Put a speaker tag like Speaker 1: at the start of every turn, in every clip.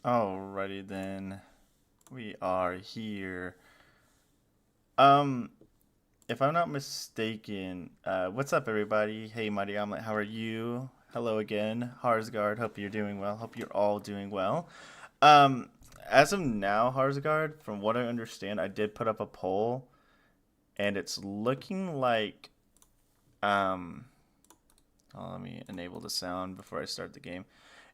Speaker 1: Alrighty then. We are here. Um, if I'm not mistaken, what's up everybody? Hey Mighty Omelet, how are you? Hello again. Harsgard, hope you're doing well. Hope you're all doing well. Um, as of now, Harsgard, from what I understand, I did put up a poll and it's looking like let me enable the sound before I start the game.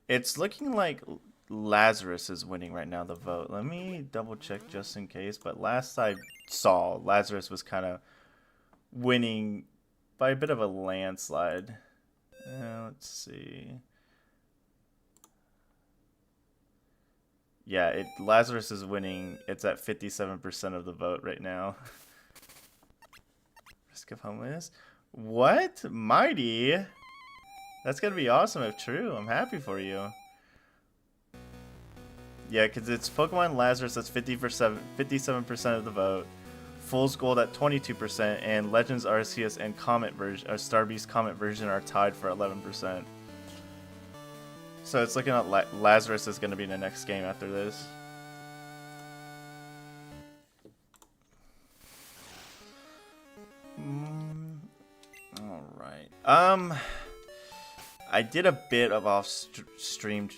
Speaker 1: It's looking like Lazarus is winning right now, the vote. Let me double check just in case. But last I saw, Lazarus was kind of winning by a bit of a landslide. Let's see. Yeah, Lazarus is winning. It's at 57% of the vote right now. Risk of homelessness. What? Mighty? That's gonna be awesome if true. I'm happy for you. Yeah, because it's Pokemon Lazarus that's 57% of the vote. Fool's Gold at 22%, and Legends Arceus and Comet version, or Starbeast Comet version are tied for 11%. So it's looking like Lazarus is going to be the next game after this. Alright. I did a bit of off-screen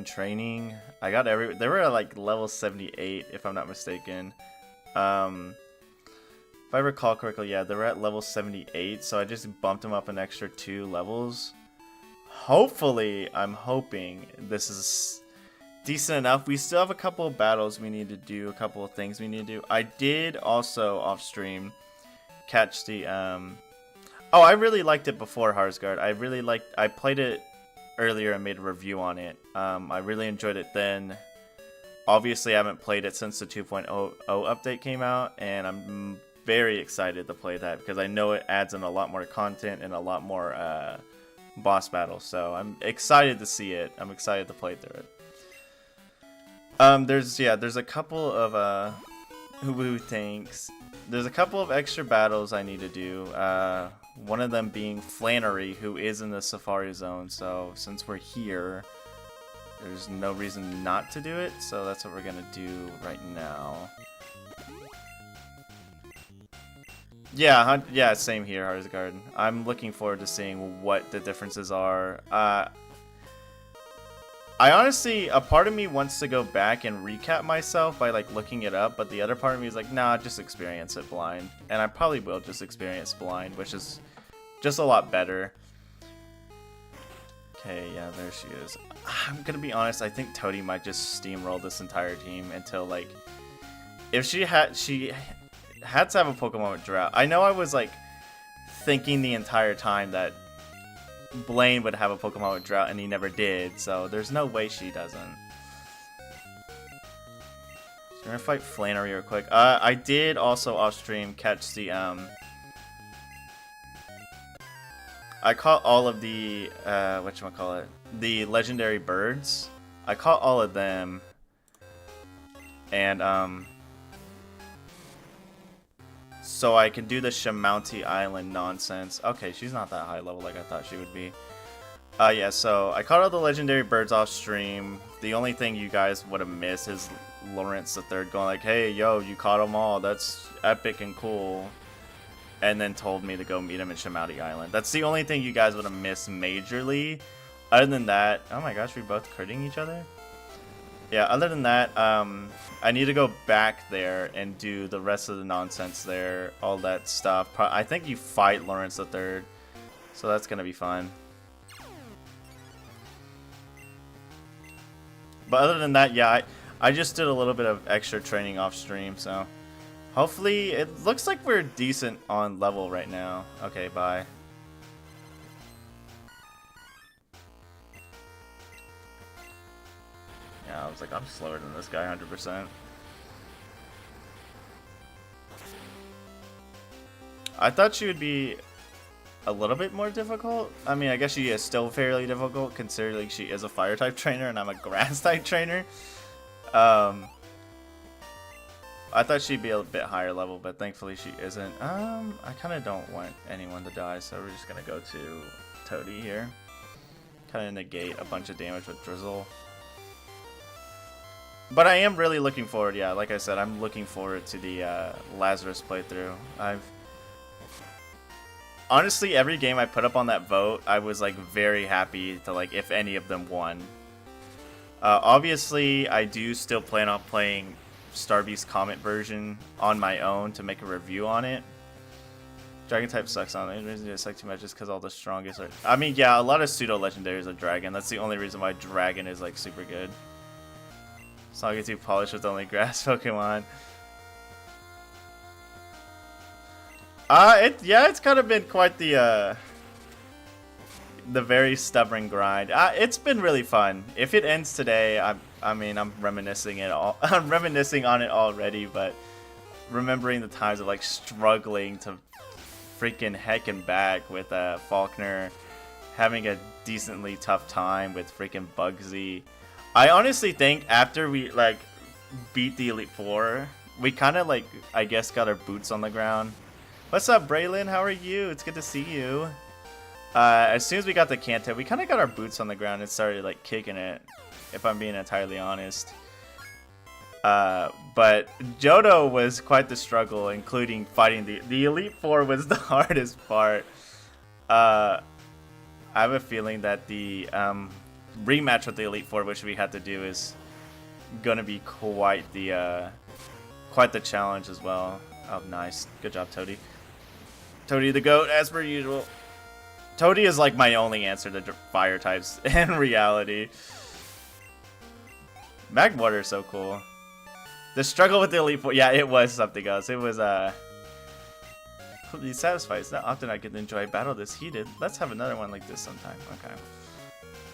Speaker 1: training. I got they were at like level 78 if I'm not mistaken. If I recall correctly, yeah, they were at level 78, so I just bumped them up an extra 2 levels. Hopefully, I'm hoping this is decent enough. We still have a couple of battles we need to do, a couple of things we need to do. I did also off-stream catch the oh, I really liked it before Harsgard. I played it earlier and made a review on it. I really enjoyed it then. Obviously, I haven't played it since the 2.0 update came out, and I'm very excited to play that because I know it adds in a lot more content and a lot more boss battles. So I'm excited to see it. I'm excited to play through it. There's a couple of who thinks there's a couple of extra battles I need to do. One of them being Flannery, who is in the Safari Zone. So since we're here, there's no reason not to do it. So that's what we're gonna do right now. Yeah, same here, Harsgard. I'm looking forward to seeing what the differences are. I honestly, a part of me wants to go back and recap myself by like looking it up, but the other part of me is like, nah, just experience it blind. And I probably will just experience blind, which is just a lot better. Okay, yeah, there she is. I'm gonna be honest, I think Toadie might just steamroll this entire team until like, if she had to have a Pokemon with Drought. I know I was like thinking the entire time that Blaine would have a Pokemon with Drought, and he never did, so there's no way she doesn't. So we're gonna fight Flannery real quick. I did also off-stream catch the, I caught all of the, whatchamacallit, the legendary birds. I caught all of them, and, so I can do the Shamounty Island nonsense. Okay, she's not that high level like I thought she would be. Yeah, so I caught all the legendary birds off stream. The only thing you guys would have missed is Lawrence the Third going like, hey, yo, you caught them all. That's epic and cool. And then told me to go meet him in Shamounty Island. That's the only thing you guys would have missed majorly. Other than that, oh my gosh, we both critting each other? Yeah, other than that, I need to go back there and do the rest of the nonsense there, all that stuff. I think you fight Lawrence the Third, so that's gonna be fun. But other than that, yeah, I just did a little bit of extra training off stream, so hopefully it looks like we're decent on level right now. Okay, bye. Yeah, I was like, I'm slower than this guy 100%. I thought she would be a little bit more difficult. I mean, I guess she is still fairly difficult considering she is a fire type trainer and I'm a grass type trainer. I thought she'd be a bit higher level, but thankfully she isn't. I kind of don't want anyone to die, so we're just gonna go to Toadie here. Kind of negate a bunch of damage with Drizzle. But I am really looking forward, yeah, like I said, I'm looking forward to the Lazarus playthrough. Honestly, every game I put up on that vote, I was like very happy to like if any of them won. Obviously, I do still plan on playing Starbeast Comet version on my own to make a review on it. Dragon type sucks on it. It's like too much just because all the strongest are. I mean, yeah, a lot of pseudo legendaries are dragon. That's the only reason why dragon is like super good. Saga 2 polished with only grass Pokemon. It's kind of been quite the very stubborn grind. It's been really fun. If it ends today, I'm reminiscing it all. I'm reminiscing on it already, but remembering the times of like struggling to freaking heck and back with Faulkner, having a decently tough time with freaking Bugsy. I honestly think after we like beat the Elite Four, we kind of like I guess got our boots on the ground. What's up, Braylon? How are you? It's good to see you. As soon as we got the Kanto, we kind of got our boots on the ground and started like kicking it, if I'm being entirely honest. But Johto was quite the struggle, including fighting the Elite Four was the hardest part. I have a feeling that the rematch with the Elite Four, which we had to do, is gonna be quite the challenge as well. Oh, nice, good job, Toady. Toady the GOAT, as per usual. Toady is like my only answer to fire types in reality. Magwater is so cool. The struggle with the Elite Four, yeah, it was something else. It was completely satisfied. It's not often I can enjoy a battle this heated. Let's have another one like this sometime. Okay.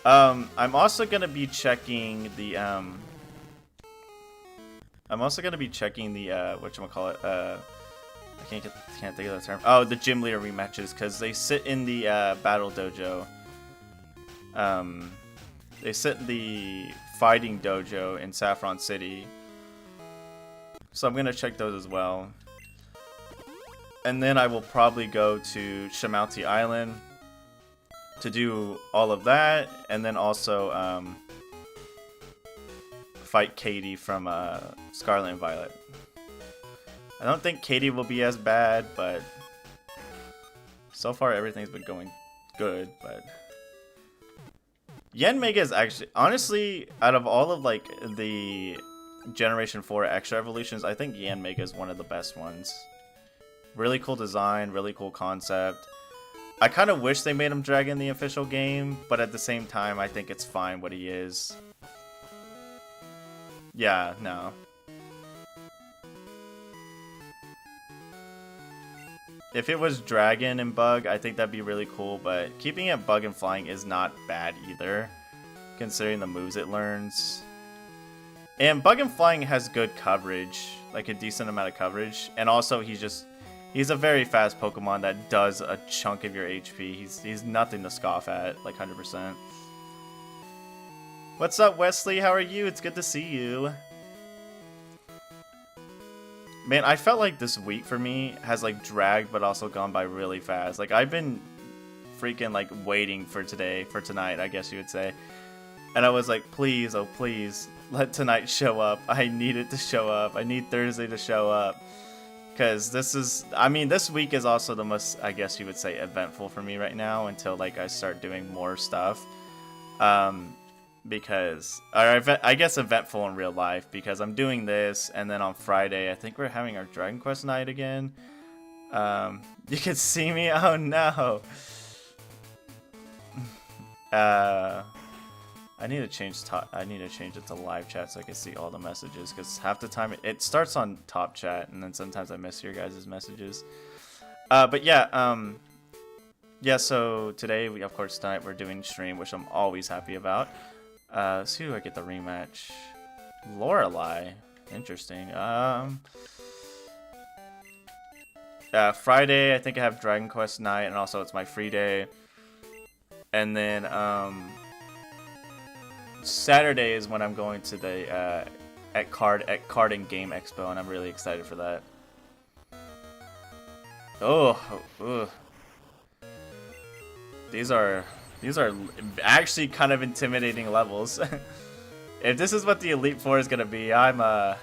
Speaker 1: I'm also gonna be checking the whatchamacallit, I can't think of the term. Oh, the gym leader rematches, because they sit in the battle dojo. They sit in the fighting dojo in Saffron City. So I'm gonna check those as well. And then I will probably go to Shamalti Island to do all of that, and then also fight Katie from Scarlet and Violet. I don't think Katie will be as bad, but so far everything's been going good. But Yanmega is actually, honestly, out of all of like the Generation 4 extra evolutions, I think Yanmega is one of the best ones. Really cool design, really cool concept. I kind of wish they made him Dragon in the official game, but at the same time, I think it's fine what he is. Yeah, no. If it was Dragon and Bug, I think that'd be really cool, but keeping it Bug and Flying is not bad either, considering the moves it learns. And Bug and Flying has good coverage, like a decent amount of coverage, and also he's a very fast Pokemon that does a chunk of your HP. He's nothing to scoff at, like 100%. What's up, Wesley? How are you? It's good to see you. Man, I felt like this week for me has like dragged but also gone by really fast. Like I've been freaking like waiting for tonight, I guess you would say. And I was like, please, oh please, let tonight show up. I need it to show up. I need Thursday to show up. Because this week is also the most, I guess you would say, eventful for me right now until like I start doing more stuff. I guess eventful in real life, because I'm doing this, and then on Friday I think we're having our Dragon Quest night again. You can see me. Oh no. I need to change it to live chat so I can see all the messages, because half the time it starts on top chat, and then sometimes I miss your guys' messages. But yeah, so today tonight we're doing stream, which I'm always happy about. Let's see who I get the rematch. Lorelei. Interesting. Friday, I think I have Dragon Quest night, and also it's my free day. And then, Saturday is when I'm going to the, at Card and Game Expo, and I'm really excited for that. Oh, ugh. These are actually kind of intimidating levels. If this is what the Elite Four is gonna be, I'm a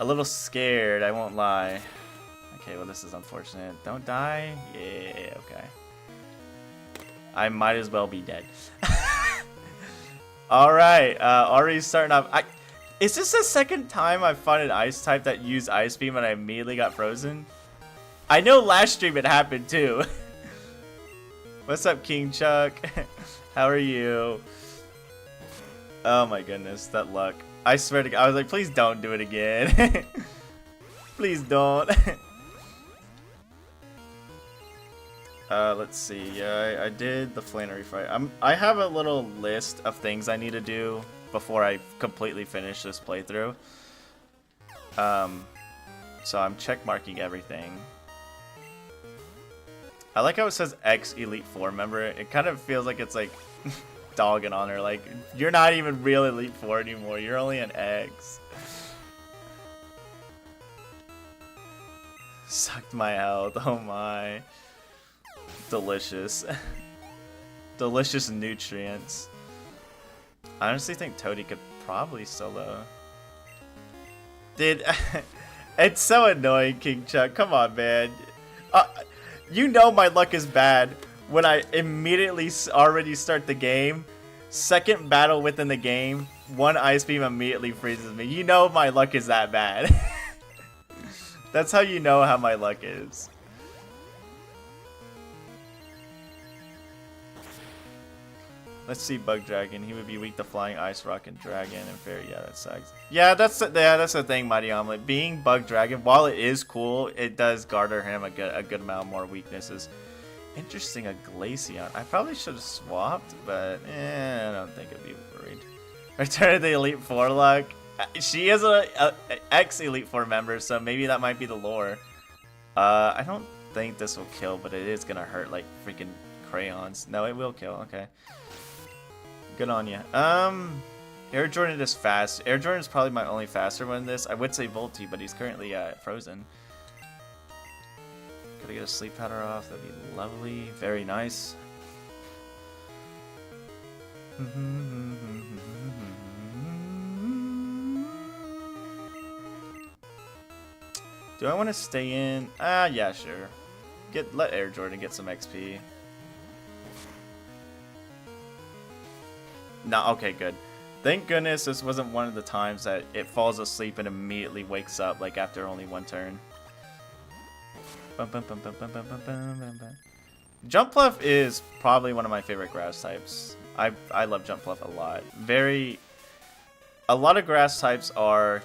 Speaker 1: little scared, I won't lie. Okay, well this is unfortunate. Don't die? Yeah, okay. I might as well be dead. Alright, Ari's starting off. Is this the second time I've fought an ice type that used Ice Beam and I immediately got frozen? I know last stream it happened too. What's up, King Chuck? How are you? Oh my goodness, that luck. I swear to God, I was like, please don't do it again. Please don't. Let's see. I did the Flannery fight. I have a little list of things I need to do before I completely finish this playthrough. So I'm check marking everything. I like how it says X Elite Four member. It kind of feels like it's like dogging on her. Like, you're not even real Elite Four anymore. You're only an X. Sucked my health. Oh my. Delicious. Delicious nutrients. I honestly think Toadie could probably solo. Dude, it's so annoying, King Chuck. Come on, man. You know my luck is bad when I immediately already start the game. Second battle within the game, one Ice Beam immediately freezes me. You know my luck is that bad. That's how you know how my luck is. Let's see Bug Dragon. He would be weak to Flying, Ice, Rock, and Dragon, and Fairy. Yeah, that sucks. Yeah, that's the thing, Mighty Omelet. Being Bug Dragon, while it is cool, it does garner him a good amount more weaknesses. Interesting, a Glaceon. I probably should have swapped, but I don't think I'd be worried. Return to the Elite Four luck. She is a ex-Elite Four member, so maybe that might be the lore. I don't think this will kill, but it is gonna hurt like freaking crayons. No, it will kill. Okay. Good on you. Air Jordan is fast. Air Jordan is probably my only faster one in this. I would say Volty, but he's currently frozen. Gotta get a sleep powder off. That'd be lovely. Very nice. Do I want to stay in? Yeah, sure. Let Air Jordan get some XP. No, okay, good. Thank goodness this wasn't one of the times that it falls asleep and immediately wakes up, like, after only one turn. Jumpluff is probably one of my favorite grass types. I love Jumpluff a lot. A lot of grass types are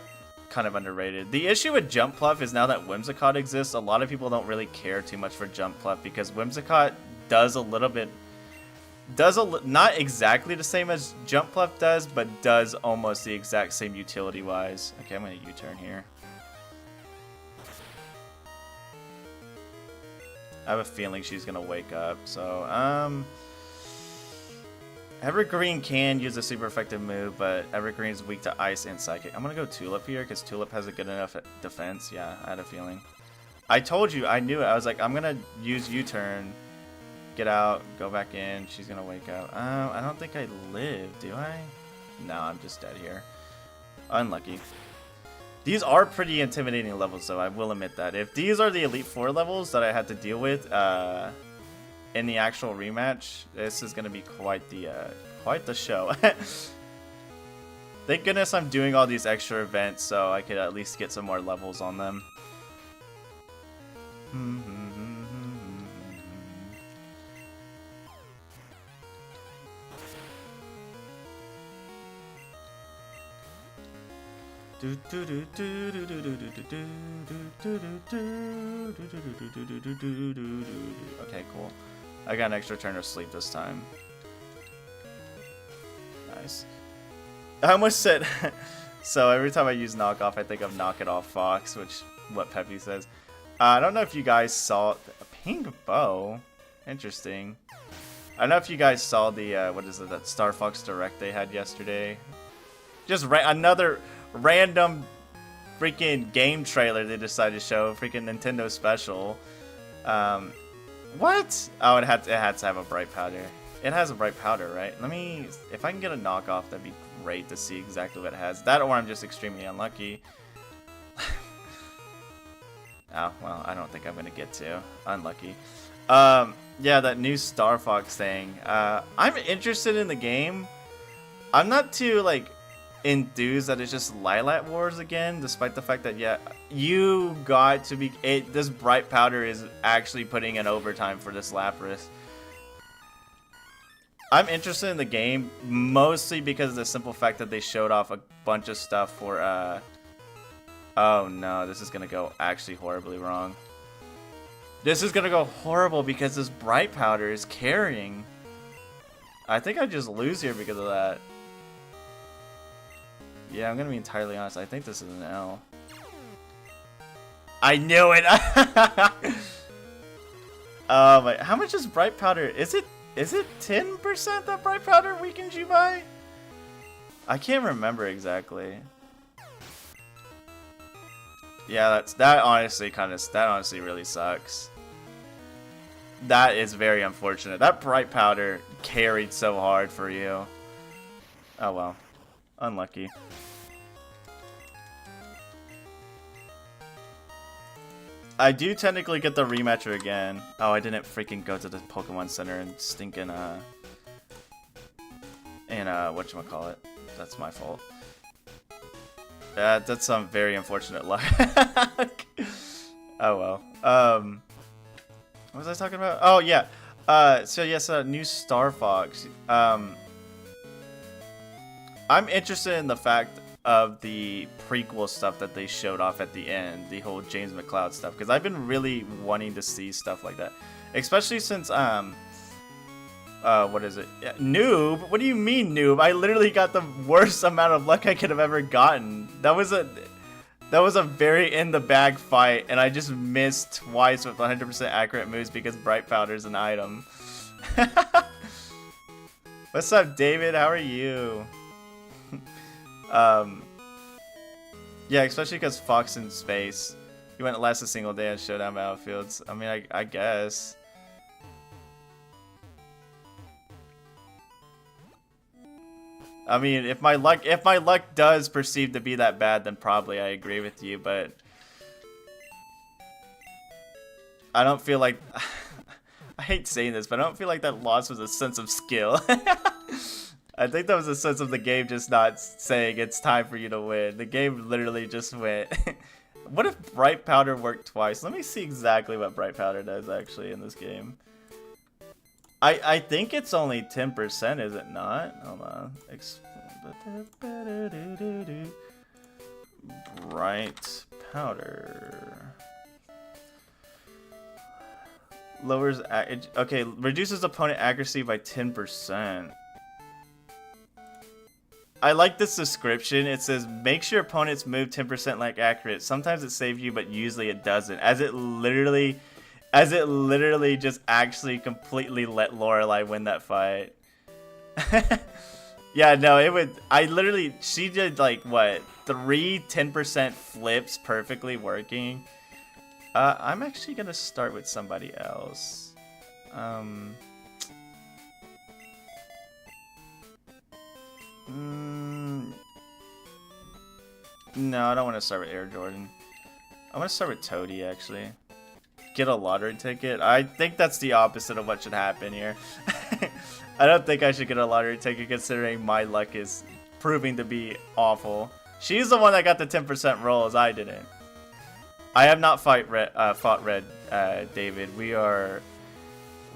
Speaker 1: kind of underrated. The issue with Jumpluff is now that Whimsicott exists, a lot of people don't really care too much for Jumpluff because Whimsicott does a little bit... not exactly the same as Jumpluff does, but does almost the exact same utility-wise. Okay, I'm gonna U-turn here. I have a feeling she's gonna wake up, so, Evergreen can use a super effective move, but Evergreen is weak to Ice and Psychic. I'm gonna go Tulip here, because Tulip has a good enough defense. Yeah, I had a feeling. I told you, I knew it. I was like, I'm gonna use U-turn. Get out, go back in, she's gonna wake up. I don't think I live, do I? No, I'm just dead here. Unlucky. These are pretty intimidating levels, though, I will admit that. If these are the Elite Four levels that I had to deal with in the actual rematch, this is gonna be quite the show. Thank goodness I'm doing all these extra events so I could at least get some more levels on them. Okay, cool. I got an extra turn of sleep this time. Nice. I almost said... So every time I use knockoff, I think of Knock It Off Fox, which what Peppy says. I don't know if you guys saw... A pink bow? Interesting. I don't know if you guys saw the, what is it, that Star Fox Direct they had yesterday. Just another random freaking game trailer they decided to show. Freaking Nintendo special. What? Oh, it had to have a bright powder. It has a bright powder, right? Let me... If I can get a knockoff, that'd be great to see exactly what it has. That or I'm just extremely unlucky. Oh, well, I don't think I'm gonna get to. Unlucky. Yeah, that new Star Fox thing. I'm interested in the game. I'm not too, like, enthused that it's just Lilac Wars again, despite the fact that, yeah, you got to be... this Bright Powder is actually putting in overtime for this Lapras. I'm interested in the game, mostly because of the simple fact that they showed off a bunch of stuff for, oh no, this is gonna go actually horribly wrong. This is gonna go horrible because this Bright Powder is carrying. I think I just lose here because of that. Yeah, I'm gonna be entirely honest. I think this is an L. I knew it! How much is Bright Powder? Is it 10% that Bright Powder weakens you by? I can't remember exactly. Yeah, that honestly really sucks. That is very unfortunate. That Bright Powder carried so hard for you. Oh well. Unlucky. I do technically get the rematcher again. Oh, I didn't freaking go to the Pokemon Center and stinking whatchamacallit. That's my fault. That's some very unfortunate luck. Oh well. What was I talking about? Oh yeah. So yes, new Star Fox. I'm interested in the fact of the prequel stuff that they showed off at the end, the whole James McCloud stuff, because I've been really wanting to see stuff like that, especially since what is it? Yeah, noob? What do you mean noob? I literally got the worst amount of luck I could have ever gotten. That was a very in the bag fight, and I just missed twice with 100% accurate moves because Bright Powder is an item. What's up, David? How are you? Yeah, especially because Fox in space. He wouldn't last a single day on Showdown Battlefields. I mean, I guess. I mean, if my luck does perceive to be that bad, then probably I agree with you, but I don't feel like I hate saying this, but I don't feel like that loss was a sense of skill. I think that was a sense of the game just not saying it's time for you to win. The game literally just went. What if Bright Powder worked twice? Let me see exactly what Bright Powder does actually in this game. I think it's only 10%, is it not? Hold on. Bright Powder. Lowers... Okay, reduces opponent accuracy by 10%. I like this description. It says, makes your opponent's move 10% like accurate. Sometimes it saves you, but usually it doesn't. As it literally just actually completely let Lorelei win that fight. Yeah, no, it would... she did like, what, 3 10% flips perfectly working. I'm actually gonna start with somebody else. No, I don't want to start with Air Jordan. I want to start with Toadie, actually. Get a lottery ticket? I think that's the opposite of what should happen here. I don't think I should get a lottery ticket considering my luck is proving to be awful. She's the one that got the 10% rolls, I didn't. I have not fought Red, David. We are...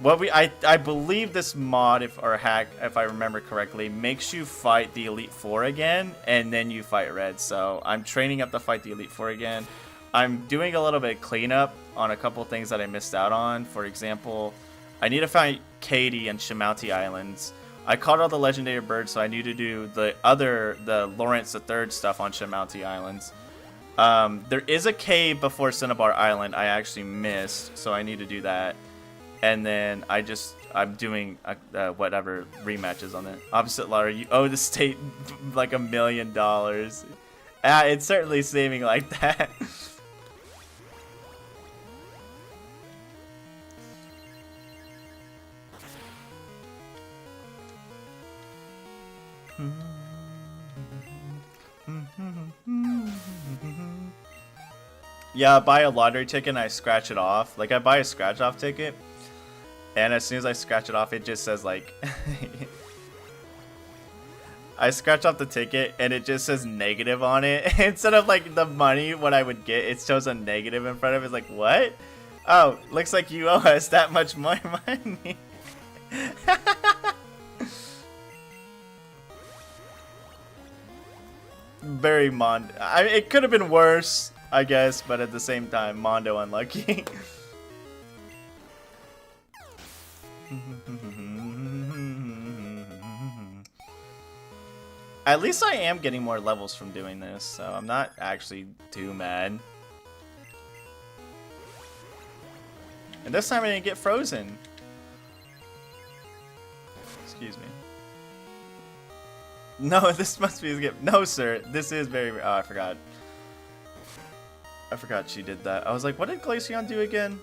Speaker 1: I believe this mod, or hack, if I remember correctly, makes you fight the Elite Four again, and then you fight Red. So I'm training up to fight the Elite Four again. I'm doing a little bit of cleanup on a couple things that I missed out on. For example, I need to find Katie and Shamounty Islands. I caught all the legendary birds, so I need to do the Lawrence III stuff on Shamounty Islands. There is a cave before Cinnabar Island I actually missed, so I need to do that. And then I'm doing whatever rematches on it. Opposite lottery, you owe the state like $1 million. It's certainly seeming like that. Yeah, I buy a lottery ticket and I scratch it off. Like, I buy a scratch-off ticket, and as soon as I scratch it off, it just says, like... I scratch off the ticket, and it just says negative on it. Instead of, like, the money, what I would get, it shows a negative in front of it. It's like, what? Oh, looks like you owe us that much more money. Very Mondo. It could have been worse, I guess, but at the same time, Mondo unlucky. At least I am getting more levels from doing this, so I'm not actually too mad. And this time I didn't get frozen. Excuse me. No, this must be a skip. No, sir. This is very... Oh, I forgot. I forgot she did that. I was like, what did Glaceon do again?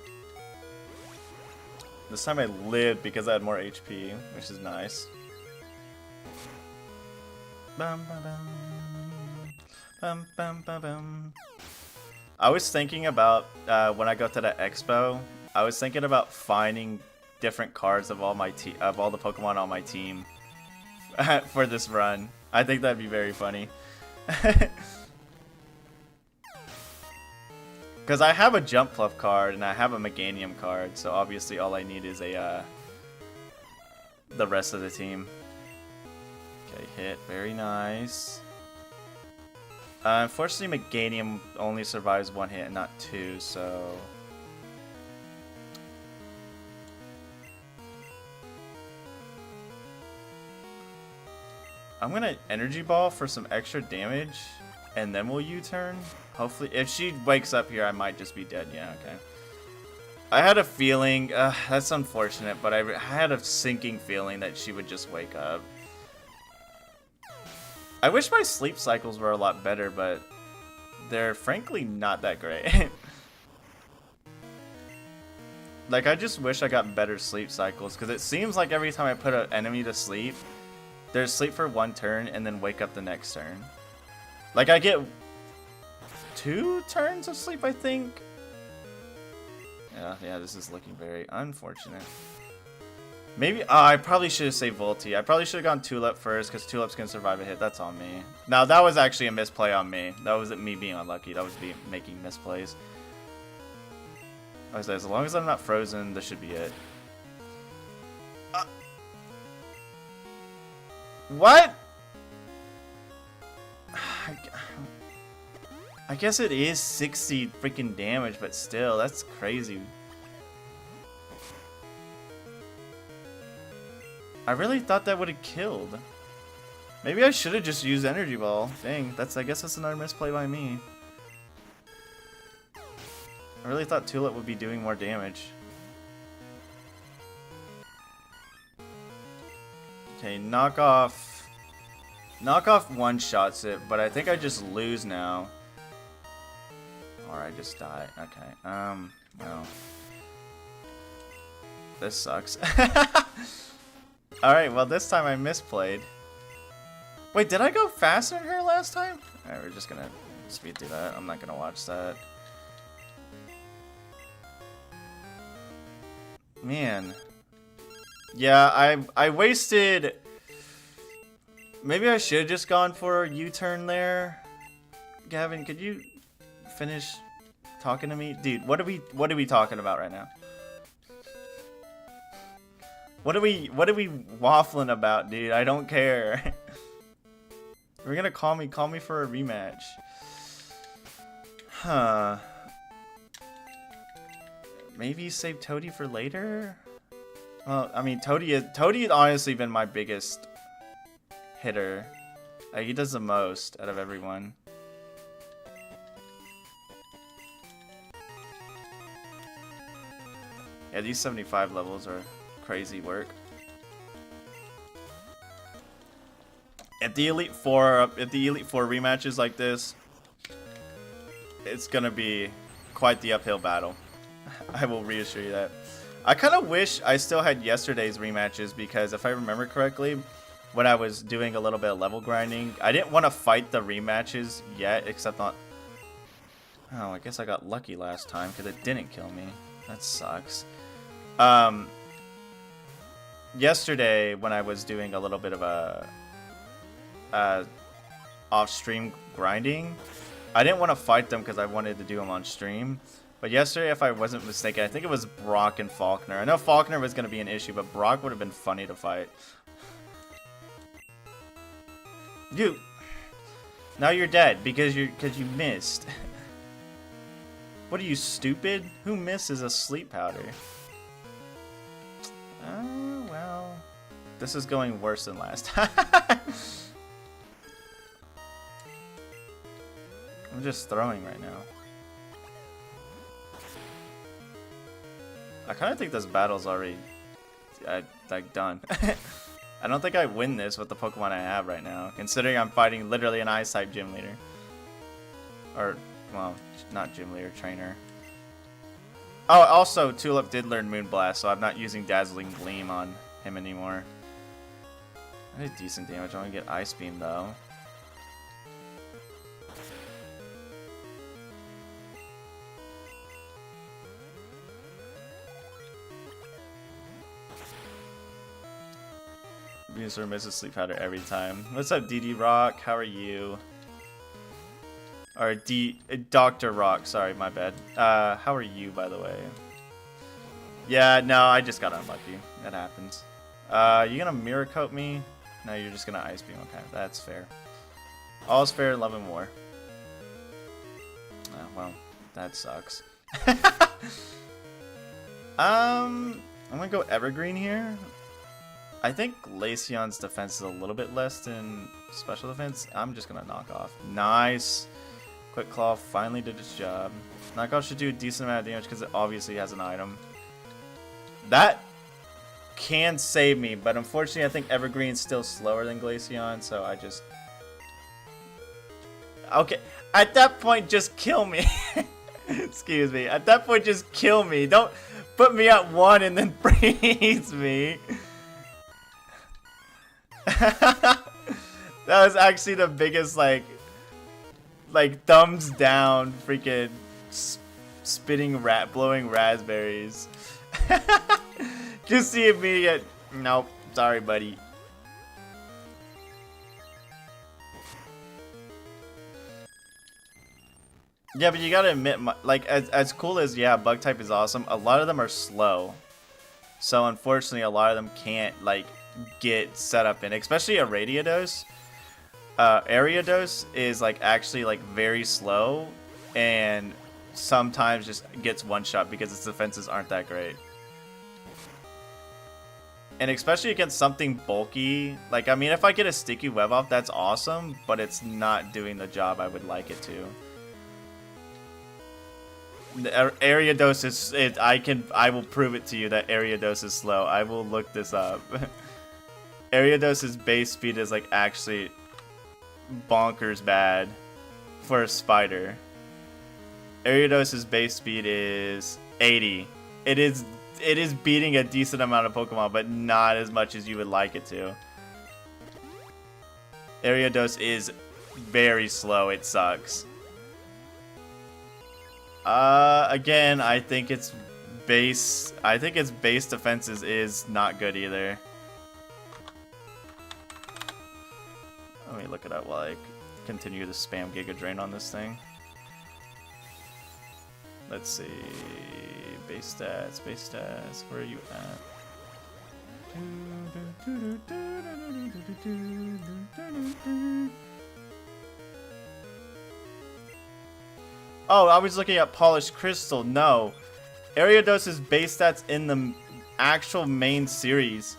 Speaker 1: This time I lived because I had more HP, which is nice. Bum, bum, bum. Bum, bum, bum, bum. I was thinking about, when I go to the expo, I was thinking about finding different cards of all my all the Pokemon on my team for this run. I think that'd be very funny. Because I have a Jump Fluff card and I have a Meganium card, so obviously all I need is a the rest of the team. Okay, hit, very nice. Unfortunately, Meganium only survives one hit and not two, so. I'm gonna Energy Ball for some extra damage, and then we'll U-turn. Hopefully, if she wakes up here, I might just be dead. Yeah, okay. I had a feeling, that's unfortunate, but I had a sinking feeling that she would just wake up. I wish my sleep cycles were a lot better, but they're frankly not that great. Like, I just wish I got better sleep cycles, because it seems like every time I put an enemy to sleep, they're asleep for one turn and then wake up the next turn. Like, I get 2 turns of sleep, I think. Yeah, this is looking very unfortunate. Maybe, I probably should have saved Volti. I probably should have gone Tulip first, because Tulip's going to survive a hit. That's on me. Now, that was actually a misplay on me. That wasn't me being unlucky. That was me making misplays. I was like, as long as I'm not frozen, this should be it. What? I guess it is 60 freaking damage, but still, that's crazy. I really thought that would have killed. Maybe I should have just used Energy Ball. Dang, I guess that's another misplay by me. I really thought Tulip would be doing more damage. Okay, Knockoff. Knockoff one-shots it, but I think I just lose now. Or I just die. Okay, well. This sucks. Alright, well this time I misplayed. Wait, did I go faster than her last time? Alright, we're just gonna speed through that. I'm not gonna watch that. Man. Yeah, I wasted... Maybe I should have just gone for a U-turn there. Gavin, could you finish talking to me? Dude, what are we talking about right now? What are we waffling about, dude? I don't care. We're gonna call me for a rematch. Huh. Maybe save Toadie for later? Well, I mean, Toadie had honestly been my biggest hitter. Like, he does the most out of everyone. Yeah, these 75 levels are crazy work. If the Elite Four rematches like this, it's gonna be quite the uphill battle. I will reassure you that. I kind of wish I still had yesterday's rematches, because if I remember correctly, when I was doing a little bit of level grinding, I didn't want to fight the rematches yet, except Oh, I guess I got lucky last time because it didn't kill me. That sucks. Yesterday when I was doing a little bit of a off-stream grinding, I didn't want to fight them because I wanted to do them on stream. But yesterday, if I wasn't mistaken, I think it was Brock and Faulkner. I know Faulkner was going to be an issue, but Brock would have been funny to fight. You. Now you're dead because you missed. What are you, stupid? Who misses a sleep powder? Oh, well. This is going worse than last time. I'm just throwing right now. I kind of think this battle's already like done. I don't think I win this with the Pokemon I have right now, considering I'm fighting literally an Ice-type gym leader. Or, well, not gym leader, trainer. Oh, also, Tulip did learn Moonblast, so I'm not using Dazzling Gleam on him anymore. I did decent damage. I want to get Ice Beam, though. Venusaur misses Sleep Powder every time. What's up, DD Rock? How are you? Or Dr. Rock, sorry, my bad. How are you, by the way? Yeah, no, I just got unlucky. That happens. You gonna Mirror Coat me? No, you're just gonna Ice Beam. Okay, that's fair. All's fair in love and war. Oh, well, that sucks. I'm gonna go Evergreen here. I think Glaceon's defense is a little bit less than special defense. I'm just gonna knock off. Nice. Quick Claw finally did its job. Knockoff should do a decent amount of damage because it obviously has an item. That can save me, but unfortunately I think Evergreen's still slower than Glaceon, so I just... Okay, at that point just kill me. Excuse me. At that point just kill me. Don't put me at 1 and then freeze me. That was actually the biggest like thumbs down freaking spitting blowing raspberries. Just the immediate nope, sorry buddy. Yeah, but you gotta admit, like as cool as bug type is awesome, a lot of them are slow, so unfortunately a lot of them can't like get set up in, especially a Ariados. Ariados is like actually like very slow and sometimes just gets one shot because its defenses aren't that great. And especially against something bulky, like I mean if I get a sticky web off, that's awesome, but it's not doing the job I would like it to. Ariados is I will prove it to you that Ariados is slow. I will look this up. Ariados' base speed is like actually bonkers bad for a spider. Ariados' base speed is 80. It is beating a decent amount of Pokemon, but not as much as you would like it to. Ariados is very slow. It sucks. Again, I think its base defenses is not good either. Let me look it up while I continue to spam Giga Drain on this thing. Let's see. Base stats, where are you at? Oh, I was looking at Polished Crystal. No. Ariados' base stats in the actual main series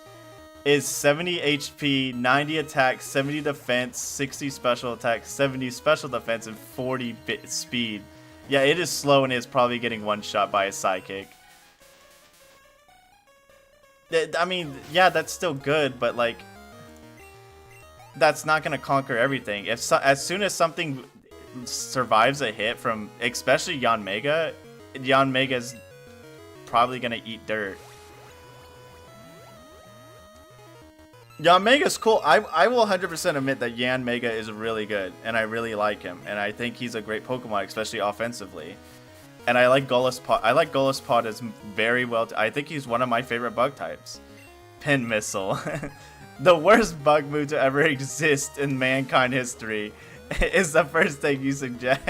Speaker 1: is 70 HP, 90 attack, 70 defense, 60 special attack, 70 special defense, and 40 speed. Yeah, it is slow and is probably getting one shot by a Psychic. I mean, yeah, that's still good, but like, that's not gonna conquer everything. As soon as something survives a hit from, especially Yanmega's probably gonna eat dirt. Yan Mega's cool. I will 100% admit that Yan Mega is really good, and I really like him, and I think he's a great Pokemon, especially offensively. And I like Golisopod. I like Golisopod as very well. I think he's one of my favorite bug types. Pin Missile. The worst bug move to ever exist in mankind history is the first thing you suggest.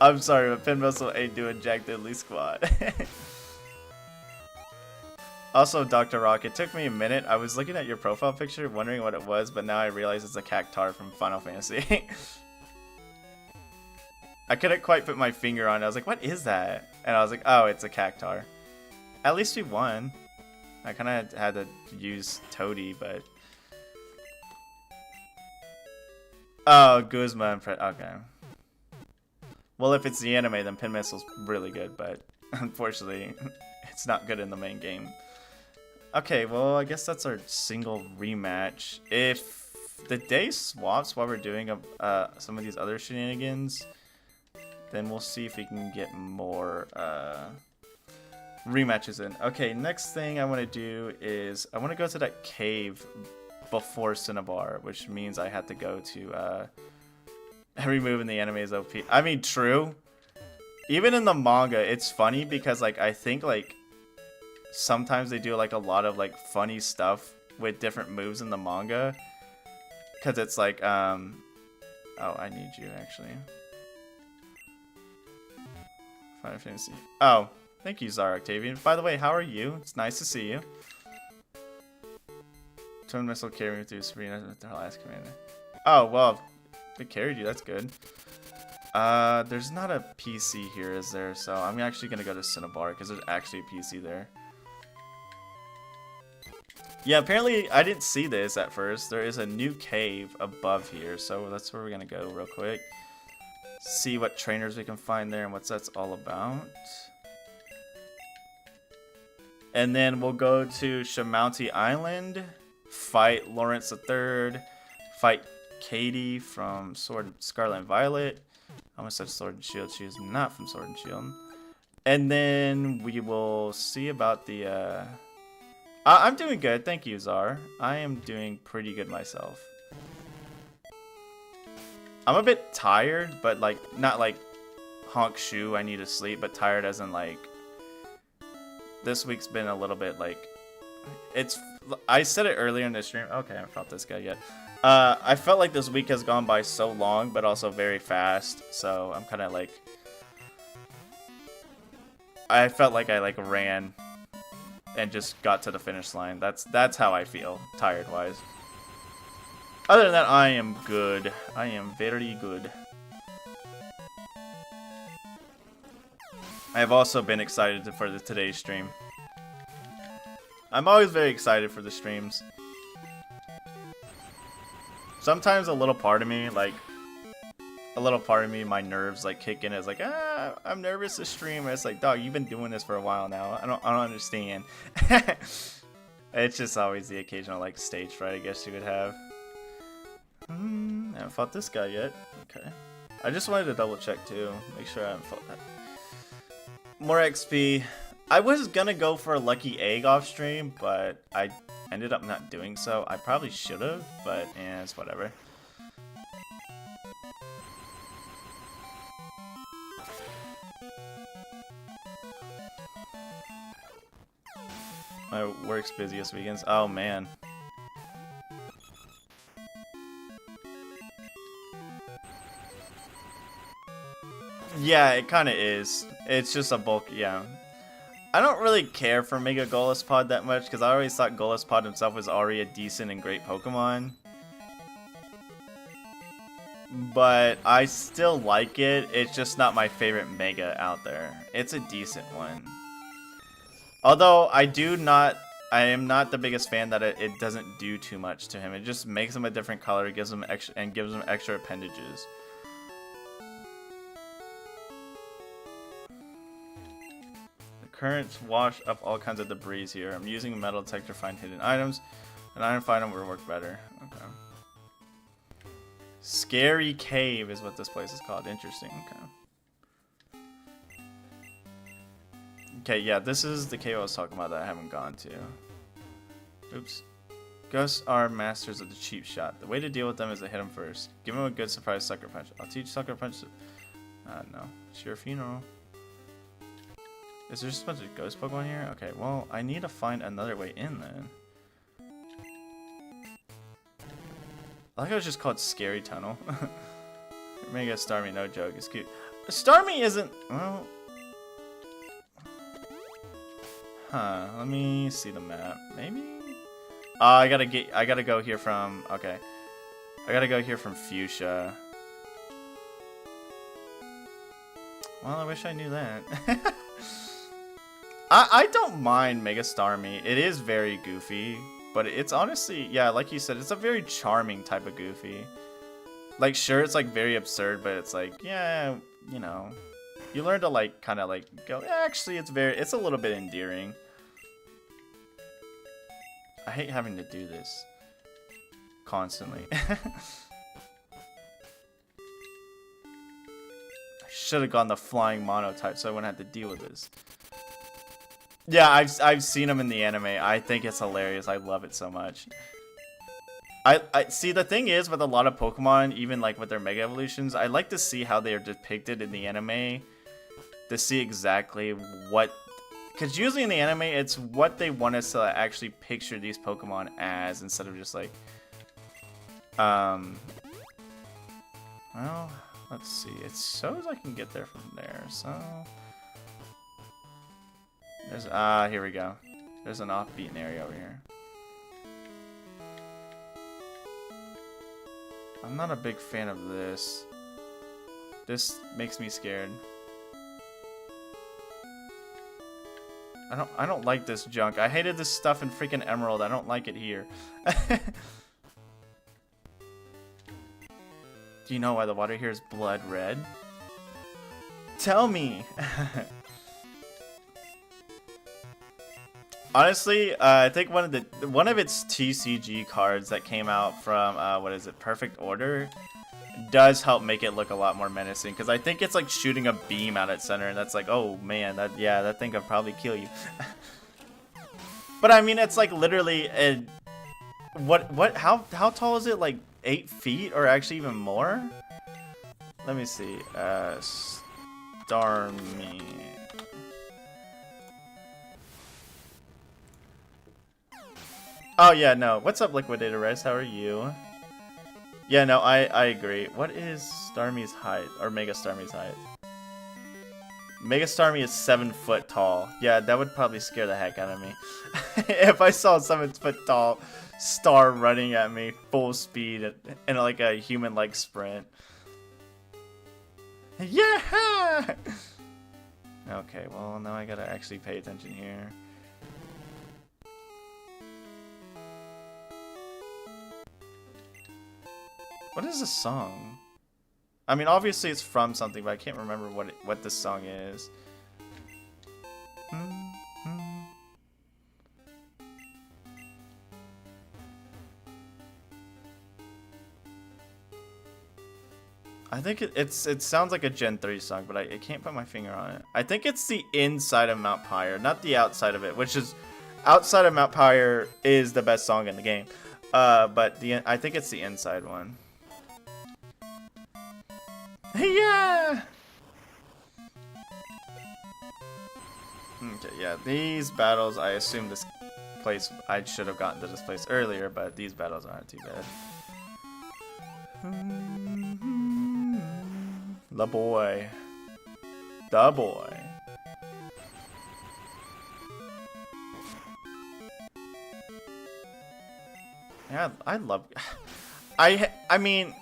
Speaker 1: I'm sorry, but Pin Missile ain't doing Jack Diddley squat. Also, Dr. Rock, it took me a minute. I was looking at your profile picture, wondering what it was, but now I realize it's a Cactar from Final Fantasy. I couldn't quite put my finger on it. I was like, what is that? And I was like, oh, it's a Cactar. At least we won. I kind of had to use Toady, but... Oh, Guzma and okay. Well, if it's the anime, then Pin Missile's really good, but unfortunately, it's not good in the main game. Okay, well, I guess that's our single rematch. If the day swaps while we're doing some of these other shenanigans, then we'll see if we can get more rematches in. Okay, next thing I want to do is I want to go to that cave before Cinnabar, which means I have to go to every move in the anime is OP. I mean, true. Even in the manga, it's funny because like I think like sometimes they do like a lot of like funny stuff with different moves in the manga, because it's like oh, I need you actually. Final Fantasy. Oh, thank you, Zara Octavian. By the way, how are you? It's nice to see you. Twin Missile carried me through Sabrina with her last commander. Oh, well, they carried you. That's good. There's not a PC here, is there? So I'm actually going to go to Cinnabar because there's actually a PC there. Yeah, apparently I didn't see this at first. There is a new cave above here, so that's where we're going to go real quick. See what trainers we can find there and what that's all about. And then we'll go to Shamounty Island, fight Lawrence III, fight Katie from Scarlet and Violet. I almost said Sword and Shield. She is not from Sword and Shield. And then we will see about the... I'm doing good. Thank you, Czar. I am doing pretty good myself. I'm a bit tired, but like not like honk shoe, I need to sleep, but tired as in like this week's been a little bit like I said it earlier in the stream. Okay, I haven't felt this guy yet. I felt like this week has gone by so long, but also very fast. So I'm kind of like, I felt like I like ran and just got to the finish line. That's how I feel, tired wise. Other than that, I am good. I am very good. I have also been excited for today's stream. I'm always very excited for the streams. Sometimes a little part of me, my nerves like kick in. It's like, I'm nervous to stream. And it's like, dog, you've been doing this for a while now. I don't understand. It's just always the occasional like stage fright, I guess you would have. I haven't fought this guy yet. Okay. I just wanted to double check too. Make sure I haven't fought that. More XP. I was gonna go for a lucky egg off stream, but I ended up not doing so. I probably should have, but yeah, it's whatever. My work's busiest weekends. Oh man. Yeah, it kind of is. It's just a bulk, yeah. I don't really care for Mega Golisopod that much, because I always thought Golisopod himself was already a decent and great Pokemon. But I still like it. It's just not my favorite Mega out there. It's a decent one. Although I am not the biggest fan that it doesn't do too much to him. It just makes him a different color, gives him extra appendages. Currents wash up all kinds of debris here. I'm using a metal detector to find hidden items. An iron find them will work better. Okay. Scary Cave is what this place is called. Interesting. Okay. Okay, yeah, this is the cave I was talking about that I haven't gone to. Oops. Ghosts are masters of the cheap shot. The way to deal with them is to hit them first. Give them a good surprise sucker punch. I'll teach sucker punch to... no. It's your funeral. Is there just a bunch of ghost Pokemon here? Okay, well, I need to find another way in then. I like how it's just called Scary Tunnel. Mega Starmie, no joke. It's cute. Starmie isn't... Well... Huh, let me see the map. Maybe? I gotta go here from... Okay. I gotta go here from Fuchsia. Well, I wish I knew that. I don't mind Mega Starmie. It is very goofy. But it's honestly... Yeah, like you said, it's a very charming type of goofy. Like, sure, it's like very absurd, but it's like, yeah, you know. You learn to like, kind of like go, actually, it's a little bit endearing. I hate having to do this constantly. I should have gone the flying Monotype so I wouldn't have to deal with this. Yeah, I've seen him in the anime. I think it's hilarious. I love it so much. I see, the thing is with a lot of Pokemon, even like with their Mega Evolutions, I like to see how they are depicted in the anime to see exactly what... Because usually in the anime, it's what they want us to actually picture these Pokemon as, instead of just like... Well, let's see. It shows I can get there from there, so... There's... here we go. There's an off-beaten area over here. I'm not a big fan of this. This makes me scared. I don't like this junk. I hated this stuff in freaking Emerald. I don't like it here. Do you know why the water here is blood red? Tell me. Honestly, I think one of its TCG cards that came out from what is it, Perfect Order, does help make it look a lot more menacing. Because I think it's like shooting a beam out at center, and that's like, oh man, that thing could probably kill you. But I mean, it's like literally a how tall is it? Like 8 feet, or actually even more? Let me see. Starmie. Oh yeah, no. What's up, Liquidator Rice? How are you? Yeah, no, I agree. What is Starmie's height? Or Mega Starmie's height? Mega Starmie is 7 foot tall. Yeah, that would probably scare the heck out of me. If I saw a 7 foot tall star running at me full speed in like a human-like sprint. Yeah! Okay, well now I gotta actually pay attention here. What is this song? I mean, obviously it's from something, but I can't remember what this song is. I think it sounds like a Gen 3 song, but I can't put my finger on it. I think it's the inside of Mount Pyre, not the outside of it, which is... Outside of Mount Pyre is the best song in the game. But I think it's the inside one. Yeah! Okay, yeah, these battles, I assume this place, I should have gotten to this place earlier, but these battles aren't too bad. The boy. The boy. Yeah, I love... I mean...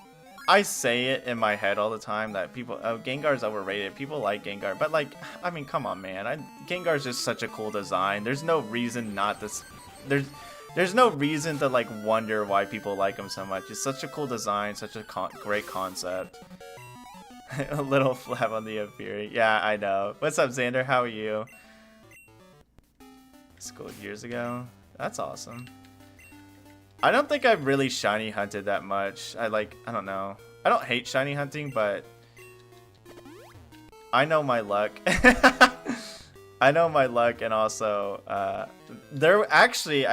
Speaker 1: I say it in my head all the time that people, Gengar's overrated. People like Gengar, but like, I mean, come on, man. Gengar's just such a cool design. There's no reason not to. There's no reason to like wonder why people like him so much. It's such a cool design, such a great concept. A little flab on the Fury. Yeah, I know. What's up, Xander? How are you? School years ago. That's awesome. I don't think I've really shiny hunted that much. I don't know. I don't hate shiny hunting, but I know my luck. I know my luck, and also, I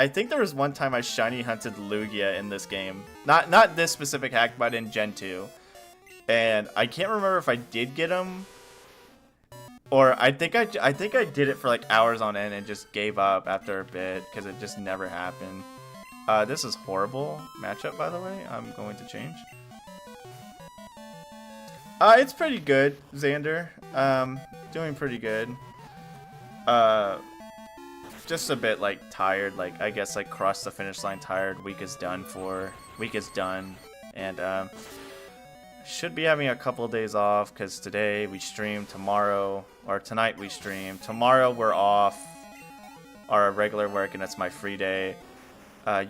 Speaker 1: think there was one time I shiny hunted Lugia in this game. Not this specific hack, but in Gen 2. And I can't remember if I did get him, or I think I did it for like hours on end and just gave up after a bit, because it just never happened. This is horrible matchup, by the way. I'm going to change. It's pretty good, Xander. Doing pretty good. Just a bit like tired, like I guess like crossed the finish line tired. Week is done, and should be having a couple of days off because today we stream, tomorrow or tonight we stream. Tomorrow we're off our regular work, and it's my free day.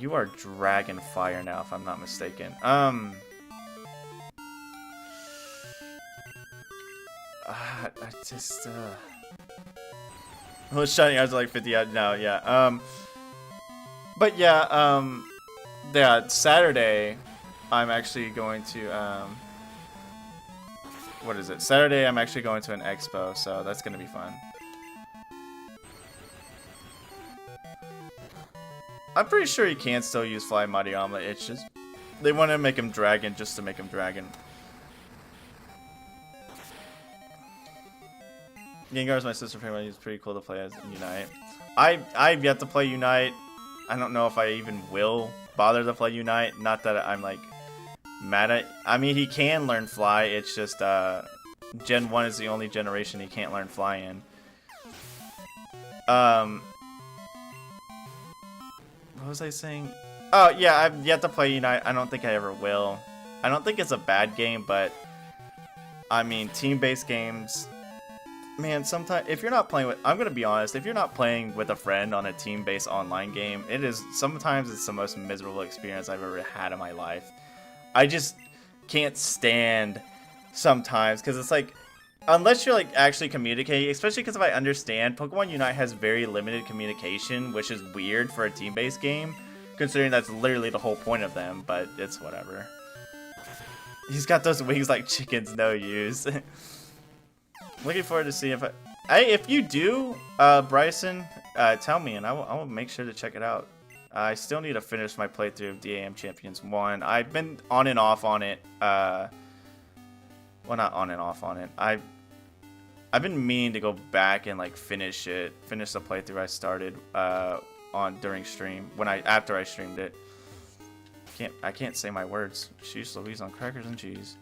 Speaker 1: You are Dragon Fire now, if I'm not mistaken. I just I was shiny. I was like 50 out now. Yeah. But yeah. Yeah. Saturday, I'm actually going to what is it? Saturday, I'm actually going to an expo, so that's gonna be fun. I'm pretty sure you can still use Fly Mariyama. It's just they want to make him dragon just to make him dragon. Gengar's my sister favorite. He's pretty cool to play as in Unite. I've yet to play Unite. I don't know if I even will bother to play Unite. Not that I'm like mad at. I mean, he can learn Fly. It's just Gen 1 is the only generation he can't learn Fly in. What was I saying? Oh yeah, I've yet to play Unite. I don't think I ever will. I don't think it's a bad game, but I mean, team-based games. Man, sometimes if you're not playing with, I'm gonna be honest, if you're not playing with a friend on a team-based online game, sometimes it's the most miserable experience I've ever had in my life. I just can't stand sometimes, because it's like, unless you're like actually communicating, especially because if I understand, Pokemon Unite has very limited communication, which is weird for a team-based game, considering that's literally the whole point of them, but it's whatever. He's got those wings like chickens, no use. Looking forward to seeing if you do, Bryson, tell me and I will make sure to check it out. I still need to finish my playthrough of DAM Champions 1. I've been on and off on it. Well, not on and off on it. I've been meaning to go back and like finish the playthrough I started during stream after I streamed it. I can't say my words. Sheesh Louise on crackers and cheese.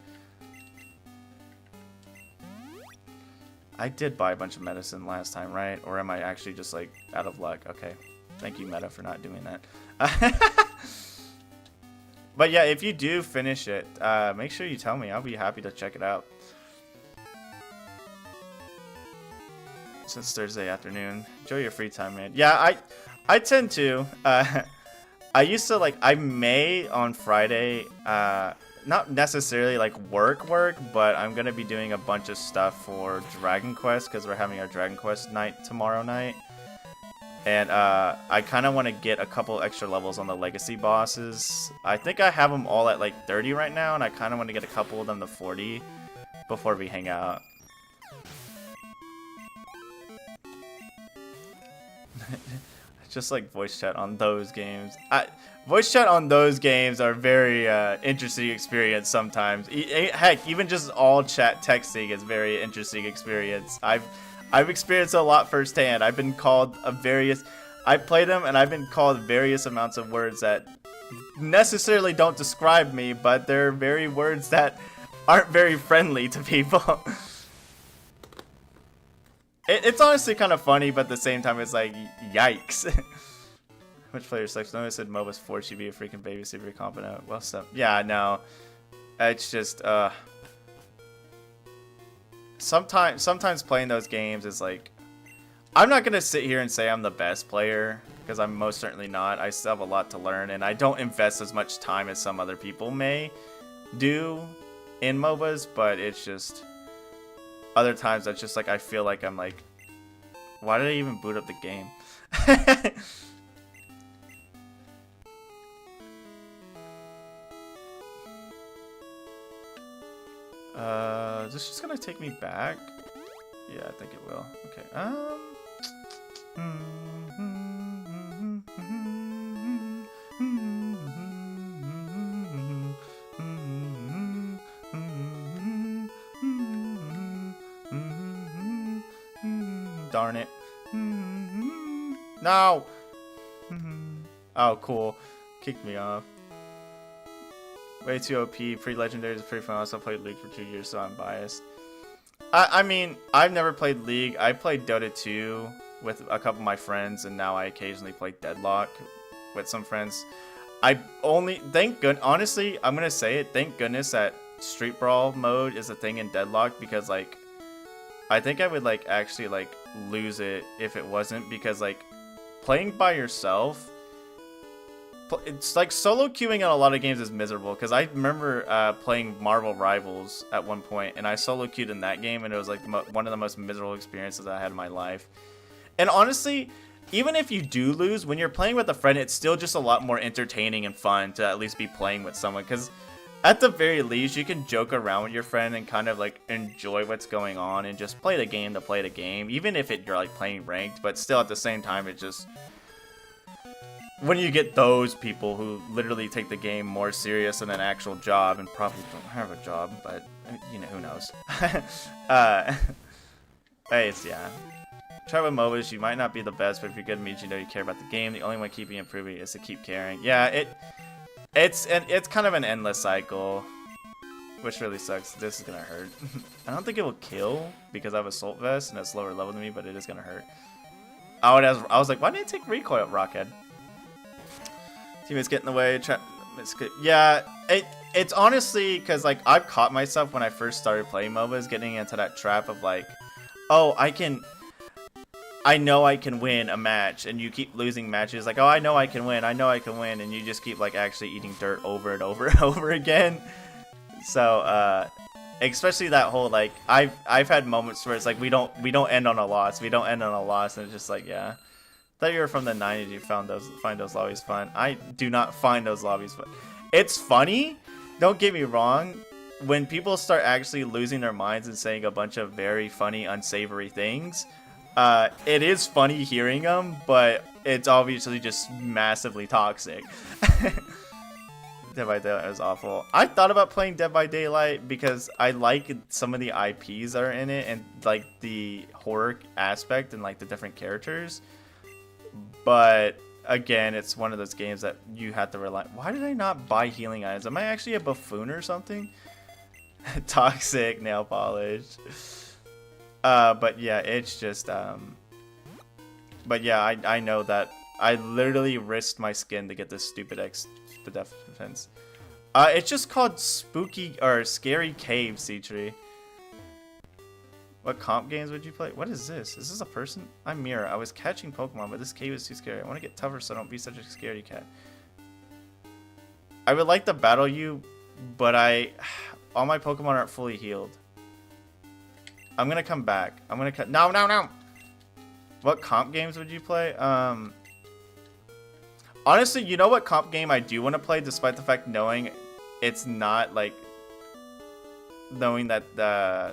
Speaker 1: I did buy a bunch of medicine last time, right? Or am I actually just like out of luck? Okay. Thank you, Meta, for not doing that. But yeah, if you do finish it, make sure you tell me. I'll be happy to check it out. Since Thursday afternoon. Enjoy your free time, man. Yeah, I tend to. I used to I may on Friday, not necessarily like work, but I'm gonna be doing a bunch of stuff for Dragon Quest because we're having our Dragon Quest night tomorrow night, and I kind of want to get a couple extra levels on the legacy bosses. I think I have them all at like 30 right now, and I kind of want to get a couple of them to 40 before we hang out. Just like voice chat on those games. Voice chat on those games are very interesting experience sometimes. Heck, even just all chat texting is very interesting experience. I've experienced a lot firsthand. I've been called I play them and I've been called various amounts of words that necessarily don't describe me, but they're very words that aren't very friendly to people. It's honestly kind of funny, but at the same time, it's like, yikes. Which player sucks? No, I said MOBA's forced you to be a freaking baby, super competent. Well, stuff. Yeah, no. It's just, sometimes playing those games is like, I'm not going to sit here and say I'm the best player, because I'm most certainly not. I still have a lot to learn, and I don't invest as much time as some other people may do in MOBAs, but it's just... Other times, that's just like, I feel like I'm like, why did I even boot up the game? Is this just gonna take me back? Yeah, I think it will. Okay, Darn it. No! Oh, cool. Kicked me off. Way too OP. Pre-legendary is pretty fun. I also played League for 2 years, so I'm biased. I mean, I've never played League. I played Dota 2 with a couple of my friends, and now I occasionally play Deadlock with some friends. Honestly, I'm gonna say it, thank goodness that Street Brawl mode is a thing in Deadlock, because, like, I think I would, like, actually, like, lose it if it wasn't, because, like, playing by yourself, it's like solo queuing in a lot of games is miserable, because I remember playing Marvel Rivals at one point, and I solo queued in that game, and it was like one of the most miserable experiences I had in my life. And honestly, even if you do lose, when you're playing with a friend, it's still just a lot more entertaining and fun to at least be playing with someone, because at the very least, you can joke around with your friend and kind of like enjoy what's going on and just play the game to play the game, even if you're like playing ranked, but still at the same time, it just... When you get those people who literally take the game more serious than an actual job, and probably don't have a job, but, you know, who knows. Yeah. Try with MOBAs, you might not be the best, but if you're good, it means you know you care about the game. The only way keeping improving is to keep caring. Yeah, it's kind of an endless cycle, which really sucks. This is gonna hurt. I don't think it will kill, because I have Assault Vest, and it's lower level than me, but it is gonna hurt. I was like, why didn't it take recoil, Rockhead? Teammates get in the way. Yeah, it's honestly because like I've caught myself when I first started playing MOBAs getting into that trap of like, oh, I know I can win a match, and you keep losing matches. Like, oh, I know I can win, and you just keep like actually eating dirt over and over and over again. So especially that whole like I've had moments where it's like we don't end on a loss, and it's just like, yeah. Thought you were from the 90s. You find those lobbies fun. I do not find those lobbies fun. It's funny. Don't get me wrong. When people start actually losing their minds and saying a bunch of very funny, unsavory things, it is funny hearing them, but it's obviously just massively toxic. Dead by Daylight is awful. I thought about playing Dead by Daylight because I like some of the IPs that are in it and like the horror aspect and like the different characters. But again, it's one of those games that you have to rely. Why did I not buy healing items? Am I actually a buffoon or something? Toxic nail polish. But yeah, it's just but yeah, I know that I literally risked my skin to get this stupid the defense. It's just called Spooky or Scary Cave, C-Tree. What comp games would you play? What is this? Is this a person? I'm Mira. I was catching Pokemon, but this cave is too scary. I want to get tougher so I don't be such a scaredy cat. I would like to battle you, but all my Pokemon aren't fully healed. I'm gonna come back. No! What comp games would you play? Honestly, you know what comp game I do want to play, despite the fact knowing it's not like... knowing that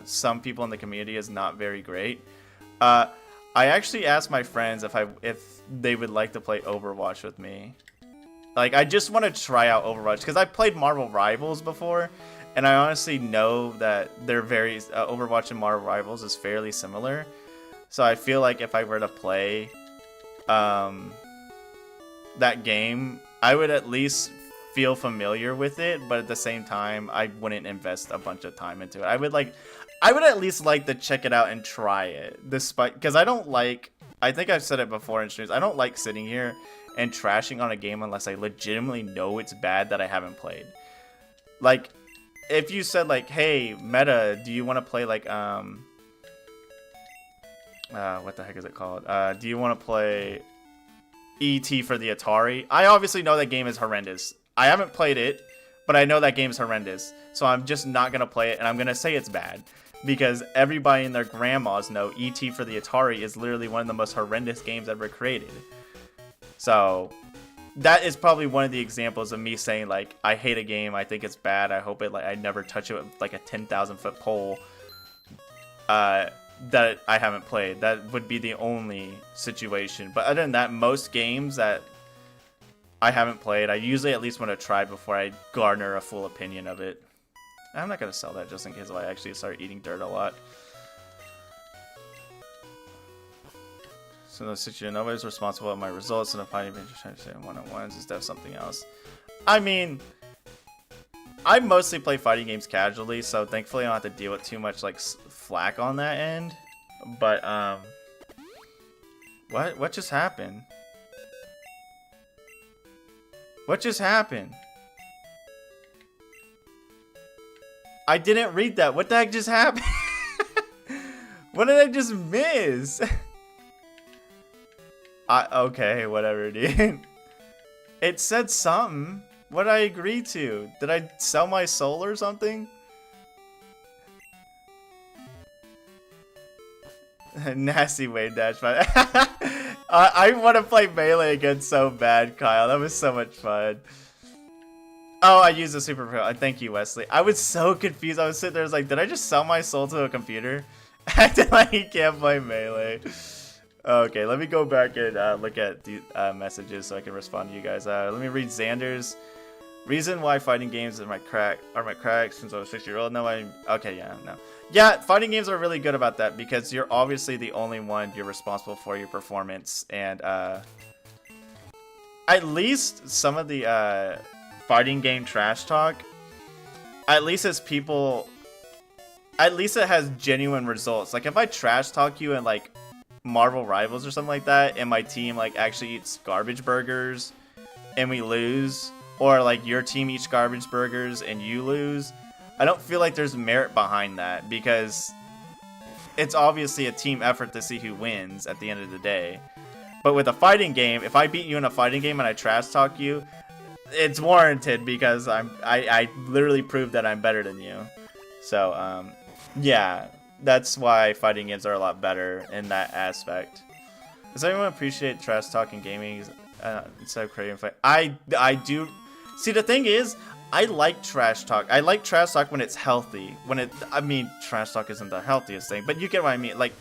Speaker 1: some people in the community is not very great. I actually asked my friends if they would like to play Overwatch with me. Like, I just want to try out Overwatch because I played Marvel Rivals before, and I honestly know that they're very Overwatch and Marvel Rivals is fairly similar. So I feel like if I were to play that game, I would at least feel familiar with it, but at the same time, I wouldn't invest a bunch of time into it. I would at least like to check it out and try it, despite because I don't like. I think I've said it before in streams. I don't like sitting here and trashing on a game unless I legitimately know it's bad that I haven't played. Like, if you said like, "Hey, Meta, do you want to play like what the heck is it called? Do you want to play E.T. for the Atari?" I obviously know that game is horrendous. I haven't played it, but I know that game is horrendous. So I'm just not going to play it, and I'm going to say it's bad. Because everybody and their grandmas know E.T. for the Atari is literally one of the most horrendous games ever created. So that is probably one of the examples of me saying, like, I hate a game, I think it's bad, I hope it, like, I never touch it with, like, a 10,000-foot pole. that I haven't played. That would be the only situation. But other than that, most games that I haven't played, I usually at least want to try before I garner a full opinion of it. I'm not going to sell that just in case if I actually start eating dirt a lot. So the situation, nobody's responsible for my results, and if I even trying to say one-on-ones instead of something else. I mean, I mostly play fighting games casually, so thankfully I don't have to deal with too much like flack on that end. But what just happened? What just happened? I didn't read that. What the heck just happened? What did I just miss? Okay, whatever, dude. It said something. What did I agree to? Did I sell my soul or something? Nasty wave dash, but I want to play Melee again so bad, Kyle. That was so much fun. Oh, I used a super pro. Thank you, Wesley. I was so confused. I was sitting there, I was like, did I just sell my soul to a computer? Acting like he can't play Melee. Okay, let me go back and look at the messages so I can respond to you guys. Let me read Xander's. Reason why fighting games are my crack since I was 6-year-old. No, okay, yeah, no. Yeah, fighting games are really good about that because you're obviously the only one you're responsible for your performance. And at least some of the fighting game trash talk, at least as people, at least it has genuine results. Like if I trash talk you in like Marvel Rivals or something like that, and my team like actually eats garbage burgers and we lose, or like your team eats garbage burgers and you lose, I don't feel like there's merit behind that because it's obviously a team effort to see who wins at the end of the day. But with a fighting game, if I beat you in a fighting game and I trash talk you, it's warranted because I literally proved that I'm better than you. So yeah, that's why fighting games are a lot better in that aspect. Does anyone appreciate trash talking gaming instead of creating fight? I do. See, the thing is, I like trash talk. I like trash talk when it's healthy. I mean, trash talk isn't the healthiest thing, but you get what I mean. Like,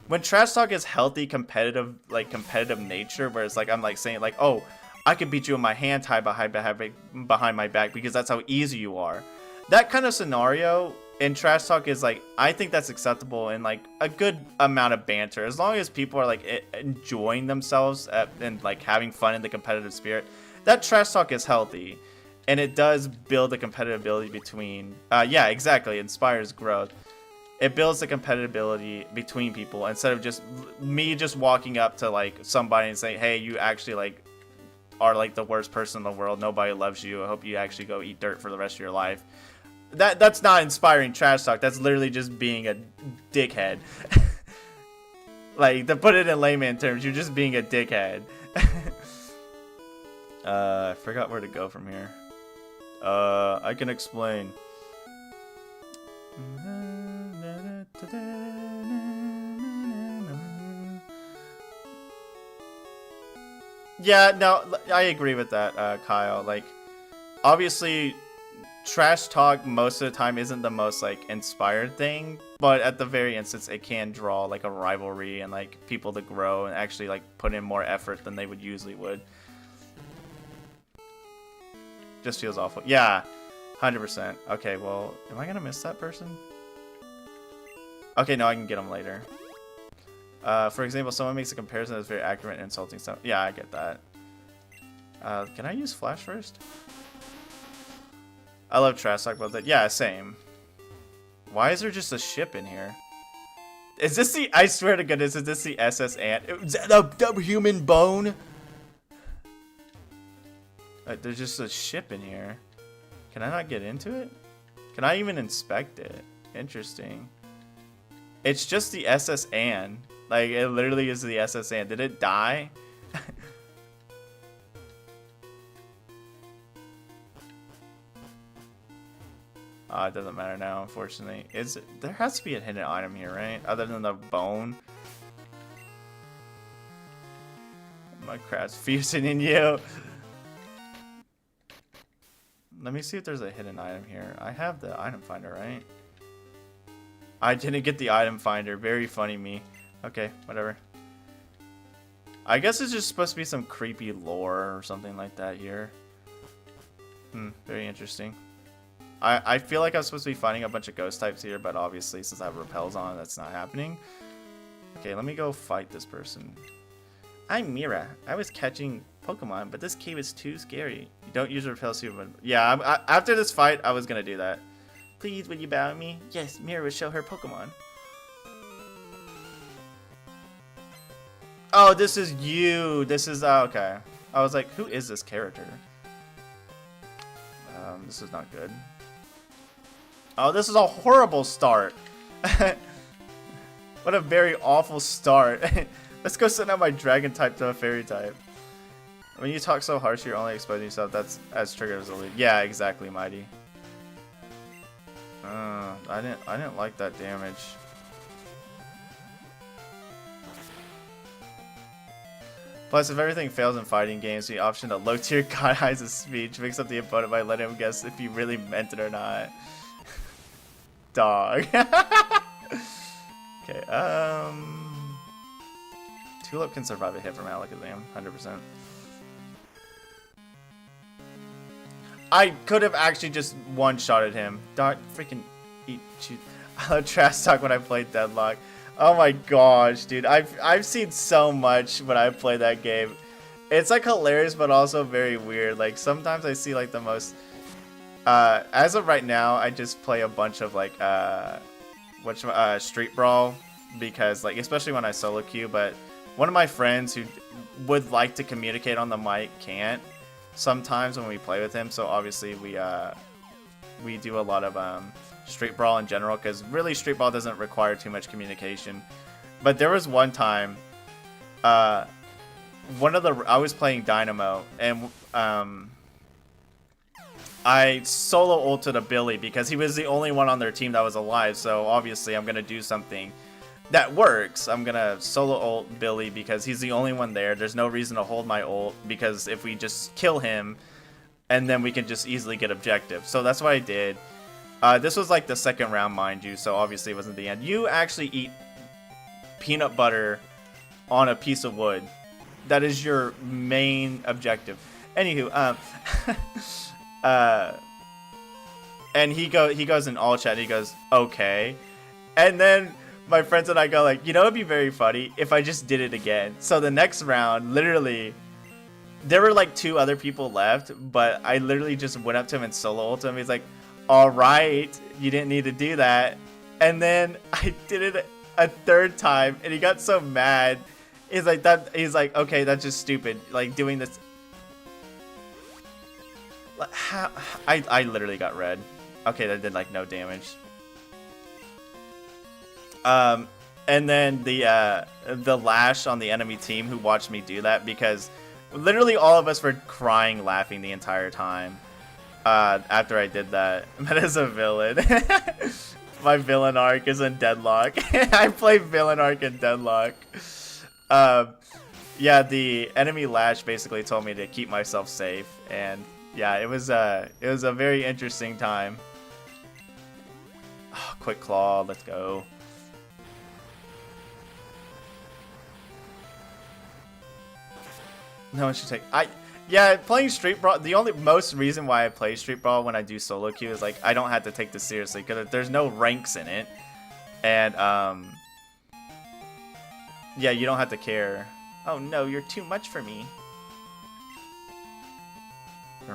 Speaker 1: when trash talk is healthy, competitive nature, where it's like, I'm like saying like, oh, I could beat you with my hand tied behind my back because that's how easy you are. That kind of scenario in trash talk is like, I think that's acceptable in like a good amount of banter. As long as people are like enjoying themselves and like having fun in the competitive spirit, that trash talk is healthy. And it does build the compatibility between, yeah, exactly, it inspires growth. It builds the compatibility between people instead of just me just walking up to like somebody and saying, hey, you actually like are like the worst person in the world. Nobody loves you. I hope you actually go eat dirt for the rest of your life. That's not inspiring trash talk. That's literally just being a dickhead. Like, to put it in layman terms, you're just being a dickhead. I forgot where to go from here. I can explain. Yeah, no, I agree with that, Kyle. Like, obviously, trash talk most of the time isn't the most, like, inspired thing, but at the very instance, it can draw, like, a rivalry and, like, people to grow and actually, like, put in more effort than they would usually would. Just feels awful. Yeah, 100%. Okay, well, am I gonna miss that person? Okay, no, I can get them later. For example, someone makes a comparison that's very accurate and insulting stuff. Yeah, I get that. Can I use Flash first? I love trash talk about that. Yeah, same. Why is there just a ship in here? Is this the... I swear to goodness, is this the SS Ant? The human bone? There's just a ship in here. Can I not get into it? Can I even inspect it? Interesting. It's just the SS Anne. Like, it literally is the SS Anne. Did it die? It doesn't matter now, unfortunately. There has to be a hidden item here, right? Other than the bone. My crab's fusing in you. Let me see if there's a hidden item here. I have the item finder, right? I didn't get the item finder. Very funny me. Okay, whatever. I guess it's just supposed to be some creepy lore or something like that here. Very interesting. I feel like I'm supposed to be finding a bunch of ghost types here, but obviously since I have repels on, that's not happening. Okay, let me go fight this person. I'm Mira. I was catching Pokemon, but this cave is too scary. You don't use repel super. Yeah, after this fight, I was gonna do that. Please, would you bow me? Yes, Mira will show her Pokemon. Oh, this is you. This is okay. I was like, who is this character? This is not good. Oh, this is a horrible start. What a very awful start. Let's go send out my dragon type to a fairy type. When you talk so harsh, you're only exposing yourself. That's as triggered as a lead. Yeah, exactly, Mighty. I didn't like that damage. Plus, if everything fails in fighting games, the option to low tier God Eyes of speech mix up the opponent by letting him guess if you really meant it or not. Dog. Okay, Tulip can survive a hit from Alakazam, 100%. I could have actually just one-shotted him. Dog, freaking eat. I love trash talk when I played Deadlock. Oh my gosh, dude. I've seen so much when I play that game. It's like hilarious, but also very weird. Like sometimes I see like the most. As of right now, I just play a bunch of like Street Brawl because like especially when I solo queue. But one of my friends who would like to communicate on the mic can't sometimes when we play with him. So obviously we do a lot of Street Brawl in general, because really Street Brawl doesn't require too much communication. But there was one time, I was playing Dynamo, and I solo ulted a Billy because he was the only one on their team that was alive. So obviously I'm gonna do something that works. I'm gonna solo ult Billy because he's the only one there. There's no reason to hold my ult because if we just kill him, and then we can just easily get objective. So that's what I did. This was like the second round, mind you, so obviously it wasn't the end. You actually eat peanut butter on a piece of wood. That is your main objective. Anywho, and he goes in all chat, he goes, okay. And then my friends and I go like, you know, it'd be very funny if I just did it again. So the next round, literally, there were like 2 other people left, but I literally just went up to him and solo ulted him. He's like, all right, you didn't need to do that. And then I did it a 3rd time, and he got so mad. He's like, okay, that's just stupid. Like doing this. How? I literally got red. Okay, that did like no damage. And then the lash on the enemy team who watched me do that, because literally all of us were crying, laughing the entire time. After I did that. That is a villain. My villain arc is in Deadlock. I play villain arc in Deadlock. Yeah, the enemy lash basically told me to keep myself safe, and yeah, it was a very interesting time. Oh, quick claw, let's go. No one should take. Yeah, playing Street Brawl, the only most reason why I play Street Brawl when I do solo queue is like I don't have to take this seriously because there's no ranks in it, and yeah, you don't have to care. Oh no, you're too much for me. I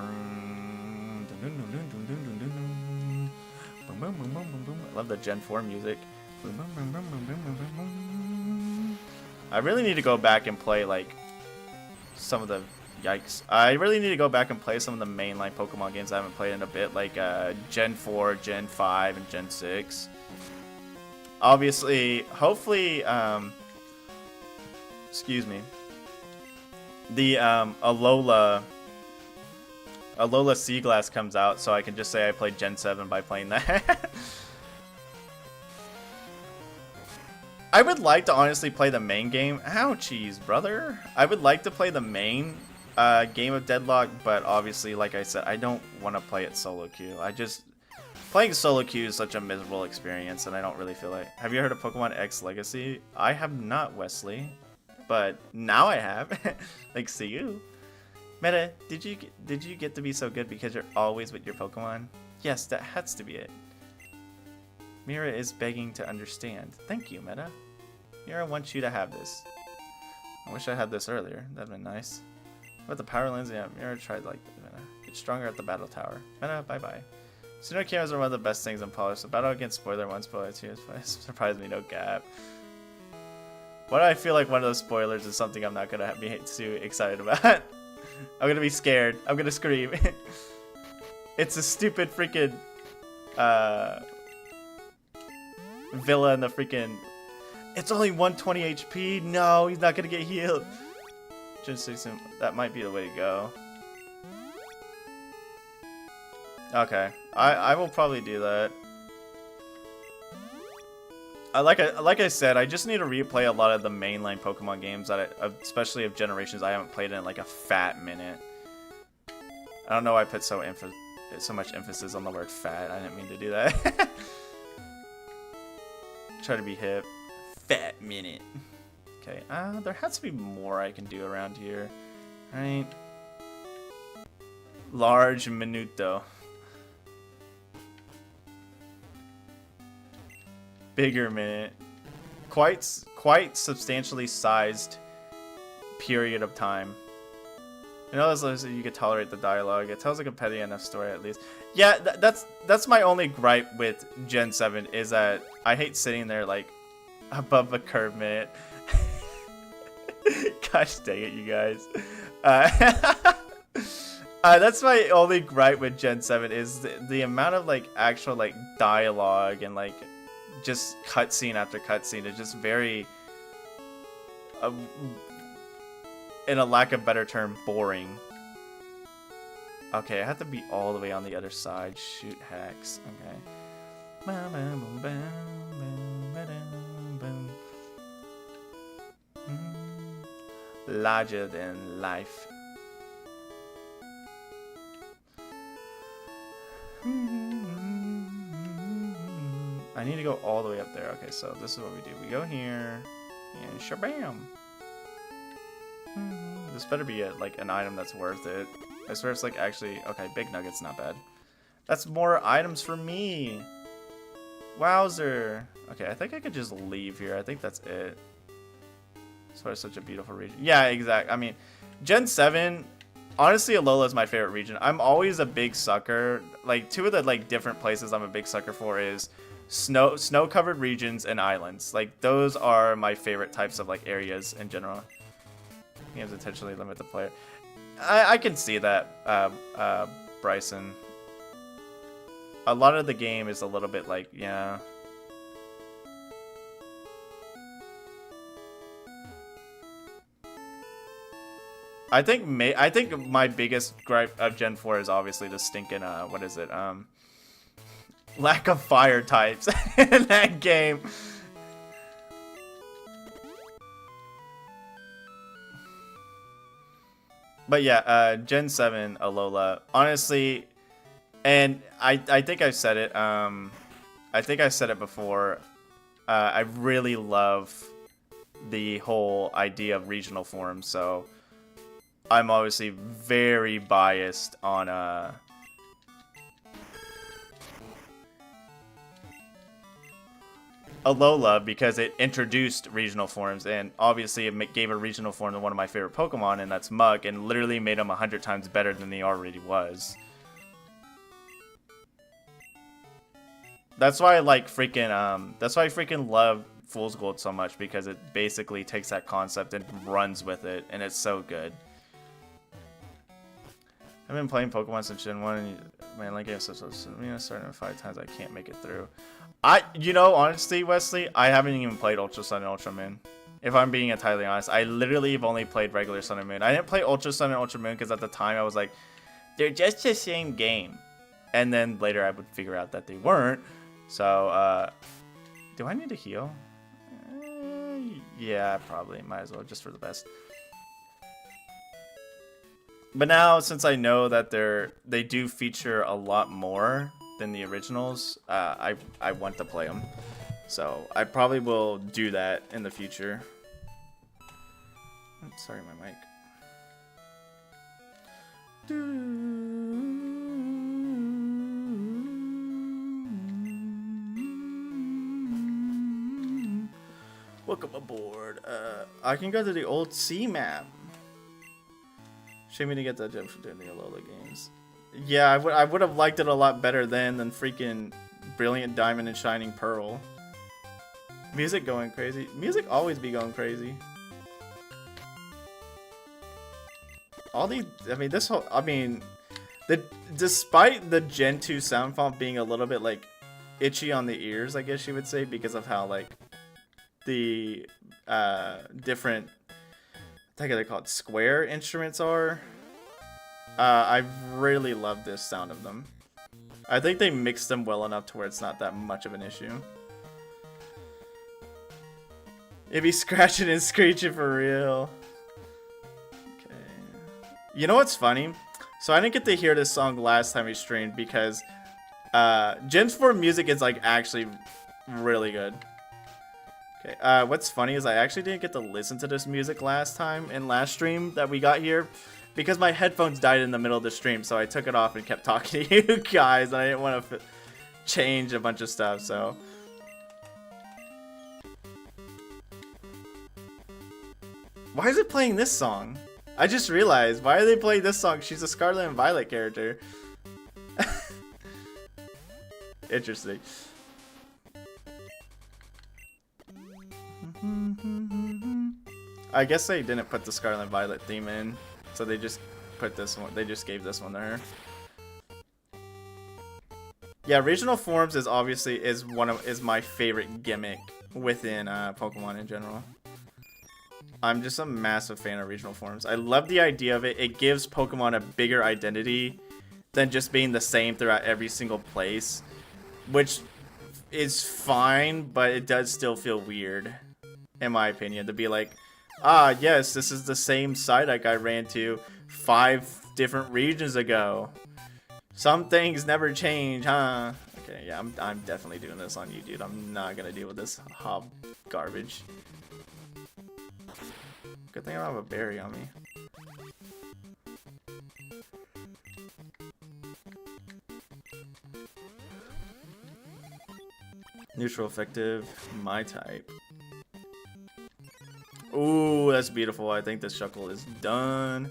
Speaker 1: love the Gen 4 music. I really need to go back and play like some of the. Yikes. I really need to go back and play some of the mainline Pokemon games I haven't played in a bit, like Gen 4, Gen 5, and Gen 6. Obviously, hopefully, excuse me, the Alola Seaglass comes out, so I can just say I played Gen 7 by playing that. I would like to honestly play the main game. Ouchies, brother. I would like to play the main game of Deadlock, but obviously, like I said, I don't want to play it solo queue. Playing solo queue is such a miserable experience, and I don't really feel like... Have you heard of Pokemon X Legacy? I have not, Wesley. But now I have. Thanks to you. Meta, did you get to be so good because you're always with your Pokemon? Yes, that has to be it. Mira is begging to understand. Thank you, Meta. Mira wants you to have this. I wish I had this earlier. That'd been nice. With the power lens, yeah, Mira tried like Meta. Get stronger at the battle tower. Meta, bye-bye. Sooner cameras are one of the best things in Polish. So battle against spoiler 1, spoiler 2 surprised me, no gap. Why do I feel like one of those spoilers is something I'm not gonna be too excited about? I'm gonna be scared. I'm gonna scream. It's a stupid freaking villa in the freaking... It's only 120 HP? No, he's not gonna get healed. Just that might be the way to go. Okay, I will probably do that. Like I said, I just need to replay a lot of the mainline Pokemon games that especially of generations I haven't played in like a fat minute. I don't know why I put so much emphasis on the word fat. I didn't mean to do that. Try to be hip. Fat minute. Okay, there has to be more I can do around here. Right? Large minuto. Bigger minute. Quite substantially sized period of time. You know, as you could tolerate the dialogue. It tells a competitive enough story at least. Yeah, that's my only gripe with Gen 7 is that I hate sitting there like above a curve minute. Gosh dang it, you guys. That's my only gripe with Gen 7 is the amount of like actual like dialogue and like just cutscene after cutscene is just very, in a lack of better term, boring. Okay, I have to be all the way on the other side. Shoot hacks. Okay. Larger than life. I need to go all the way up there. Okay, so this is what we do. We go here, and shabam! This better be like an item that's worth it. I swear it's like actually... Okay, big nugget's not bad. That's more items for me! Wowzer! Okay, I think I could just leave here. I think that's it. That's why it's such a beautiful region. Yeah, exactly. I mean, Gen 7... Honestly, Alola is my favorite region. I'm always a big sucker. Like, two of the like different places I'm a big sucker for is snow-covered regions and islands. Like, those are my favorite types of like areas in general. Games intentionally limit the player. I can see that, Bryson. A lot of the game is a little bit like, yeah. I think my biggest gripe of Gen 4 is obviously the stinking what is it? Lack of fire types in that game. But yeah, Gen 7 Alola, honestly, and I think I've said it. I think I said it before. I really love the whole idea of regional forms, so I'm obviously very biased on Alola because it introduced regional forms, and obviously it gave a regional form to one of my favorite Pokemon, and that's Muk, and literally made him 100 times better than he already was. That's why I like freaking that's why I freaking love Fool's Gold so much, because it basically takes that concept and runs with it, and it's so good. I've been playing Pokemon since Gen 1, and man, like game's so starting at 5 times, I can't make it through. You know, honestly, Wesley, I haven't even played Ultra Sun and Ultra Moon. If I'm being entirely honest, I literally have only played regular Sun and Moon. I didn't play Ultra Sun and Ultra Moon because at the time I was like, they're just the same game. And then later I would figure out that they weren't. So, do I need to heal? Yeah, probably. Might as well, just for the best. But now, since I know that they do feature a lot more than the originals, I want to play them. So I probably will do that in the future. Oops, sorry, my mic. Welcome aboard. I can go to the old sea map. Shame me to get that gem from doing the Alola games. Yeah, I would have liked it a lot better than freaking Brilliant Diamond and Shining Pearl. Music going crazy. Music always be going crazy. All these, I mean, this whole, I mean, despite the Gen 2 sound font being a little bit like itchy on the ears, I guess you would say, because of how like the different, I think they're called square instruments are. I really love this sound of them. I think they mixed them well enough to where it's not that much of an issue. It'd be scratching and screeching for real. Okay. You know what's funny? So I didn't get to hear this song last time we streamed because Gen 4 music is like actually really good. Okay. What's funny is I actually didn't get to listen to this music last time in last stream that we got here because my headphones died in the middle of the stream, so I took it off and kept talking to you guys, and I didn't want to change a bunch of stuff, so. Why is it playing this song? I just realized, why are they playing this song? She's a Scarlet and Violet character. Interesting. I guess they didn't put the Scarlet and Violet theme in, so they just put this one, they just gave this one to her. Yeah, regional forms is obviously is my favorite gimmick within Pokemon in general. I'm just a massive fan of regional forms. I love the idea of it. It gives Pokemon a bigger identity than just being the same throughout every single place, which is fine, but it does still feel weird, in my opinion, to be like, ah, yes, this is the same Psyduck I ran to 5 different regions ago. Some things never change, huh? Okay, yeah, I'm definitely doing this on you, dude. I'm not gonna deal with this hob garbage. Good thing I don't have a berry on me. Neutral effective, my type. Ooh, that's beautiful. I think this Shuckle is done.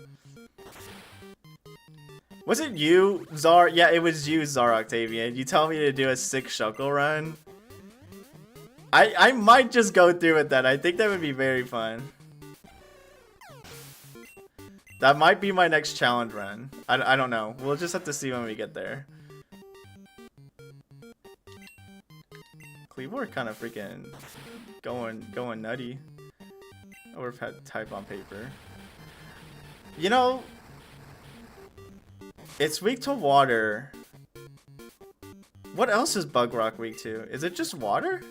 Speaker 1: Was it you, Zar? Yeah, it was you, Zar Octavian. You tell me to do a 6 Shuckle run. I might just go through with that. I think that would be very fun. That might be my next challenge run. I don't know. We'll just have to see when we get there. Cleavor kind of freaking going nutty. Or if had type on paper. You know, it's weak to water. What else is Bug Rock weak to? Is it just water?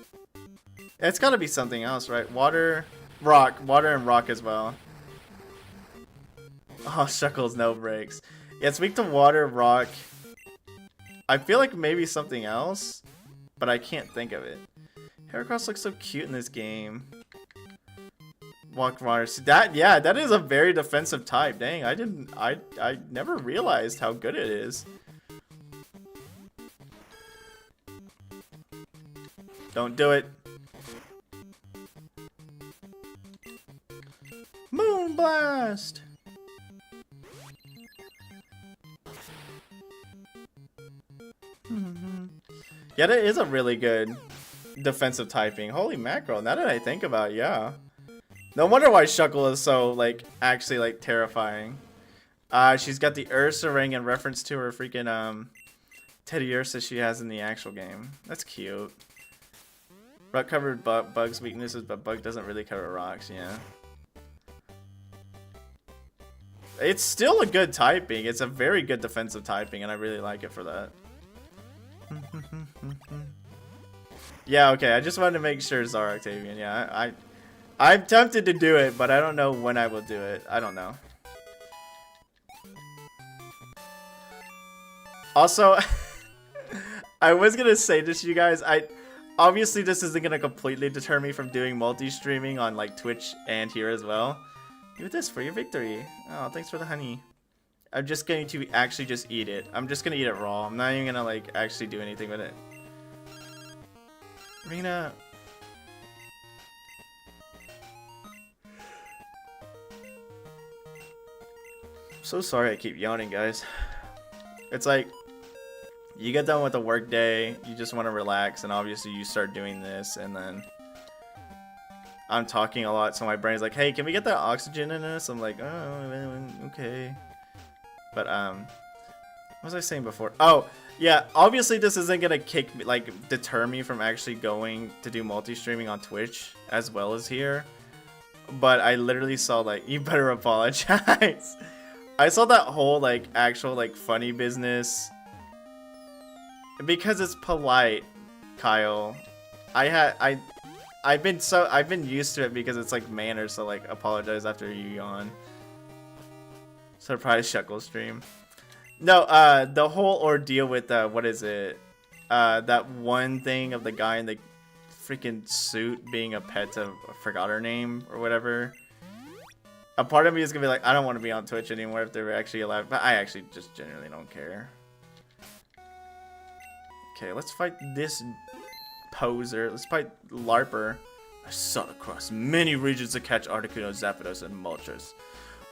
Speaker 1: It's gotta be something else, right? Water, rock, water and rock as well. Oh, Shuckle's no breaks. Yeah, it's weak to water, rock. I feel like maybe something else, but I can't think of it. Heracross looks so cute in this game. Walk water. See, yeah, that is a very defensive type. Dang, I never realized how good it is. Don't do it. Moonblast. Yeah, that is a really good defensive typing. Holy mackerel, now that I think about it, yeah. No wonder why Shuckle is so, like, actually, like, terrifying. She's got the Ursa ring in reference to her freaking, Teddy Ursa she has in the actual game. That's cute. Rock covered Bug's weaknesses, but Bug doesn't really cover rocks, yeah. It's still a good typing. It's a very good defensive typing, and I really like it for that. Yeah, okay, I just wanted to make sure, Zara Octavian. Yeah, I'm tempted to do it, but I don't know when I will do it. I don't know. Also, I was gonna say this to you guys. Obviously this isn't gonna completely deter me from doing multi-streaming on like Twitch and here as well. Do this for your victory. Oh, thanks for the honey. I'm just going to actually just eat it. I'm just gonna eat it raw. I'm not even gonna like actually do anything with it. Rena. So sorry I keep yawning, guys. It's like you get done with the work day, you just want to relax, and obviously you start doing this, and then I'm talking a lot, so my brain's like, hey, can we get that oxygen in us? I'm like, oh, okay. But what was I saying before? Oh, yeah, obviously this isn't gonna kick me, like deter me from actually going to do multi-streaming on Twitch as well as here. But I literally saw like, you better apologize. I saw that whole like actual like funny business because it's polite, Kyle. I've been used to it because it's like manners to like apologize after you yawn. Surprise Shuckle stream. No, the whole ordeal with what is it? That one thing of the guy in the freaking suit being a pet to I forgot her name or whatever. A part of me is gonna be like, I don't want to be on Twitch anymore if they're actually allowed, but I actually just genuinely don't care. Okay, let's fight this poser. Let's fight Larper. I sought across many regions to catch Articuno, Zapdos, and Moltres.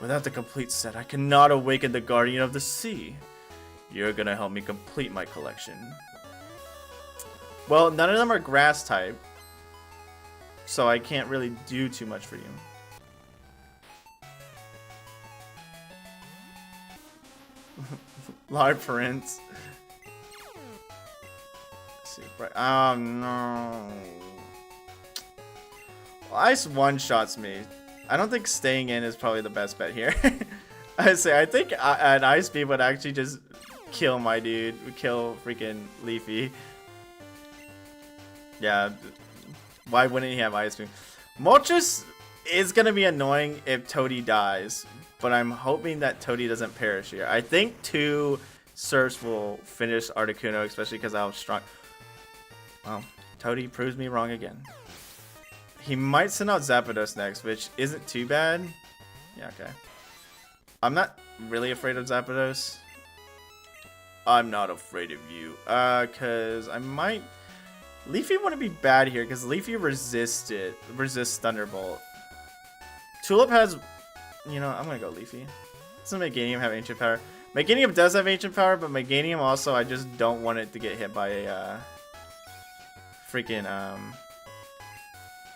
Speaker 1: Without the complete set, I cannot awaken the Guardian of the Sea. You're gonna help me complete my collection. Well, none of them are grass type, so I can't really do too much for you. Larprince. Oh no. Well, Ice one-shots me. I don't think staying in is probably the best bet here. I think an Ice Beam would actually just kill my dude. Kill freaking Leafy. Yeah. Why wouldn't he have Ice Beam? Moltres is gonna be annoying if Toadie dies, but I'm hoping that Toadie doesn't perish here. I think 2 Surfs will finish Articuno, especially because I'm strong. Well, Toadie proves me wrong again. He might send out Zapdos next, which isn't too bad. Yeah, okay. I'm not really afraid of Zapdos. I'm not afraid of you. Cause I might... Leafy wouldn't be bad here, because Leafy resists Thunderbolt. Tulip has... You know, I'm gonna go Leafy. Doesn't Meganium have Ancient Power? Meganium does have Ancient Power, but Meganium also, I just don't want it to get hit by a, freaking,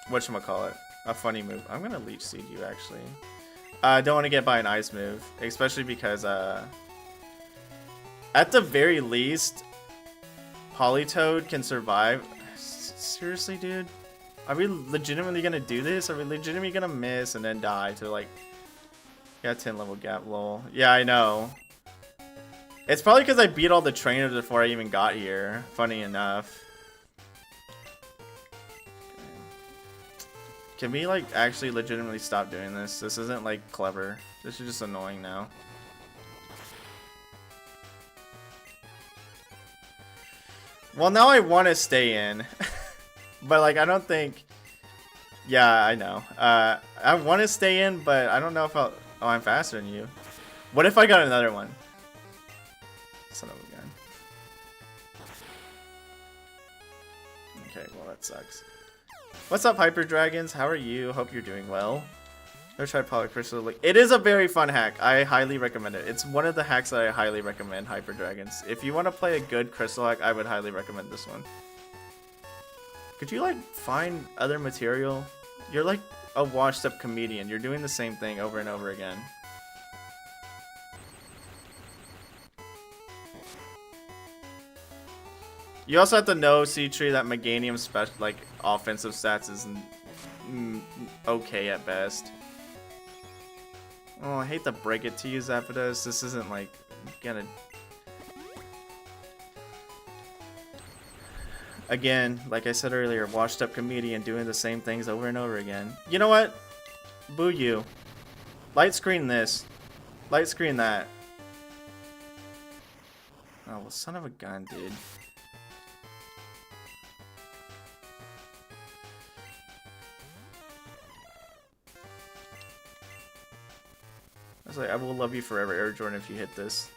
Speaker 1: whatchamacallit? A funny move. I'm gonna Leech Seed you, actually. I don't want to get by an Ice move, especially because, at the very least, Politoed can survive. Seriously, dude? Are we legitimately gonna do this? Are we legitimately gonna miss and then die to, like... Got 10 level gap, lol. Yeah, I know. It's probably because I beat all the trainers before I even got here. Funny enough. Can we, like, actually legitimately stop doing this? This isn't, like, clever. This is just annoying now. Well, now I want to stay in. But, like, I don't think... Yeah, I know. I want to stay in, but I don't know if I'll... Oh, I'm faster than you. What if I got another one? Son of a gun. Okay, well that sucks. What's up, Hyper Dragons? How are you? Hope you're doing well. Never tried Polycrystal. It is a very fun hack. I highly recommend it. It's one of the hacks that I highly recommend, Hyper Dragons. If you want to play a good crystal hack, I would highly recommend this one. Could you, like, find other material? You're like a washed up comedian. You're doing the same thing over and over again. You also have to know, C-Tree, that Meganium's special, like, offensive stats is okay at best. Oh, I hate to break it to you, Zapdos. This isn't, like, gonna... Again, like I said earlier, washed up comedian doing the same things over and over again. You know what? Boo you. Light screen this. Light screen that. Oh, well, son of a gun, dude. was like, I will love you forever, Air Jordan, if you hit this.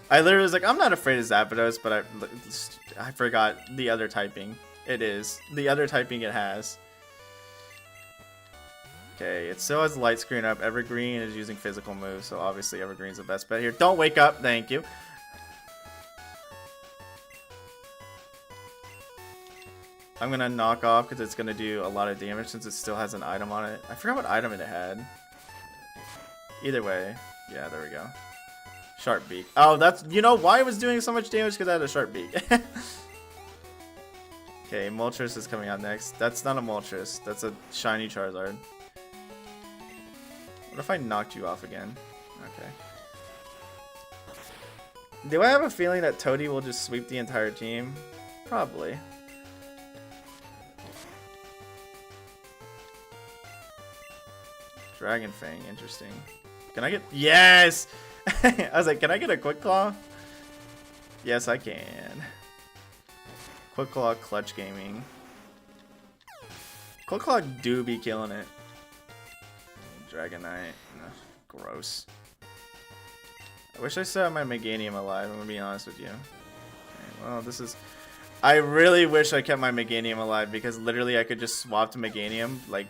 Speaker 1: I literally was like, I'm not afraid of Zapdos, but I forgot the other typing. It is. The other typing it has. Okay, it still has light screen up. Evergreen is using physical moves, so obviously Evergreen's the best bet here. Don't wake up, thank you. I'm gonna knock off because it's gonna do a lot of damage since it still has an item on it. I forgot what item it had. Either way, yeah, there we go. Sharp Beak. Oh, that's, you know why it was doing so much damage? Because I had a Sharp Beak. Okay, Moltres is coming out next. That's not a Moltres. That's a shiny Charizard. What if I knocked you off again? Okay. Do I have a feeling that Toadie will just sweep the entire team? Probably. Dragon Fang, interesting. Can I get... Yes! I was like, can I get a Quick Claw? Yes, I can. Quick Claw, Clutch Gaming. Quick Claw do be killing it. Dragonite. Gross. I wish I still had my Meganium alive, I'm gonna be honest with you. Okay, well, this is... I really wish I kept my Meganium alive because literally I could just swap to Meganium, like,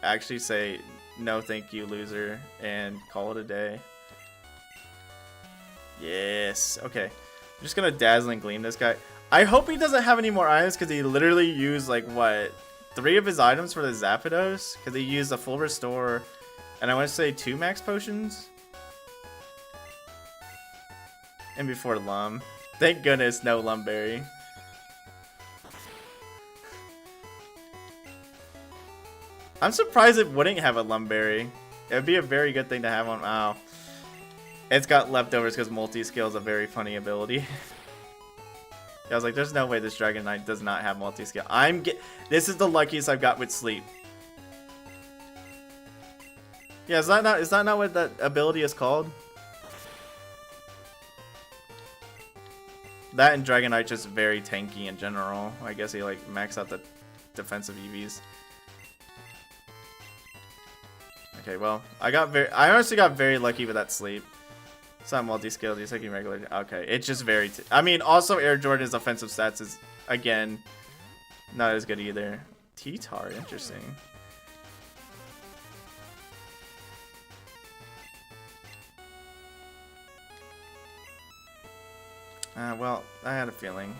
Speaker 1: actually say, no thank you, loser, and call it a day. Yes. Okay. I'm just gonna Dazzling Gleam this guy. I hope he doesn't have any more items because he literally used like what, 3 of his items for the Zapdos? Because he used a full restore and I want to say 2 max potions. And before Lum. Thank goodness no Lumberry. I'm surprised it wouldn't have a Lumberry. It would be a very good thing to have on. Wow. It's got leftovers because multi-skill is a very funny ability. I was like, there's no way this Dragonite does not have multi-skill. This is the luckiest I've got with sleep. Yeah, is that not what that ability is called? That and Dragonite just very tanky in general. I guess he like maxed out the defensive EVs. Okay, well, I honestly got very lucky with that sleep. It's not multi-scaled, he's taking regular. Okay, it's just very... I mean, also Air Jordan's offensive stats is, again, not as good either. T-Tar, interesting. Well, I had a feeling.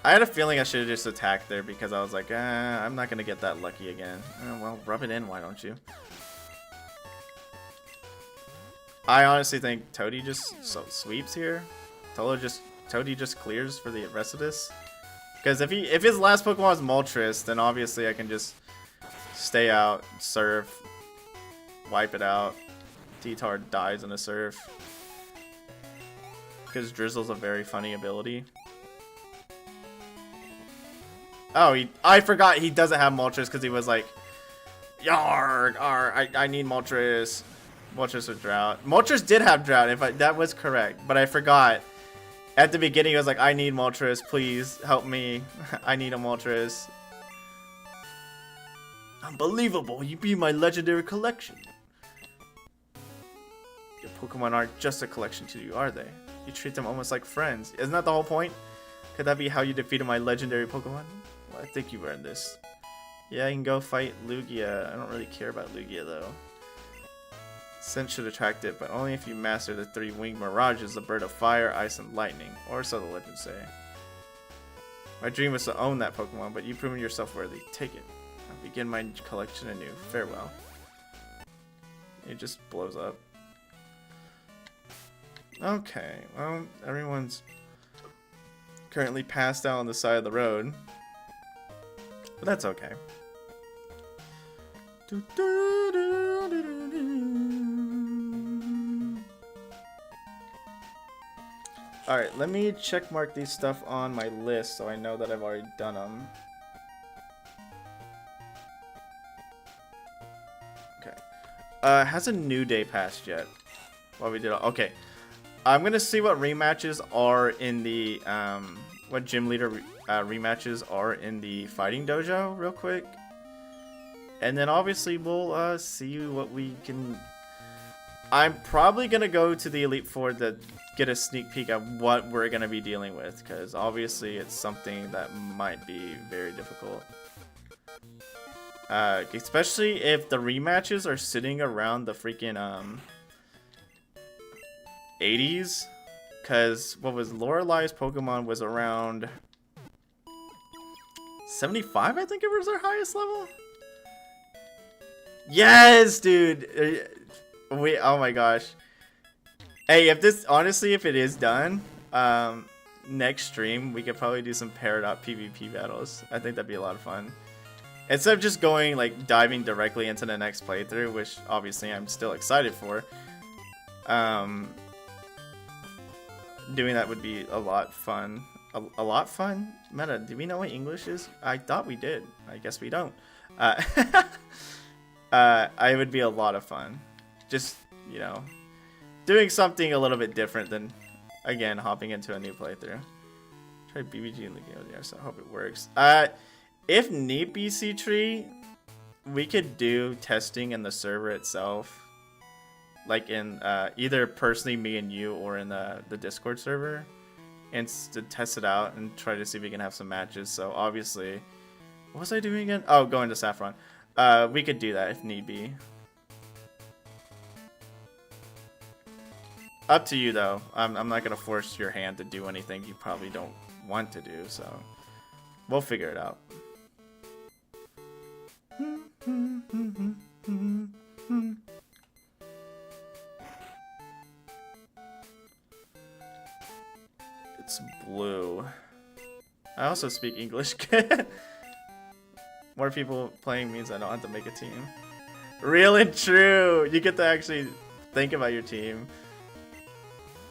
Speaker 1: I should have just attacked there because I was like, I'm not going to get that lucky again. Well, rub it in, why don't you? I honestly think Toadie just sweeps here. Toadie just clears for the rest of this. Because if his last Pokemon is Moltres, then obviously I can just stay out, surf, wipe it out. T-Tar dies in a surf. Because Drizzle's a very funny ability. Oh, I forgot he doesn't have Moltres because he was like, Yarg, I need Moltres. Moltres with Drought. Moltres did have Drought, that was correct, but I forgot. At the beginning, he was like, I need Moltres, please help me. I need a Moltres. Unbelievable, you be my legendary collection. Your Pokemon aren't just a collection to you, are they? You treat them almost like friends. Isn't that the whole point? Could that be how you defeated my legendary Pokemon? Well, I think you've earned this. Yeah, you can go fight Lugia. I don't really care about Lugia, though. Scent should attract it, but only if you master the 3-winged Mirages, the bird of fire, ice, and lightning. Or so the legends say. My dream was to own that Pokemon, but you've proven yourself worthy. Take it. I'll begin my collection anew. Farewell. It just blows up. Okay, well, everyone's currently passed out on the side of the road. But that's okay. Alright, let me check mark these stuff on my list so I know that I've already done them. Okay. Has a new day passed yet? Well, we did. Okay. I'm gonna see what rematches are in the what gym leader rematches are in the fighting dojo real quick, And then obviously we'll see what we can. I'm probably gonna go to the Elite Four to get a sneak peek at what we're gonna be dealing with, because obviously it's something that might be very difficult. Especially if the rematches are sitting around the freaking 80s, because what was Lorelei's Pokemon was around 75, I think it was our highest level. Yes, dude. Oh my gosh. Hey, if this, honestly, if it is done, next stream we could probably do some paired up PvP battles. I think that'd be a lot of fun. Instead of just going like diving directly into the next playthrough, which obviously I'm still excited for. Doing that would be a lot fun. A lot fun? Meta, do we know what English is? I thought we did. I guess we don't. It would be a lot of fun. Just, you know, doing something a little bit different than, again, hopping into a new playthrough. Try BBG in the game there, so I hope it works. If need be, C-Tree, we could do testing in the server itself. Like in either personally me and you or in the Discord server. And to test it out and try to see if we can have some matches. So obviously, what was I doing again? Oh, going to Saffron. We could do that if need be. Up to you though. I'm not gonna force your hand to do anything you probably don't want to do. So we'll figure it out. It's blue. I also speak English. More people playing means I don't have to make a team. Real and true. You get to actually think about your team.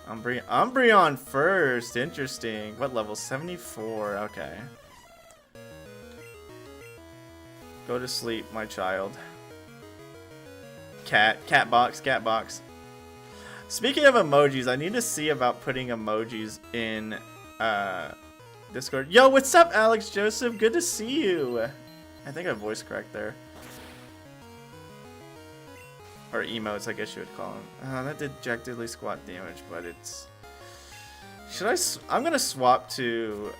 Speaker 1: Umbreon first. Interesting. What level? 74. Okay. Go to sleep, my child. Cat box. Speaking of emojis, I need to see about putting emojis in Discord. Yo, what's up, Alex Joseph? Good to see you. I think I voice correct there. Or emotes, I guess you would call them. That did Jack Diddley squat damage, but it's... I'm gonna swap to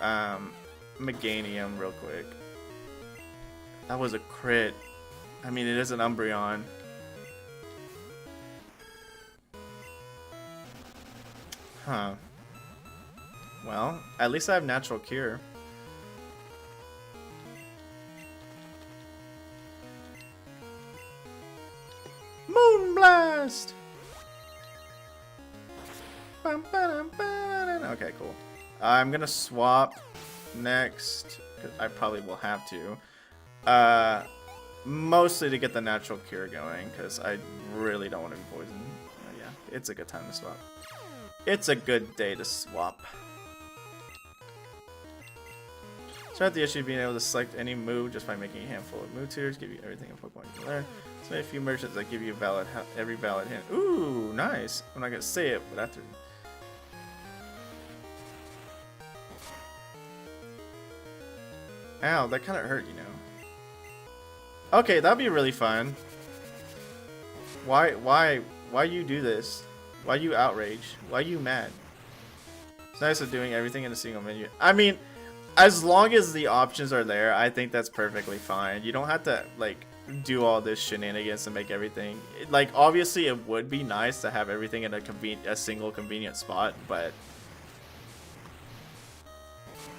Speaker 1: Meganium real quick. That was a crit. I mean, it is an Umbreon. Huh. Well, at least I have Natural Cure. Moonblast! Okay, cool. I'm gonna swap next, because I probably will have to. Mostly to get the Natural Cure going, because I really don't want to be poisoned. Yeah, it's a good time to swap. It's a good day to swap. Start the issue of being able to select any move just by making a handful of move tiers, give you everything in Pokemon you can learn. So a few merchants that give you every valid hint. Ooh, nice. I'm not gonna say it, but after. Ow, that kind of hurt, you know. Okay, that'd be really fun. Why you do this? Why you outrage? Why you mad? It's nice of doing everything in a single menu. I mean, as long as the options are there, I think that's perfectly fine. You don't have to like do all this shenanigans to make everything. Like, obviously, it would be nice to have everything in a single convenient spot, but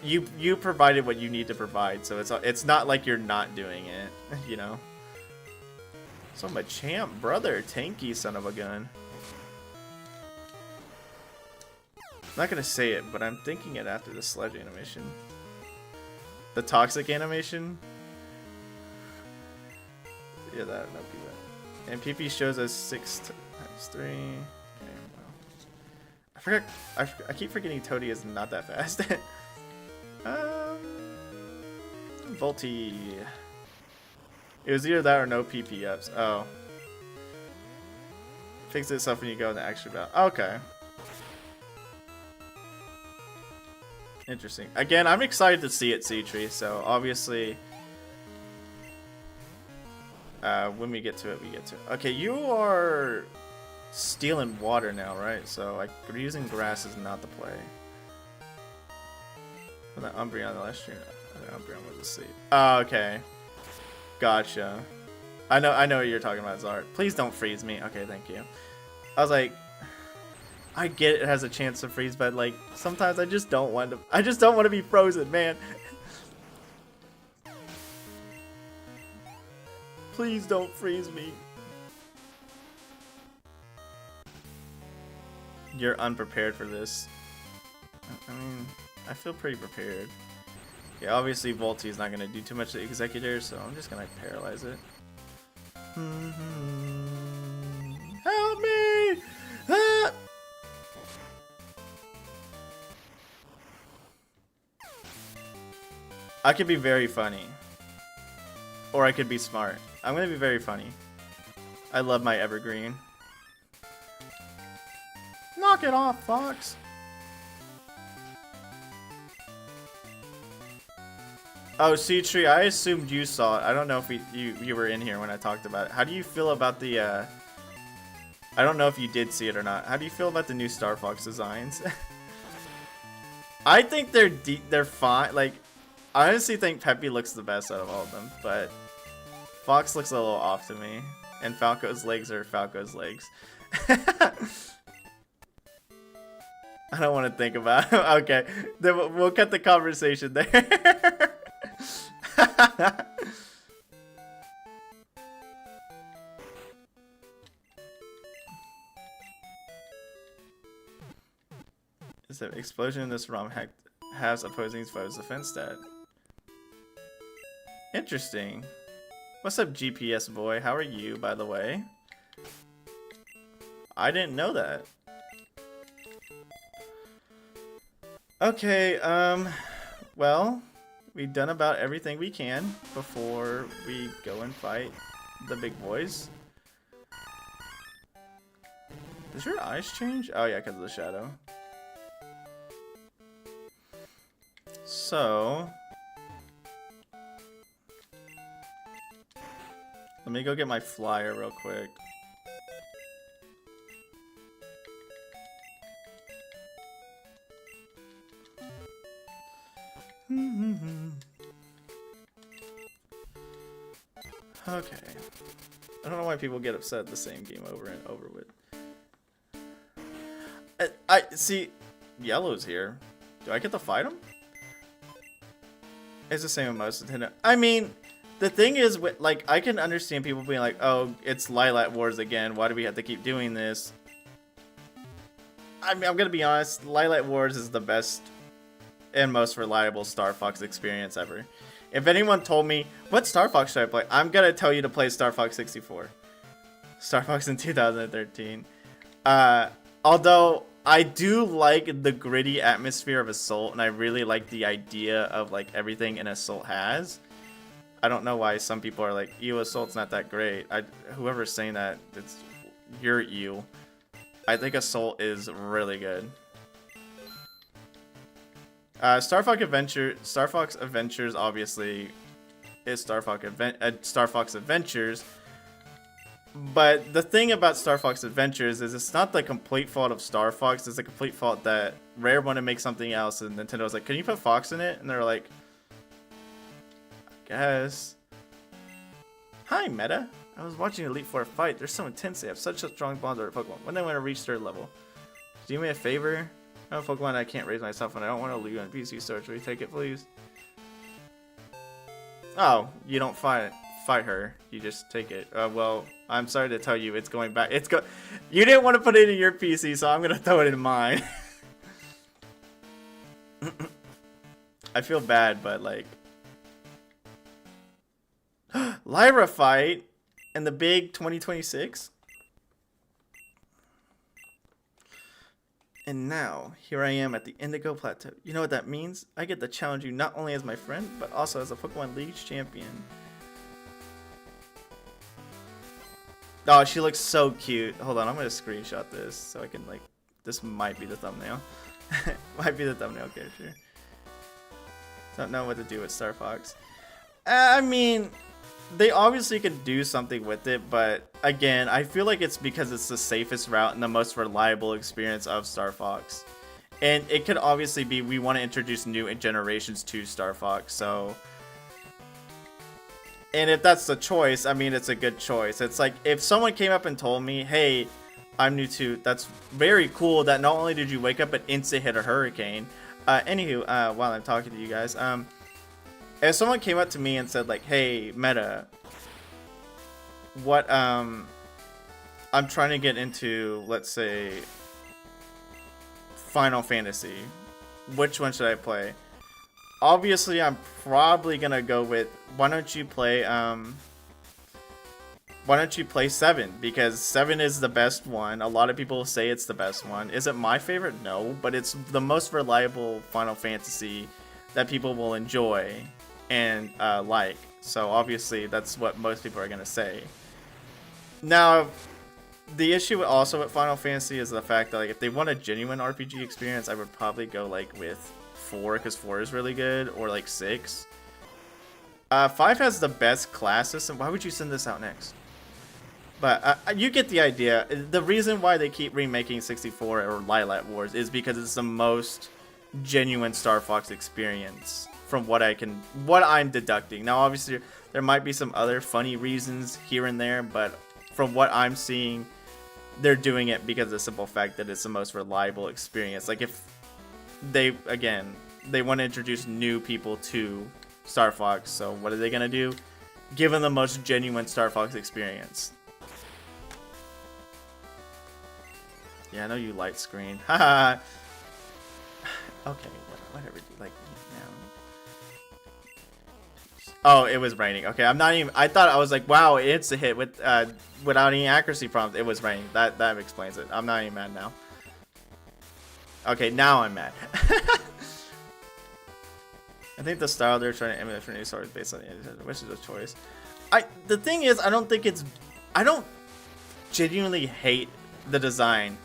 Speaker 1: you provided what you need to provide, so it's not like you're not doing it, you know. So my champ brother, tanky son of a gun. I'm not gonna say it, but I'm thinking it after the sledge animation. The toxic animation. Yeah, that no PP. And PP shows us 6 times 3. Okay, well. I forgot. I keep forgetting Toadie is not that fast. Volty. It was either that or no PP ups. Oh. Fix itself when you go in the extra battle. Okay. Interesting. Again, I'm excited to see it, C-Tree, so obviously When we get to it, we get to it. Okay, you are stealing water now, right? So like using grass is not the play. For that Umbreon the last stream, Umbreon was asleep. Oh, okay. Gotcha. I know what you're talking about, Zard. Please don't freeze me. Okay, thank you. I was like, I get it has a chance to freeze, but like sometimes I just don't want to. I just don't want to be frozen, man. Please don't freeze me. You're unprepared for this. I mean, I feel pretty prepared. Yeah, obviously Volti is not going to do too much to the Executor, so I'm just going to paralyze it. Help me! Ah! I could be very funny. Or I could be smart. I'm going to be very funny. I love my Evergreen. Knock it off, Fox. Oh, Tree, I assumed you saw it. I don't know if you were in here when I talked about it. How do you feel about the, I don't know if you did see it or not. How do you feel about the new Star Fox designs? I think they're fine. Like, I honestly think Peppy looks the best out of all of them, but Fox looks a little off to me. And Falco's legs are Falco's legs. I don't want to think about it. Okay, then we'll cut the conversation there. Is the explosion in this ROM has opposing foes defense stat? Interesting. What's up, GPS boy? How are you, by the way? I didn't know that. Okay, well, we've done about everything we can before we go and fight the big boys. Does your eyes change? Oh yeah, because of the shadow. So, let me go get my flyer real quick. Okay. I don't know why people get upset at the same game over and over with. I see, Yellow's here. Do I get to fight him? It's the same with most Nintendo. I mean, the thing is, like, I can understand people being like, "Oh, it's Lilac Wars again. Why do we have to keep doing this?" I mean, I'm gonna be honest. Lilac Wars is the best and most reliable Star Fox experience ever. If anyone told me, what Star Fox should I play? I'm gonna tell you to play Star Fox 64. Star Fox in 2013. Although, I do like the gritty atmosphere of Assault, and I really like the idea of, like, everything an Assault has. I don't know why some people are like, ew, Assault's not that great. Whoever's saying that, you're ew. I think Assault is really good. Star Fox Adventures obviously is Star Fox Adventures, but the thing about Star Fox Adventures is it's not the complete fault of Star Fox. It's the complete fault that Rare wanted to make something else, and Nintendo was like, "Can you put Fox in it?" And they're like, "I guess." Hi, Meta. I was watching Elite Four fight. They're so intense. They have such a strong bond with their Pokemon. When they want to reach third level, do me a favor. I have a Pokemon I can't raise myself, and I don't want to leave on PC storage. Will you take it, please? Oh, you don't fight her. You just take it. Well, I'm sorry to tell you, it's going back. You didn't want to put it in your PC, so I'm gonna throw it in mine. I feel bad, but like, Lyra fight in the big 2026. And now, here I am at the Indigo Plateau. You know what that means? I get to challenge you not only as my friend, but also as a Pokemon League champion. Oh, she looks so cute. Hold on, I'm going to screenshot this so I can, like, this might be the thumbnail. Might be the thumbnail character. Don't know what to do with Star Fox. I mean, they obviously could do something with it, but again, I feel like it's because it's the safest route and the most reliable experience of Star Fox. And it could obviously be we want to introduce new generations to Star Fox, so... And if that's the choice, I mean, it's a good choice. It's like, if someone came up and told me, hey, I'm new to... That's very cool that not only did you wake up, but instant hit a hurricane. Anywho, while I'm talking to you guys, if someone came up to me and said, like, hey, Meta, what, I'm trying to get into, let's say, Final Fantasy. Which one should I play? Obviously, I'm probably gonna go with, why don't you play 7? Because 7 is the best one. A lot of people say it's the best one. Is it my favorite? No, but it's the most reliable Final Fantasy that people will enjoy and like. So obviously, that's what most people are gonna say. Now, the issue also with Final Fantasy is the fact that, like, if they want a genuine RPG experience, I would probably go like with 4, because 4 is really good, or like 6. 5 has the best class system. Why would you send this out next? But you get the idea. The reason why they keep remaking 64 or Lilac Wars is because it's the most genuine Star Fox experience from what I'm deducting. Now, obviously, there might be some other funny reasons here and there, but from what I'm seeing, they're doing it because of the simple fact that it's the most reliable experience. Like, if they want to introduce new people to Star Fox, so what are they gonna do? Give them the most genuine Star Fox experience. Yeah, I know you light screen. Haha. Okay, whatever. Like, yeah. Oh, it was raining. Okay, I'm not even. I thought I was like, wow, it's a hit with without any accuracy prompts. It was raining. That explains it. I'm not even mad now. Okay, now I'm mad. I think the style they're trying to emulate for new stories based on which is a choice. The thing is, I don't genuinely hate the design.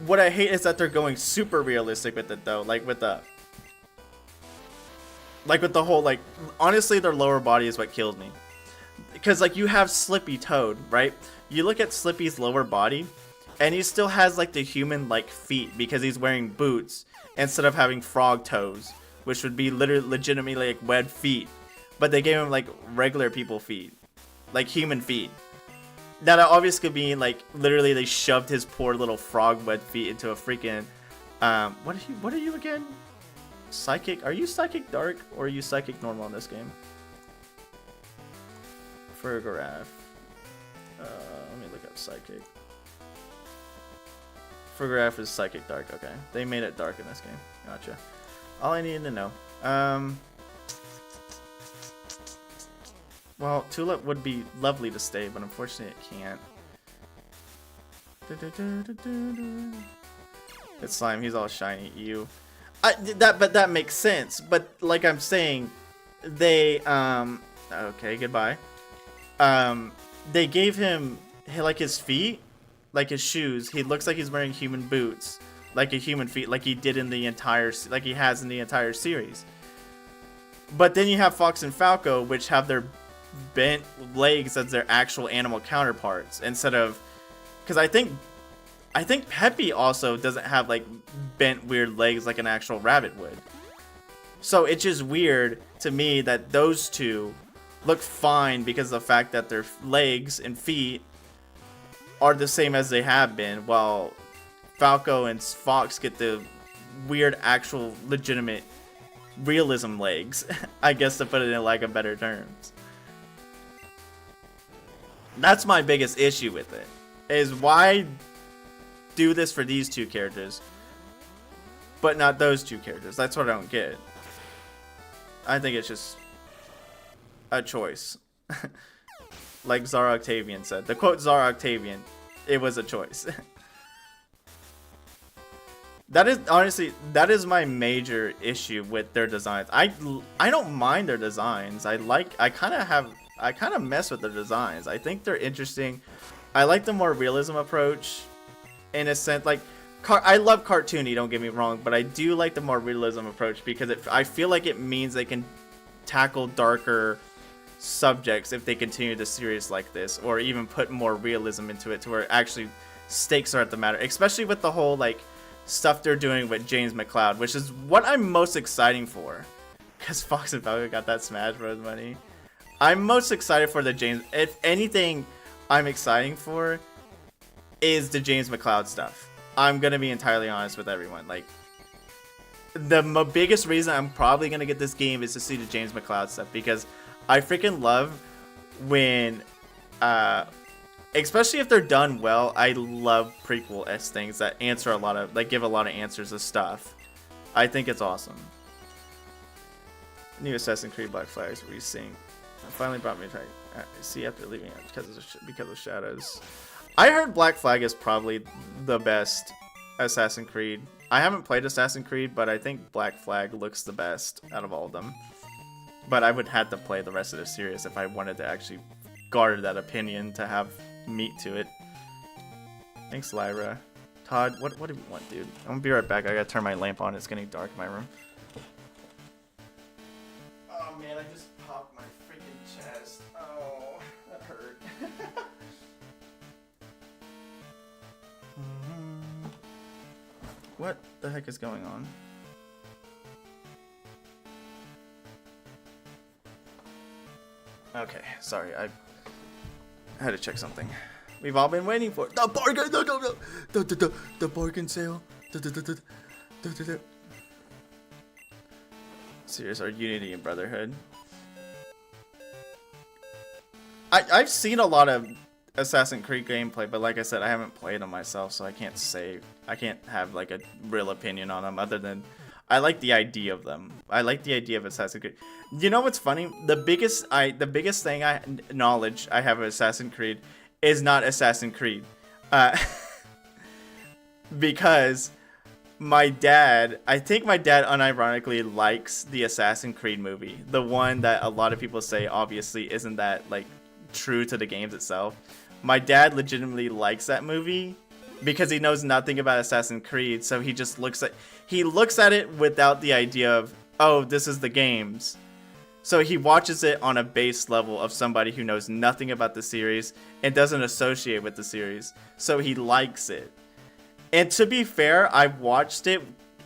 Speaker 1: What I hate is that they're going super realistic with it, though. Like with the whole, like, honestly, their lower body is what kills me. Because, like, you have Slippy Toad, right? You look at Slippy's lower body, and he still has, like, the human-like feet because he's wearing boots instead of having frog toes, which would be legitimately, like, webbed feet. But they gave him, like, regular people feet. Like, human feet. That obviously could be, like, literally they shoved his poor little frog webbed feet into a freaking, what are you again? Psychic? Are you Psychic Dark or are you Psychic Normal in this game? Fergraph. Let me look up Psychic. Fergraph is Psychic Dark. Okay, they made it dark in this game. Gotcha. All I needed to know. Well, Tulip would be lovely to stay, but unfortunately it can't. It's Slime. He's all shiny. You. But that makes sense. But like I'm saying, they okay, goodbye. They gave him like his feet, like his shoes. He looks like he's wearing human boots, like a human feet, like he did in the entire, like he has in the entire series. But then you have Fox and Falco, which have their bent legs as their actual animal counterparts instead of, because I think Peppy also doesn't have like bent weird legs like an actual rabbit would. So it's just weird to me that those two look fine because of the fact that their legs and feet are the same as they have been, while Falco and Fox get the weird actual legitimate realism legs, I guess, to put it in like a better terms. That's my biggest issue with it, is why do this for these two characters but not those two characters? That's what I don't get. I think it's just a choice. Like Zara Octavian said. The quote Zara Octavian, it was a choice. That is, honestly, that is my major issue with their designs. I don't mind their designs. I kind of mess with their designs. I think they're interesting. I like the more realism approach, in a sense. Like, I love cartoony, don't get me wrong, but I do like the more realism approach because I feel like it means they can tackle darker subjects if they continue the series like this, or even put more realism into it to where actually stakes are at the matter, especially with the whole like stuff they're doing with James McCloud, which is what I'm most exciting for, because Fox and Falco got that Smash Bros. Money. I'm most excited for the James, if anything I'm exciting for is the James McCloud stuff. I'm gonna be entirely honest with everyone, like the biggest reason I'm probably gonna get this game is to see the James McCloud stuff, because I freaking love when, especially if they're done well, I love prequel-esque things that answer a lot of, like, give a lot of answers to stuff. I think it's awesome. New Assassin's Creed Black Flag's resync. Finally brought me to see after leaving it because of shadows. I heard Black Flag is probably the best Assassin's Creed. I haven't played Assassin's Creed, but I think Black Flag looks the best out of all of them. But I would have to play the rest of the series if I wanted to actually garner that opinion to have meat to it. Thanks, Lyra. Todd, what do you want, dude? I'm gonna be right back. I gotta turn my lamp on. It's getting dark in my room. Oh man, I just popped my freaking chest. Oh, that hurt. What the heck is going on? Okay, sorry, I had to check something. We've all been waiting for the bargain, the bargain sale. Serious, our unity and brotherhood. I've seen a lot of Assassin's Creed gameplay, but like I said, I haven't played them myself, so I can't have like a real opinion on them other than I like the idea of them. I like the idea of Assassin's Creed. You know what's funny? The biggest knowledge I have of Assassin's Creed is not Assassin's Creed, because I think my dad unironically likes the Assassin's Creed movie, the one that a lot of people say obviously isn't that like true to the games itself. My dad legitimately likes that movie because he knows nothing about Assassin's Creed, so he just looks at it without the idea of, oh, this is the games. So he watches it on a base level of somebody who knows nothing about the series and doesn't associate with the series. So he likes it. And to be fair, I've watched it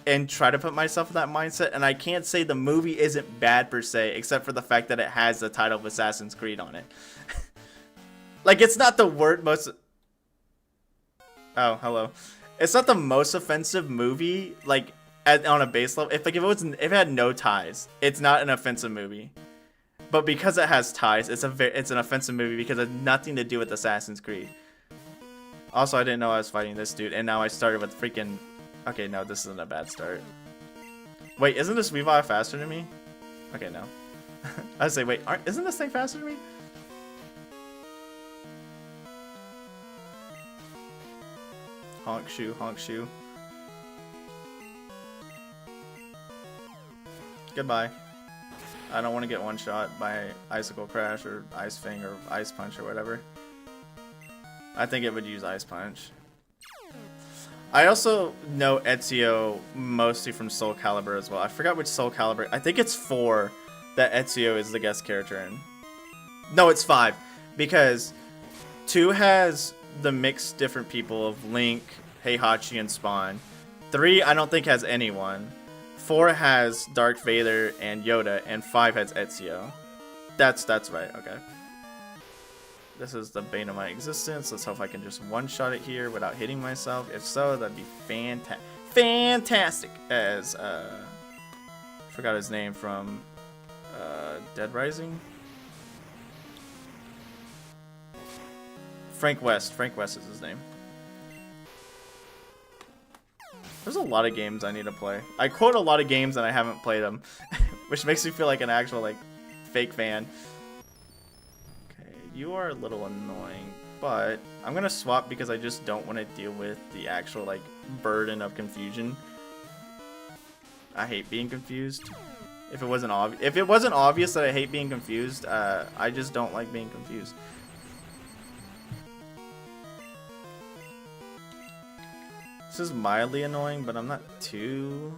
Speaker 1: and try to put myself in that mindset, and I can't say the movie isn't bad per se, except for the fact that it has the title of Assassin's Creed on it. Like, it's not the most... Oh, hello. It's not the most offensive movie, like, on a base level. If it had no ties, it's not an offensive movie. But because it has ties, it's an offensive movie because it has nothing to do with Assassin's Creed. Also, I didn't know I was fighting this dude, and now I started with freaking... Okay, no, this isn't a bad start. Wait, isn't this Weavile faster than me? Okay, no. I was say, wait, isn't this thing faster than me? Honk shoe, honk shoe. Goodbye. I don't want to get one shot by Icicle Crash or Ice Fang or Ice Punch or whatever. I think it would use Ice Punch. I also know Ezio mostly from Soul Calibur as well. I forgot which Soul Calibur. I think it's 4 that Ezio is the guest character in. No, it's 5. Because 2 has the mixed different people of Link, Heihachi, and Spawn. 3 I don't think has anyone. 4 has Darth Vader and Yoda, and 5 has Ezio. That's right, okay. This is the bane of my existence. Let's hope I can just one-shot it here without hitting myself. If so, that'd be fantastic. As, forgot his name from, Dead Rising? Frank West. Frank West is his name. There's a lot of games I need to play. I quote a lot of games and I haven't played them, which makes me feel like an actual, like, fake fan. Okay, you are a little annoying, but I'm gonna swap because I just don't want to deal with the actual, like, burden of confusion. I hate being confused. If it wasn't obvious that I hate being confused, I just don't like being confused. This is mildly annoying, but I'm not too...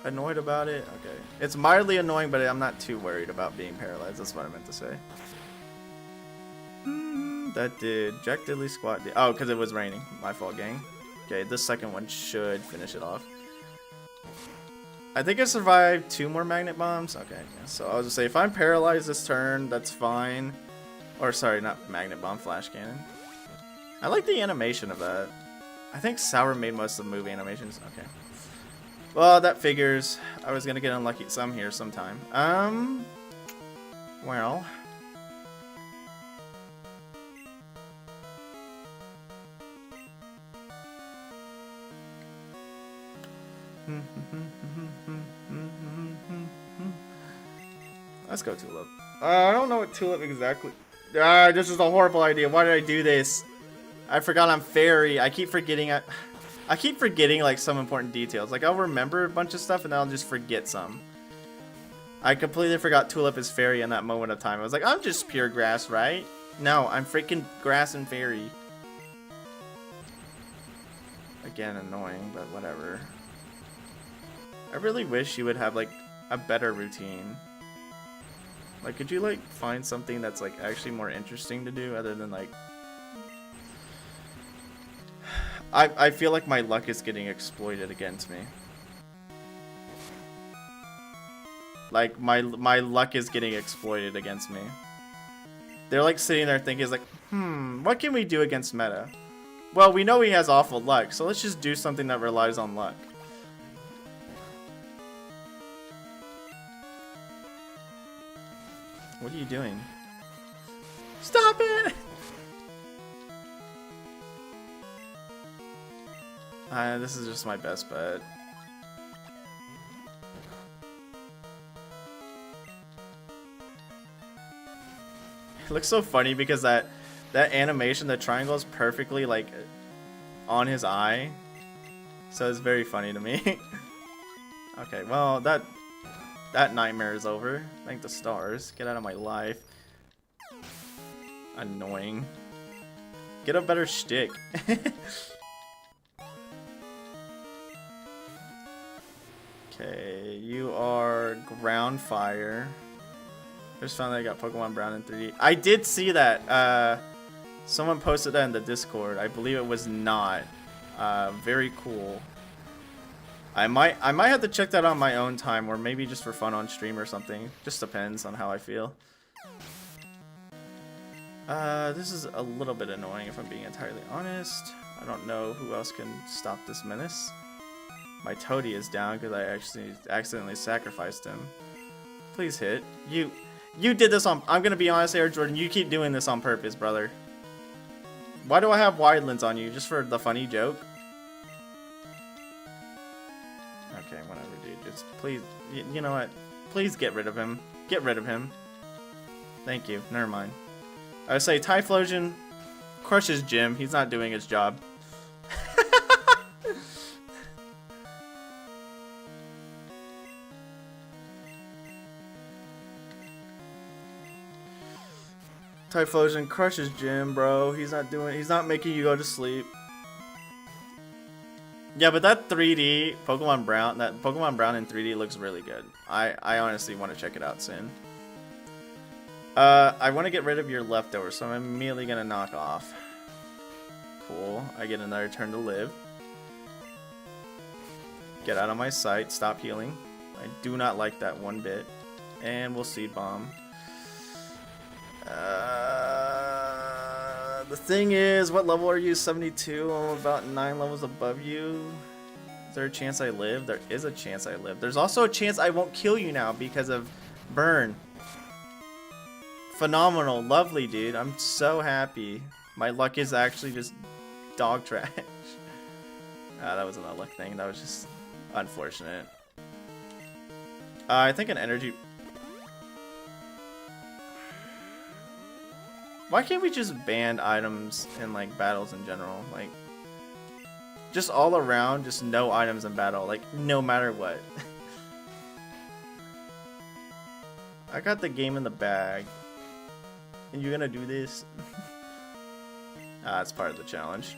Speaker 1: annoyed about it? Okay. It's mildly annoying, but I'm not too worried about being paralyzed. That's what I meant to say. That did. Jack Diddley squat did. Oh, because it was raining. My fault, gang. Okay, this second one should finish it off. I think I survived 2 more magnet bombs. Okay, yeah. So I was just say if I'm paralyzed this turn, that's fine. Or sorry, not magnet bomb, flash cannon. I like the animation of that. I think Sour made most of the movie animations. Okay. Well, that figures. I was gonna get unlucky some here sometime. Well. Let's go Tulip. I don't know what Tulip exactly. This is a horrible idea. Why did I do this? I forgot I'm fairy. I keep forgetting like some important details. Like I'll remember a bunch of stuff and then I'll just forget some. I completely forgot Tulip is fairy in that moment of time. I was like, I'm just pure grass, right? No, I'm freaking grass and fairy. Again, annoying, but whatever. I really wish you would have like a better routine. Like, could you like find something that's like actually more interesting to do other than like... I feel like my luck is getting exploited against me. Like, my luck is getting exploited against me. They're like sitting there thinking, like, what can we do against meta? Well, we know he has awful luck, so let's just do something that relies on luck. What are you doing? Stop it! This is just my best bet. It looks so funny because that animation, the triangle is perfectly like on his eye. So it's very funny to me. Okay, well that nightmare is over. Thank the stars. Get out of my life. Annoying. Get a better shtick. Okay, you are ground fire. I just found that I got Pokemon Brown in 3D. I did see that. Someone posted that in the Discord. I believe it was not. Very cool. I might have to check that on my own time, or maybe just for fun on stream or something. Just depends on how I feel. This is a little bit annoying if I'm being entirely honest. I don't know who else can stop this menace. My Toadie is down because I actually accidentally sacrificed him. Please hit. You did this on... I'm gonna be honest here, Jordan. You keep doing this on purpose, brother. Why do I have Widelands on you? Just for the funny joke? Okay, whatever, dude. Just please... You know what? Please get rid of him. Get rid of him. Thank you. Never mind. I would say Typhlosion crushes Jim. He's not doing his job. Typhlosion crushes Jim, bro. He's not making you go to sleep. Yeah, but that 3D Pokemon Brown, that Pokemon Brown in 3D looks really good. I honestly want to check it out soon. I want to get rid of your leftovers, so I'm immediately gonna knock off. Cool. I get another turn to live. Get out of my sight. Stop healing. I do not like that one bit. And we'll Seed Bomb. The thing is, what level are you? 72? I'm about 9 levels above you. Is there a chance I live? There is a chance I live. There's also a chance I won't kill you now because of Burn. Phenomenal. Lovely, dude. I'm so happy. My luck is actually just dog trash. That wasn't a luck thing. That was just unfortunate. I think an energy... Why can't we just ban items in like battles in general? Like, just all around, just no items in battle. Like, no matter what. I got the game in the bag. And you're gonna do this? It's part of the challenge.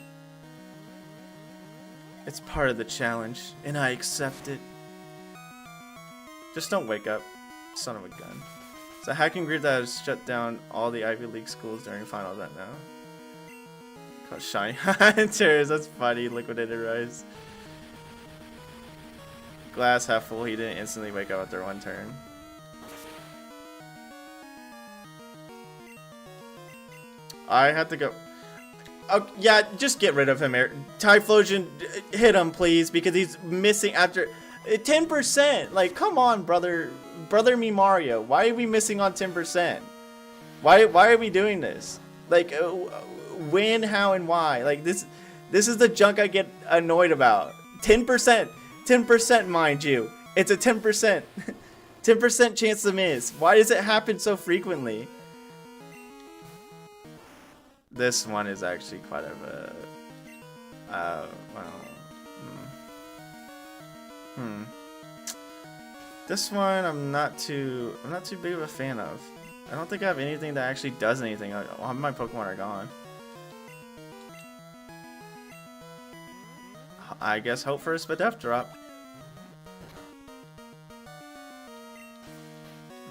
Speaker 1: It's part of the challenge, and I accept it. Just don't wake up, son of a gun. It's a hacking group that has shut down all the Ivy League schools during final event now. Called Shiny Hunters. That's funny. Liquidated Rice. Glass half full. He didn't instantly wake up after one turn. I had to go. Oh, yeah, just get rid of him. Typhlosion, hit him, please, because he's missing after 10%. Like, come on, brother me Mario. Why are we missing on 10%? Why are we doing this? Like, when, how, and why? Like, this is the junk I get annoyed about. 10%. 10%, mind you. It's a 10%. 10% chance to miss. Why does it happen so frequently? This one is actually quite of a... well... This one I'm not too big of a fan of. I don't think I have anything that actually does anything. All my Pokemon are gone. I guess hope for a Spadef drop.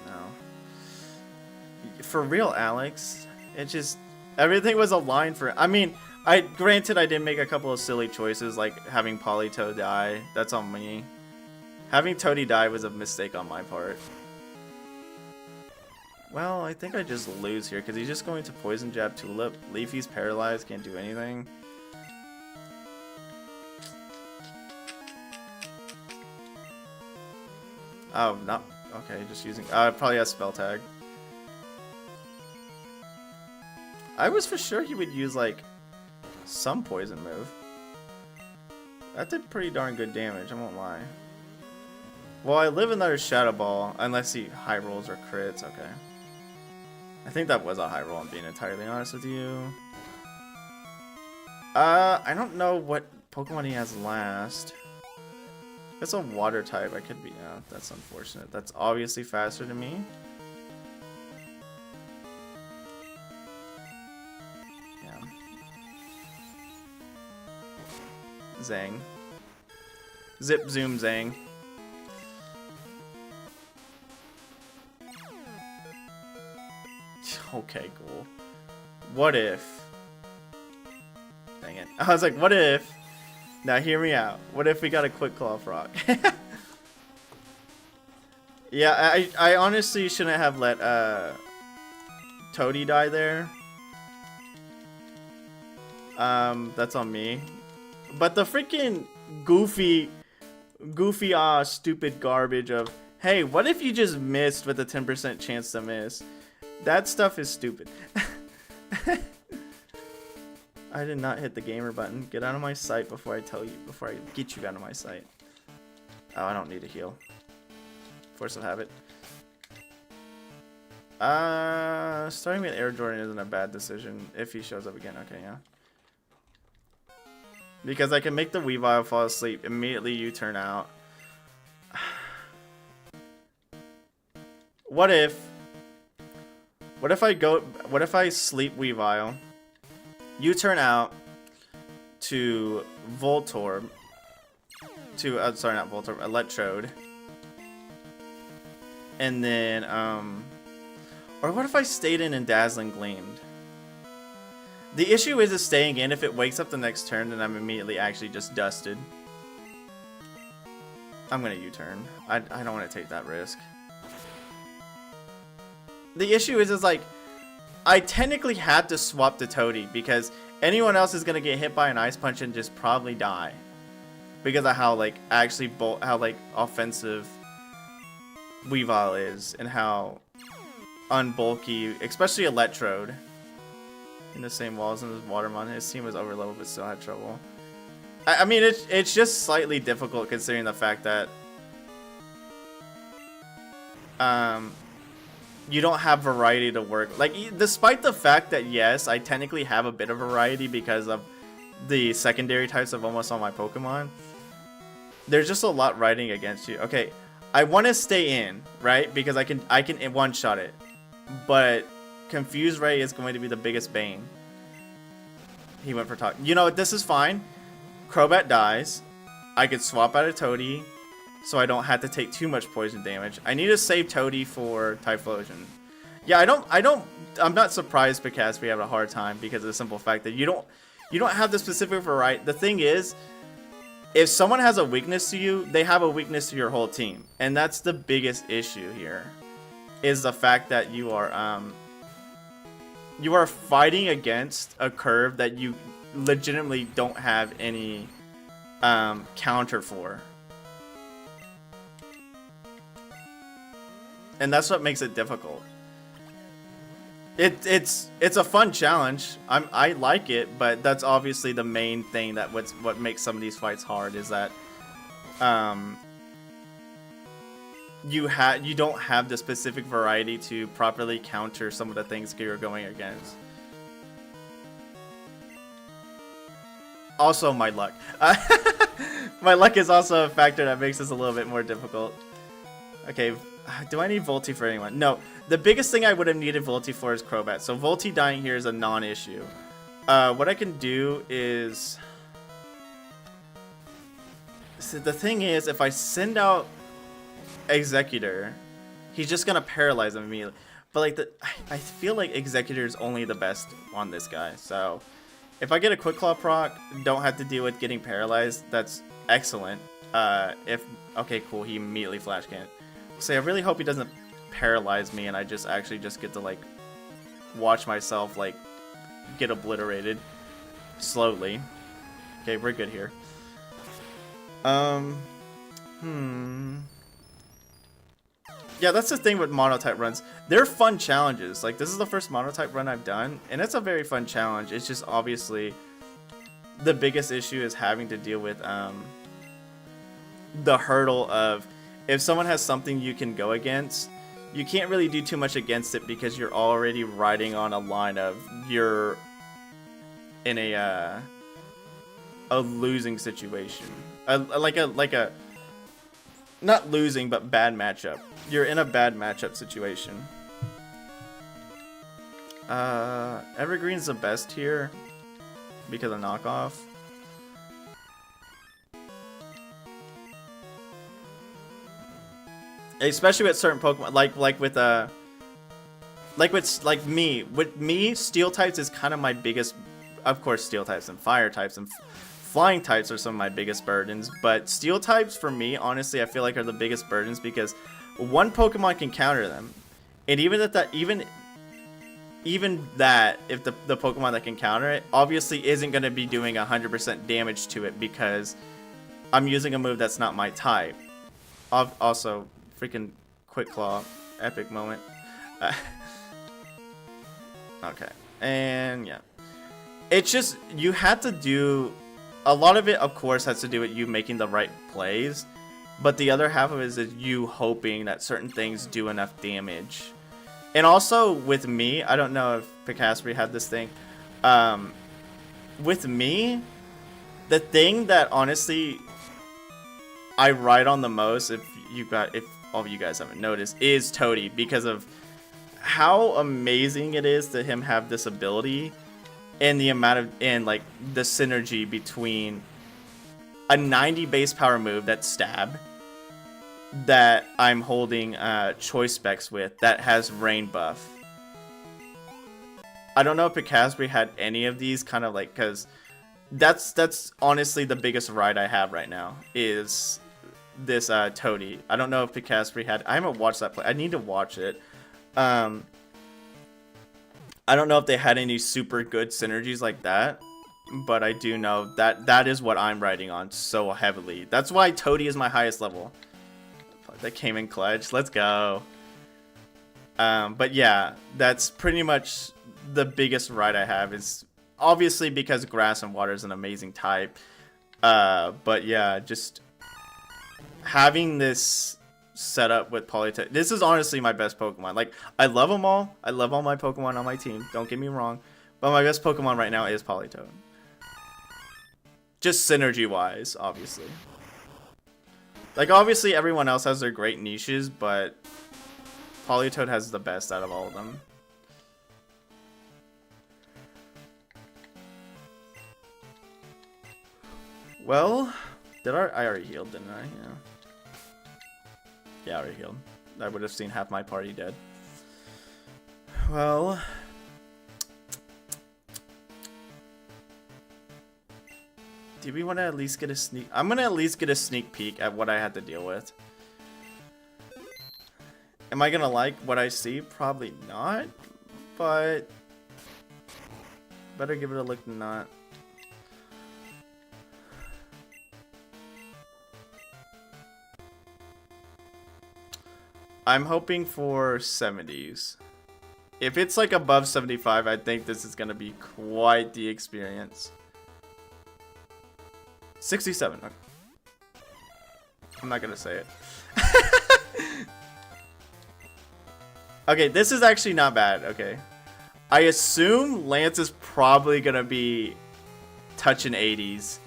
Speaker 1: No. For real, Alex. It just... Everything was aligned for... I mean, granted I did make a couple of silly choices, like having Politoed die. That's on me. Having Toadie die was a mistake on my part. Well, I think I just lose here, because he's just going to Poison Jab Tulip. Leafy's paralyzed, can't do anything. Oh, not... Okay, just using... probably has Spell Tag. I was for sure he would use, like, some poison move. That did pretty darn good damage, I won't lie. Well, I live another Shadow Ball, unless he high rolls or crits, okay. I think that was a high roll, I'm being entirely honest with you. I don't know what Pokemon he has last. It's a water type, I could be, yeah, that's unfortunate. That's obviously faster than me. Yeah. Zang. Zip, zoom, Zang. Okay, cool. What if... Dang it. I was like, what if... Now hear me out. What if we got a Quick Claw Frog? Yeah, I honestly shouldn't have let Toadie die there. That's on me. But the freaking goofy stupid garbage of, hey, what if you just missed with a 10% chance to miss? That stuff is stupid. I did not hit the gamer button. Get out of my sight before I get you out of my sight. Oh, I don't need a heal. Force of habit. Starting with Air Jordan isn't a bad decision if he shows up again. Okay, yeah. Because I can make the Weavile fall asleep, immediately U-turn out. What if I sleep Weavile, U-turn out to Voltorb, to, sorry, not Voltorb, Electrode, and then, or what if I stayed in and Dazzling Gleamed? The issue is staying in. If it wakes up the next turn, then I'm immediately actually just dusted. I'm gonna U-turn. I don't want to take that risk. The issue is like, I technically had to swap to Toadie because anyone else is gonna get hit by an Ice Punch and just probably die because of how like offensive Weavile is and how unbulky, especially Electrode. In the same walls as his Watermon. His team was overleveled but still had trouble. I mean, it's just slightly difficult considering the fact that you don't have variety to work. Like, despite the fact that, yes, I technically have a bit of variety because of the secondary types of almost all my Pokemon, there's just a lot riding against you. Okay, I want to stay in, right? Because I can one-shot it. But Confuse Ray is going to be the biggest bane. He went for talk. You know, this is fine. Crobat dies. I could swap out a Toadie. so I don't have to take too much poison damage. I need to save Toady for Typhlosion. Yeah, I'm not surprised because we have a hard time because of the simple fact that you don't have the specific variety. The thing is, if someone has a weakness to you, they have a weakness to your whole team. And that's the biggest issue here, is the fact that you are fighting against a curve that you legitimately don't have any counter for. And that's what makes it difficult. It's a fun challenge. I like it, but that's obviously the main thing that what makes some of these fights hard is that you don't have the specific variety to properly counter some of the things you're going against. Also, my luck. My luck is also a factor that makes this a little bit more difficult. Okay, do I need Volty for anyone? No. The biggest thing I would have needed Volty for is Crobat, so Volty dying here is a non-issue. What I can do is... So the thing is, if I send out Executor, he's just gonna paralyze him immediately. But like I feel like Executor is only the best on this guy, so... If I get a Quick Claw proc, don't have to deal with getting paralyzed, that's excellent. Okay, cool, he immediately Flash Can't. So I really hope he doesn't paralyze me and I just actually just get to like watch myself like get obliterated slowly. Okay, we're good here. Yeah, that's the thing with Monotype runs. They're fun challenges. Like, this is the first Monotype run I've done, and it's a very fun challenge. It's just obviously the biggest issue is having to deal with the hurdle of if someone has something you can go against, you can't really do too much against it because you're already riding on a line of you're in a losing situation. Like a not losing, but bad matchup. You're in a bad matchup situation. Evergreen's the best here because of knockoff. Especially with certain Pokemon, like me. With me, Steel types is kind of my biggest. Of course, Steel types and Fire types and Flying types are some of my biggest burdens. But Steel types, for me, honestly, I feel like are the biggest burdens because one Pokemon can counter them, and even if the Pokemon that can counter it obviously isn't going to be doing 100% damage to it because I'm using a move that's not my type. Also, freaking Quick Claw, epic moment. Okay, and yeah, it's just you have to do a lot of it. Of course, has to do with you making the right plays. But the other half of it is you hoping that certain things do enough damage. And also, with me, I don't know if Picaspery had this thing. With me, the thing that honestly I ride on the most, if all of you guys haven't noticed, is Toady. Because of how amazing it is to him have this ability. And the amount of, and like, the synergy between a 90 base power move that's Stab that I'm holding Choice Specs with that has Rain buff. I don't know if Picaspery had any of these kind of like, because that's honestly the biggest ride I have right now is this Toady. I don't know if Picaspery had, I haven't watched that play. I need to watch it. I don't know if they had any super good synergies like that. But I do know that that is what I'm riding on so heavily. That's why Toady is my highest level. That came in clutch. Let's go. But yeah, that's pretty much the biggest ride I have. Is obviously because grass and water is an amazing type. But yeah, just having this setup with Polytoad. This is honestly my best Pokemon. Like, I love them all. I love all my Pokemon on my team. Don't get me wrong. But my best Pokemon right now is Polytoad. Just synergy-wise, obviously. Like, obviously, everyone else has their great niches, but Polytoad has the best out of all of them. Well, I already healed, didn't I? Yeah. Yeah, I already healed. I would have seen half my party dead. Well... do we want to at least get a sneak... I'm going to at least get a sneak peek at what I had to deal with. Am I going to like what I see? Probably not. But... better give it a look than not. I'm hoping for 70s. If it's like above 75, I think this is going to be quite the experience. 67. Okay. I'm not going to say it. Okay, this is actually not bad. Okay. I assume Lance is probably going to be touching 80s.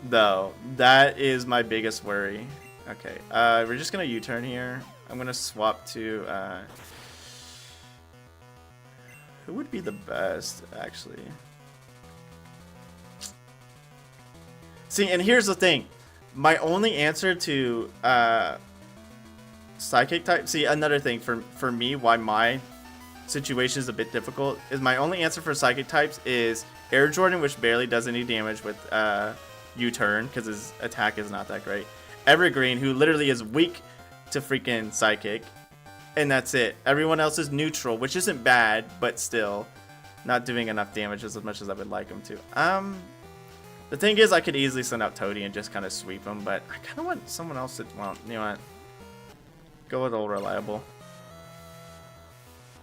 Speaker 1: Though. That is my biggest worry. Okay. We're just going to U-turn here. I'm going to swap to... who would be the best, actually? See, and here's the thing. My only answer to Psychic type... see, another thing for me, why my situation is a bit difficult, is my only answer for Psychic types is Air Jordan, which barely does any damage with U-turn, because his attack is not that great. Evergreen, who literally is weak to freaking Psychic. And that's it. Everyone else is neutral, which isn't bad, but still not doing enough damage as much as I would like him to. The thing is, I could easily send out Toadie and just kind of sweep him, but I kind of want someone else to, well, you know what? Go with Old Reliable.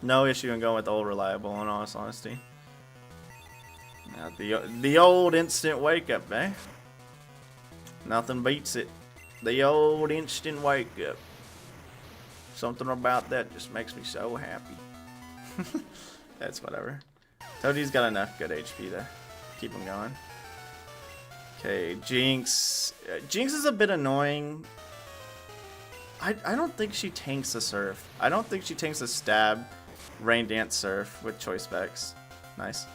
Speaker 1: No issue in going with Old Reliable, in honest honesty. Now, the old instant wake up, eh? Nothing beats it. The old instant wake up. Something about that just makes me so happy. That's whatever. Toadie's got enough good HP to keep him going. Okay, Jinx. Jinx is a bit annoying. I don't think she tanks a Surf. I don't think she tanks a Stab, Rain Dance Surf with choice specs. Nice.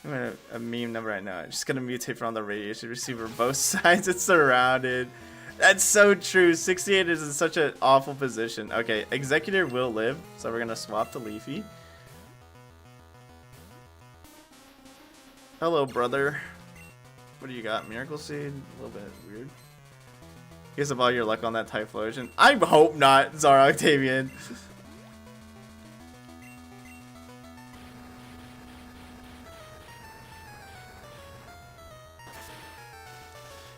Speaker 1: I'm gonna a meme number right now. I'm just gonna mutate from the radiation receiver both sides. It's surrounded. That's so true. 68 is in such an awful position. Okay, Executor will live, so we're gonna swap to Leafy. Hello, brother. What do you got? Miracle Seed? A little bit weird. Guess of all your luck on that Typhlosion. I hope not, Zara Octavian.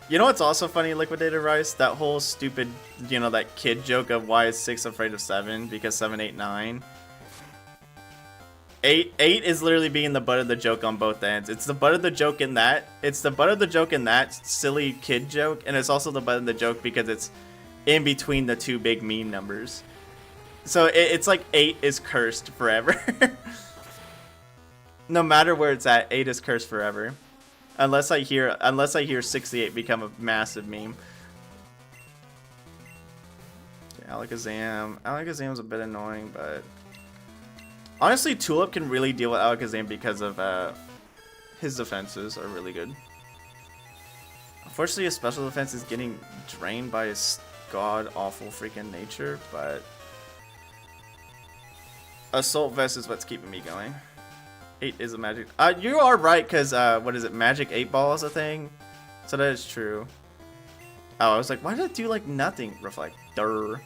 Speaker 1: You know what's also funny, Liquidated Rice? That whole stupid, you know, that kid joke of why is 6 afraid of 7? Because 7, 8, 9. 8 is literally being the butt of the joke on both ends. It's the butt of the joke in that. It's the butt of the joke in that silly kid joke. And it's also the butt of the joke because it's in between the two big meme numbers. So it's like 8 is cursed forever. No matter where it's at, 8 is cursed forever. Unless I hear 68 become a massive meme. Okay, Alakazam. Alakazam's a bit annoying, but honestly, Tulip can really deal with Alakazam because of his defenses are really good. Unfortunately, his special defense is getting drained by his god-awful freaking nature, but Assault Vest is what's keeping me going. 8 is a magic. You are right, because what is it? Magic 8 Ball is a thing, so that is true. Oh, I was like, why did it do like nothing? Reflector.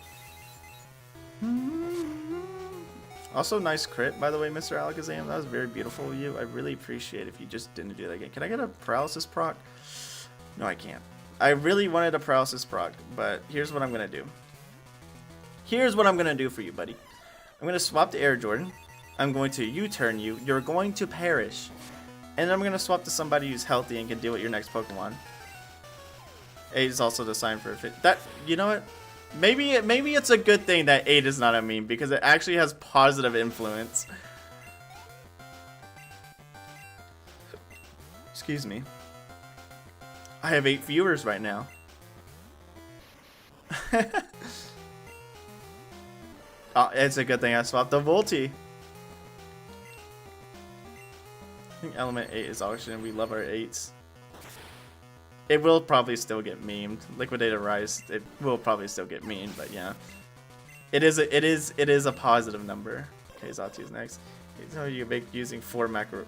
Speaker 1: Also, nice crit, by the way, Mr. Alakazam. That was very beautiful of you. I really appreciate it if you just didn't do that again. Can I get a paralysis proc? No, I can't. I really wanted a paralysis proc, but here's what I'm gonna do. Here's what I'm gonna do for you, buddy. I'm gonna swap to Air Jordan. I'm going to U-turn you. You're going to perish. And I'm going to swap to somebody who's healthy and can deal with your next Pokemon. 8 is also designed for a fit. That, you know what? Maybe it's a good thing that 8 is not a meme because it actually has positive influence. Excuse me. I have 8 viewers right now. Oh, it's a good thing I swapped the Volti. I think Element 8 is auction and we love our 8s. It will probably still get memed. Liquidated Rice, it will probably still get memed, but yeah. It is a positive number. Okay, Zatu's next. So you make using 4 macro.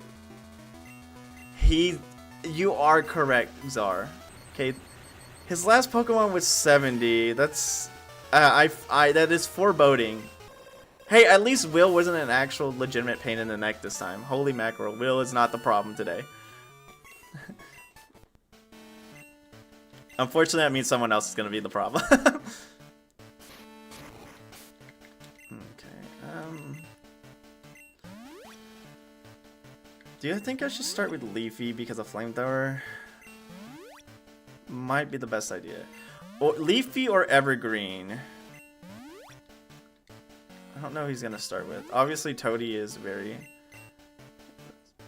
Speaker 1: You are correct, Czar. Okay, his last Pokemon was 70. That's that is foreboding. Hey, at least Will wasn't an actual legitimate pain in the neck this time. Holy mackerel, Will is not the problem today. Unfortunately, that means someone else is gonna be the problem. Do you think I should start with Leafy because of Flamethrower? Might be the best idea. Or Leafy or Evergreen? I don't know who he's gonna start with. Obviously, Toadie is very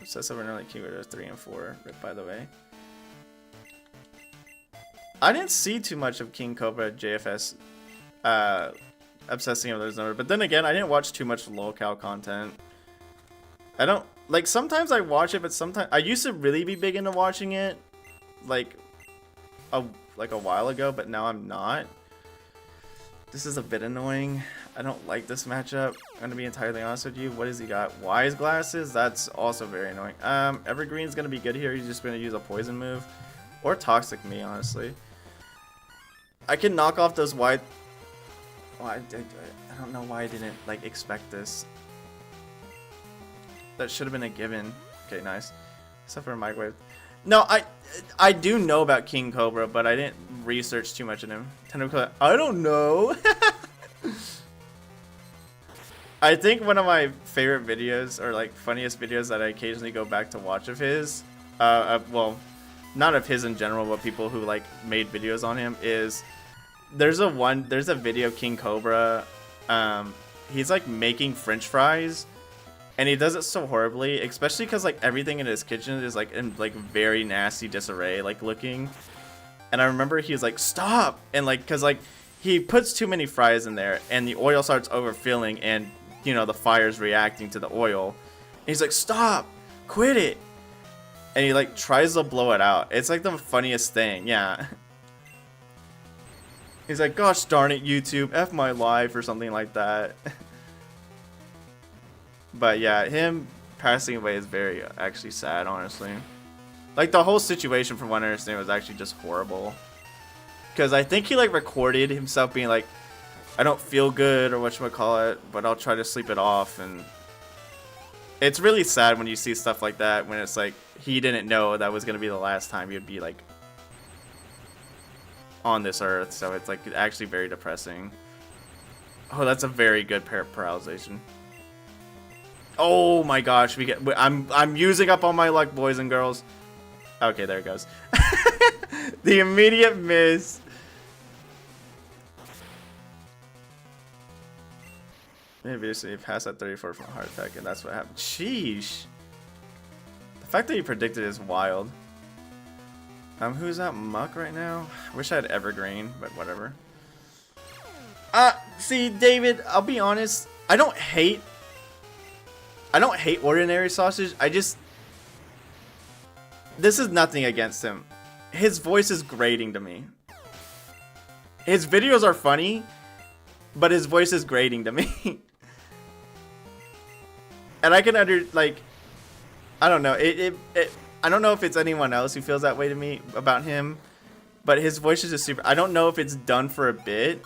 Speaker 1: obsessive and early keywords 3 and 4. Rip, by the way. I didn't see too much of King Cobra JFS obsessing over those numbers, but then again, I didn't watch too much lolcow content. I don't like. Sometimes I watch it, but sometimes I used to really be big into watching it, like a while ago, but now I'm not. This is a bit annoying. I don't like this matchup. I'm gonna be entirely honest with you. What has he got? Wise Glasses? That's also very annoying. Evergreen's gonna be good here. He's just gonna use a poison move, or Toxic Me, honestly. I can knock off those wide. Oh, I don't know why I didn't like expect this. That should have been a given. Okay, nice. Except for a microwave. No, I do know about King Cobra, but I didn't research too much in him. I don't know. I think one of my favorite videos, or like funniest videos that I occasionally go back to watch of his, well, not of his in general, but people who like made videos on him, is there's a video of King Cobra. He's like making French fries. And he does it so horribly, especially because like everything in his kitchen is like in like very nasty disarray, like looking. And I remember he was like, "Stop!" And like, cause like he puts too many fries in there, and the oil starts overfilling, and you know the fire's reacting to the oil. And he's like, "Stop! Quit it!" And he like tries to blow it out. It's like the funniest thing, yeah. He's like, "Gosh darn it, YouTube, F my life," or something like that. But yeah, him passing away is very actually sad, honestly. Like the whole situation, from what I understand, was actually just horrible. Because I think he like recorded himself being like, "I don't feel good," or whatchamacallit, but I'll try to sleep it off. And it's really sad when you see stuff like that, when it's like he didn't know that was going to be the last time he'd be like on this earth. So it's like actually very depressing. Oh, that's a very good paralyzation. Oh my gosh, I'm using up all my luck, boys and girls. Okay, there it goes. The immediate miss. Maybe just he passed at 34 from a heart attack, and that's what happened. Sheesh. The fact that you predicted is wild. Who's that Muck right now? I wish I had Evergreen, but whatever. See, David, I'll be honest. I don't hate ordinary sausage. This is nothing against him. His voice is grating to me. His videos are funny, but his voice is grating to me. And I can I don't know. I don't know if it's anyone else who feels that way to me about him, but his voice is just super. I don't know if it's done for a bit,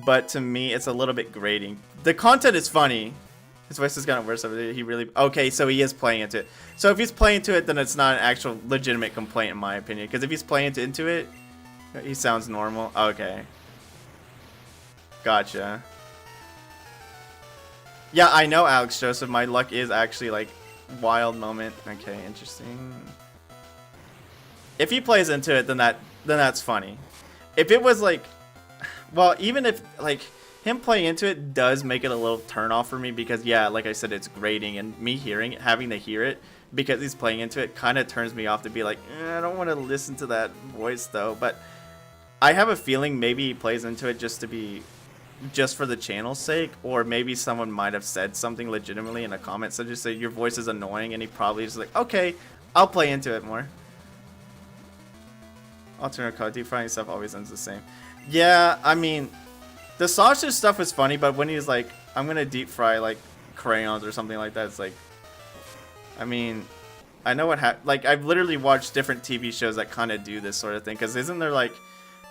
Speaker 1: but to me, it's a little bit grating. The content is funny. His voice has gotten worse over there. He really... Okay, so he is playing into it. So if he's playing into it, then it's not an actual legitimate complaint, in my opinion. Because if he's playing into it, he sounds normal. Okay. Gotcha. Yeah, I know, Alex Joseph. My luck is actually, like, wild moment. Okay, interesting. If he plays into it, then that's funny. If it was, like... Well, even if, like... Him playing into it does make it a little turn off for me because, yeah, like I said, it's grating, and me hearing it, having to hear it because he's playing into it kind of turns me off to be like, I don't want to listen to that voice though. But I have a feeling maybe he plays into it just for the channel's sake, or maybe someone might have said something legitimately in a comment, so just say your voice is annoying, and he probably just like, okay, I'll play into it more. Alternate code, deep frying stuff always ends the same. Yeah, I mean, the sausage stuff was funny, but when he's like, I'm gonna deep fry like crayons or something like that, it's like, I mean, I know what like I've literally watched different TV shows that kind of do this sort of thing. Because isn't there like,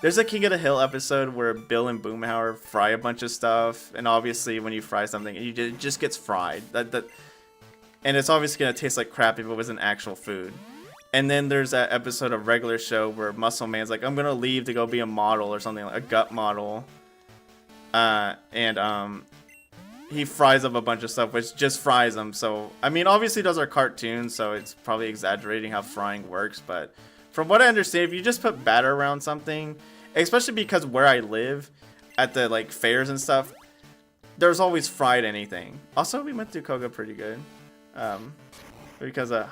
Speaker 1: there's a King of the Hill episode where Bill and Boomhauer fry a bunch of stuff, and obviously when you fry something, it just gets fried. And it's obviously gonna taste like crap if it was an actual food. And then there's that episode of Regular Show where Muscle Man's like, I'm gonna leave to go be a model or something, like a gut model. He fries up a bunch of stuff, which just fries them. So, I mean, obviously those are cartoons, so it's probably exaggerating how frying works. But from what I understand, if you just put batter around something, especially because where I live, at the like fairs and stuff, there's always fried anything. Also, we went through Koga pretty good, because of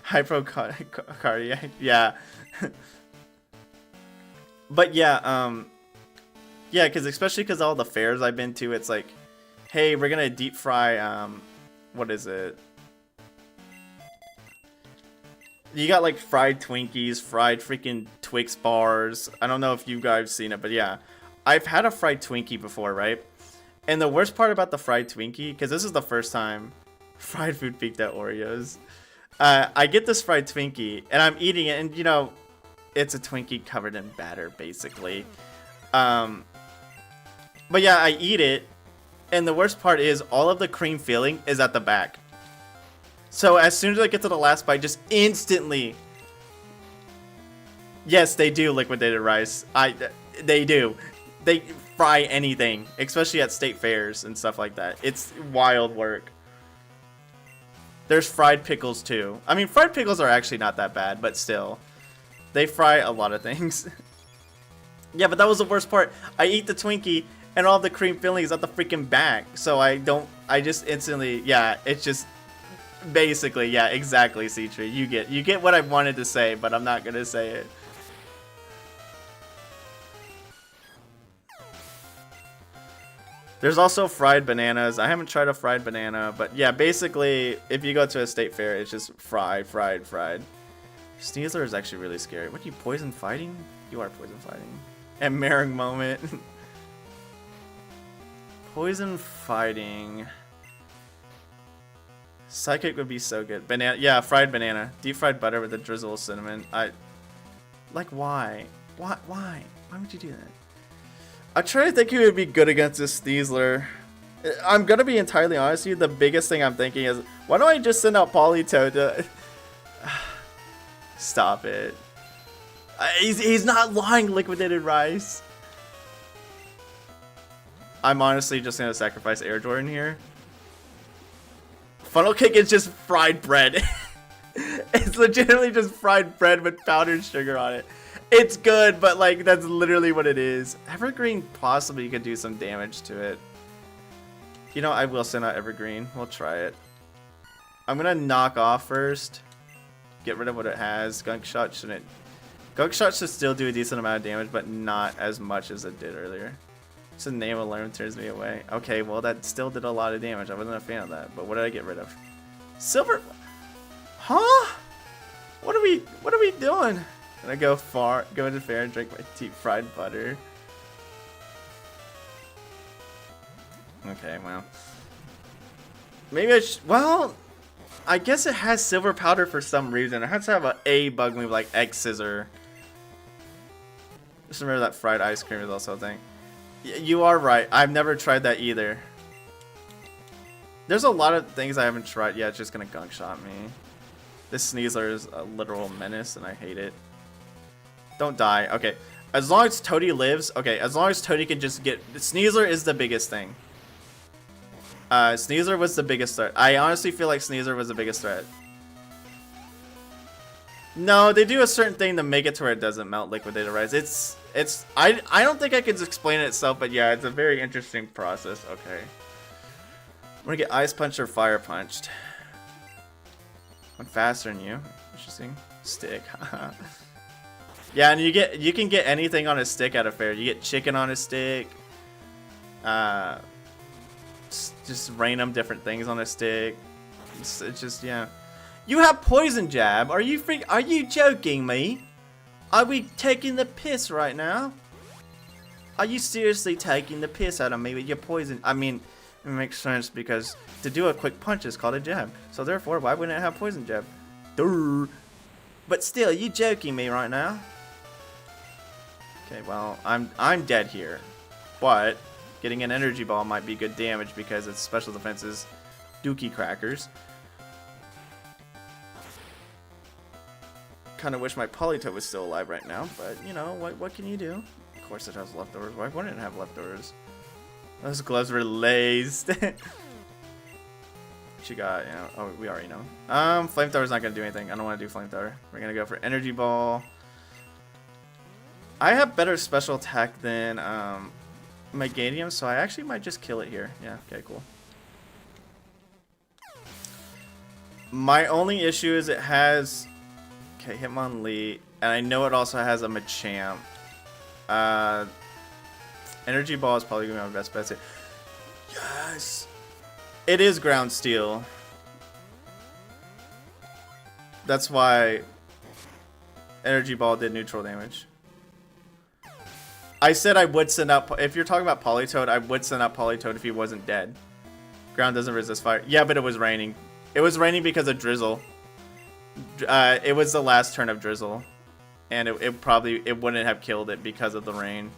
Speaker 1: hypocardiac, yeah. But yeah, yeah, because especially because all the fairs I've been to, it's like, hey, we're gonna deep fry, what is it? You got like fried Twinkies, fried freaking Twix bars. I don't know if you guys seen it, but yeah. I've had a fried Twinkie before, right? And the worst part about the fried Twinkie, because this is the first time fried food peaked at Oreos. I get this fried Twinkie, and I'm eating it, and you know, it's a Twinkie covered in batter, basically. But yeah, I eat it, and the worst part is all of the cream filling is at the back. So as soon as I get to the last bite, just instantly, yes, they do liquidated rice. They do. They fry anything, especially at state fairs and stuff like that. It's wild work. There's fried pickles too. I mean, fried pickles are actually not that bad, but still, they fry a lot of things. Yeah, but that was the worst part. I eat the Twinkie, and all the cream filling is at the freaking back. So I just instantly, yeah, it's just, basically, yeah, exactly, C-Tree. You get what I wanted to say, but I'm not gonna say it. There's also fried bananas. I haven't tried a fried banana, but yeah, basically, if you go to a state fair, it's just fried. Sneasler is actually really scary. What, you poison fighting? You are poison fighting. And Merring moment. Poison fighting. Psychic would be so good. Banana, yeah, fried banana. Deep fried butter with a drizzle of cinnamon. Like, why? Why would you do that? I try to think who would be good against this Sneasler. I'm gonna be entirely honest with you. The biggest thing I'm thinking is, why don't I just send out Politoed to... Stop it. He's not lying, liquidated rice. I'm honestly just gonna sacrifice Air Jordan here. Funnel cake is just fried bread. It's legitimately just fried bread with powdered sugar on it. It's good, but like that's literally what it is. Evergreen possibly could do some damage to it. You know, I will send out Evergreen. We'll try it. I'm gonna knock off first. Get rid of what it has. Gunk Shot shouldn't. Gunk Shot should still do a decent amount of damage, but not as much as it did earlier. Just the name alone turns me away. Okay, well that still did a lot of damage. I wasn't a fan of that. But what did I get rid of? Silver. Huh? What are we doing? Gonna go into the fair and drink my deep fried butter. Okay, well. Maybe well, I guess it has silver powder for some reason. It has to have a bug move like Egg Scissor. Just remember that fried ice cream is also a thing. You are right. I've never tried that either. There's a lot of things I haven't tried. Yeah, it's just gonna gunk shot me. This Sneasler is a literal menace and I hate it. Don't die. Okay. As long as Toady lives. Okay, as long as Toady can just get... Sneasler is the biggest thing. Sneasler was the biggest threat. I honestly feel like Sneasler was the biggest threat. No, they do a certain thing to make it to where it doesn't melt liquidated rice. I don't think I can explain it itself, but yeah, it's a very interesting process. Okay. I'm gonna get Ice Punched or Fire Punched. I'm faster than you. Interesting. Stick. Yeah, and you can get anything on a stick at a fair. You get chicken on a stick. Just random different things on a stick. It's just, yeah. You have Poison Jab. Are you joking me? Are we taking the piss right now? Are you seriously taking the piss out of me with your poison? I mean, it makes sense because to do a quick punch is called a jab. So therefore, why wouldn't it have poison jab? Durr. But still, you joking me right now? Okay, well, I'm dead here. But getting an energy ball might be good damage because its special defense is dookie crackers. Kind of wish my Politoed was still alive right now, but you know, what can you do? Of course it has leftovers. Why wouldn't it have leftovers? Those gloves were laced. She got, you know, oh, we already know. Flamethrower's not gonna do anything. I don't want to do flamethrower. We're gonna go for energy ball. I have better special attack than Meganium, so I actually might just kill it here. Yeah, okay, cool. My only issue is it has, okay, Hitmonlee, and I know it also has a Machamp. Energy ball is probably gonna be my best bet. Yes, it is ground steel. That's why energy ball did neutral damage. I said I would send out, if you're talking about Politoed, I would send out Politoed if he wasn't dead. Ground doesn't resist fire. Yeah, but it was raining. It was raining because of drizzle. It was the last turn of drizzle. And it wouldn't have killed it because of the rain.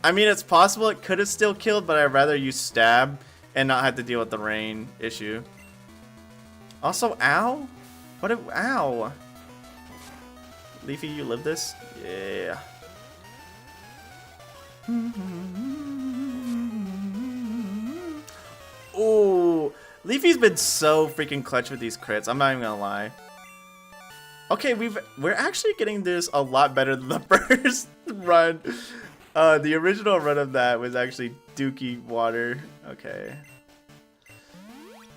Speaker 1: I mean, it's possible it could have still killed, but I'd rather use stab and not have to deal with the rain issue. Also, ow? What if, ow? Leafy, you live this? Yeah. Oh, Leafy's been so freaking clutch with these crits. I'm not even gonna lie. Okay, we're actually getting this a lot better than the first run. The original run of that was actually Dookie Water. Okay.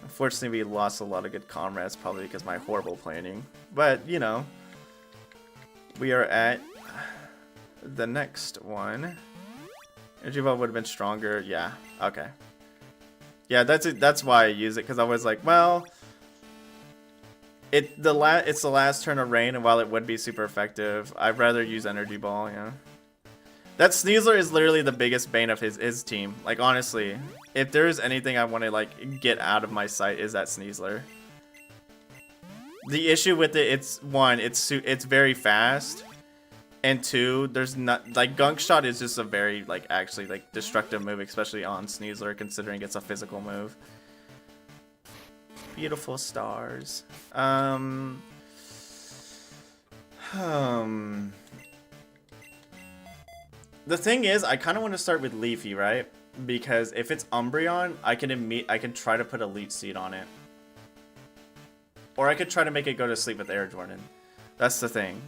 Speaker 1: Unfortunately, we lost a lot of good comrades, probably because of my horrible planning. But, you know, we are at the next one. Energy Ball would have been stronger. Yeah, okay. Yeah, that's why I use it, because I was like, well, it's the last turn of rain, and while it would be super effective, I'd rather use Energy Ball, yeah. That Sneasler is literally the biggest bane of his team. Like, honestly, if there's anything I want to, like, get out of my sight, is that Sneasler. The issue with it, it's very fast, and two, there's not, like, Gunk Shot is just a very, like, actually, like, destructive move, especially on Sneasler, considering it's a physical move. Beautiful stars. The thing is, I kind of want to start with Leafy, right? Because if it's Umbreon, I can try to put a Leech Seed on it. Or I could try to make it go to sleep with Air Jordan. That's the thing.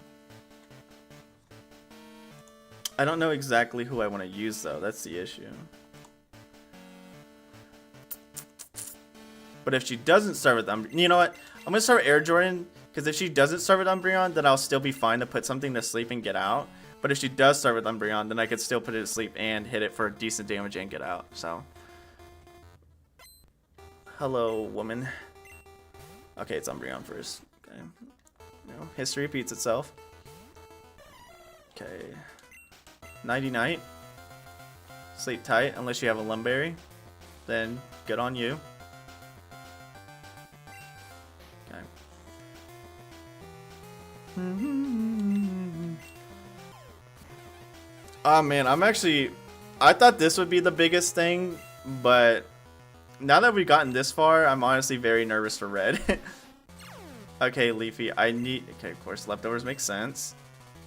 Speaker 1: I don't know exactly who I want to use, though. That's the issue. But if she doesn't start with Umbreon... You know what? I'm going to start with Air Jordan. Because if she doesn't start with Umbreon, then I'll still be fine to put something to sleep and get out. But if she does start with Umbreon, then I could still put it to sleep and hit it for decent damage and get out. So, hello, woman. Okay, it's Umbreon first. Okay, you know, history repeats itself. Okay, Nighty Night. Sleep tight unless you have a Lumberry. Then good on you. Okay. Oh man, I thought this would be the biggest thing, but now that we've gotten this far, I'm honestly very nervous for red. Okay, Leafy, okay, of course, leftovers make sense.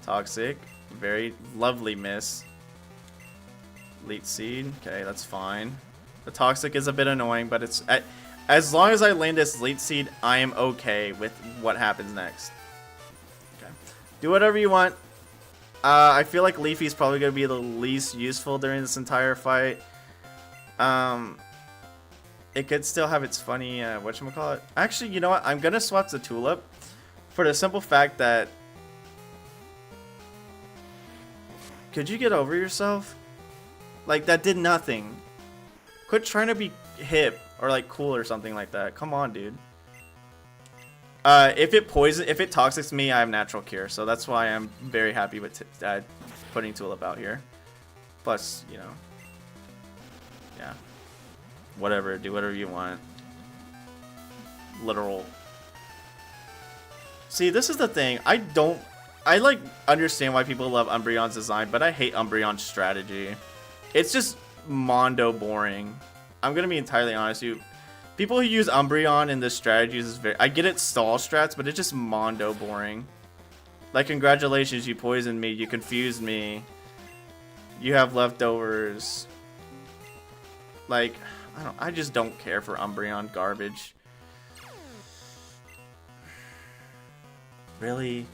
Speaker 1: Toxic, very lovely miss. Leech Seed, okay, that's fine. The Toxic is a bit annoying, but it's, as long as I land this Leech Seed, I am okay with what happens next. Okay, do whatever you want. I feel like Leafy's probably going to be the least useful during this entire fight. It could still have its funny, whatchamacallit. Actually, you know what? I'm going to swap the Tulip for the simple fact that... Could you get over yourself? Like, that did nothing. Quit trying to be hip or, like, cool or something like that. Come on, dude. If it toxics me, I have natural cure, so that's why I'm very happy with putting Tulip out here. Plus, you know, yeah, whatever, do whatever you want. Literal. See, this is the thing. I like understand why people love Umbreon's design, but I hate Umbreon's strategy. It's just mondo boring. I'm gonna be entirely honest with you. People who use Umbreon in this strategy is very... I get it stall strats, but it's just mondo boring. Like, congratulations, you poisoned me, you confused me. You have leftovers. Like, I just don't care for Umbreon garbage. Really?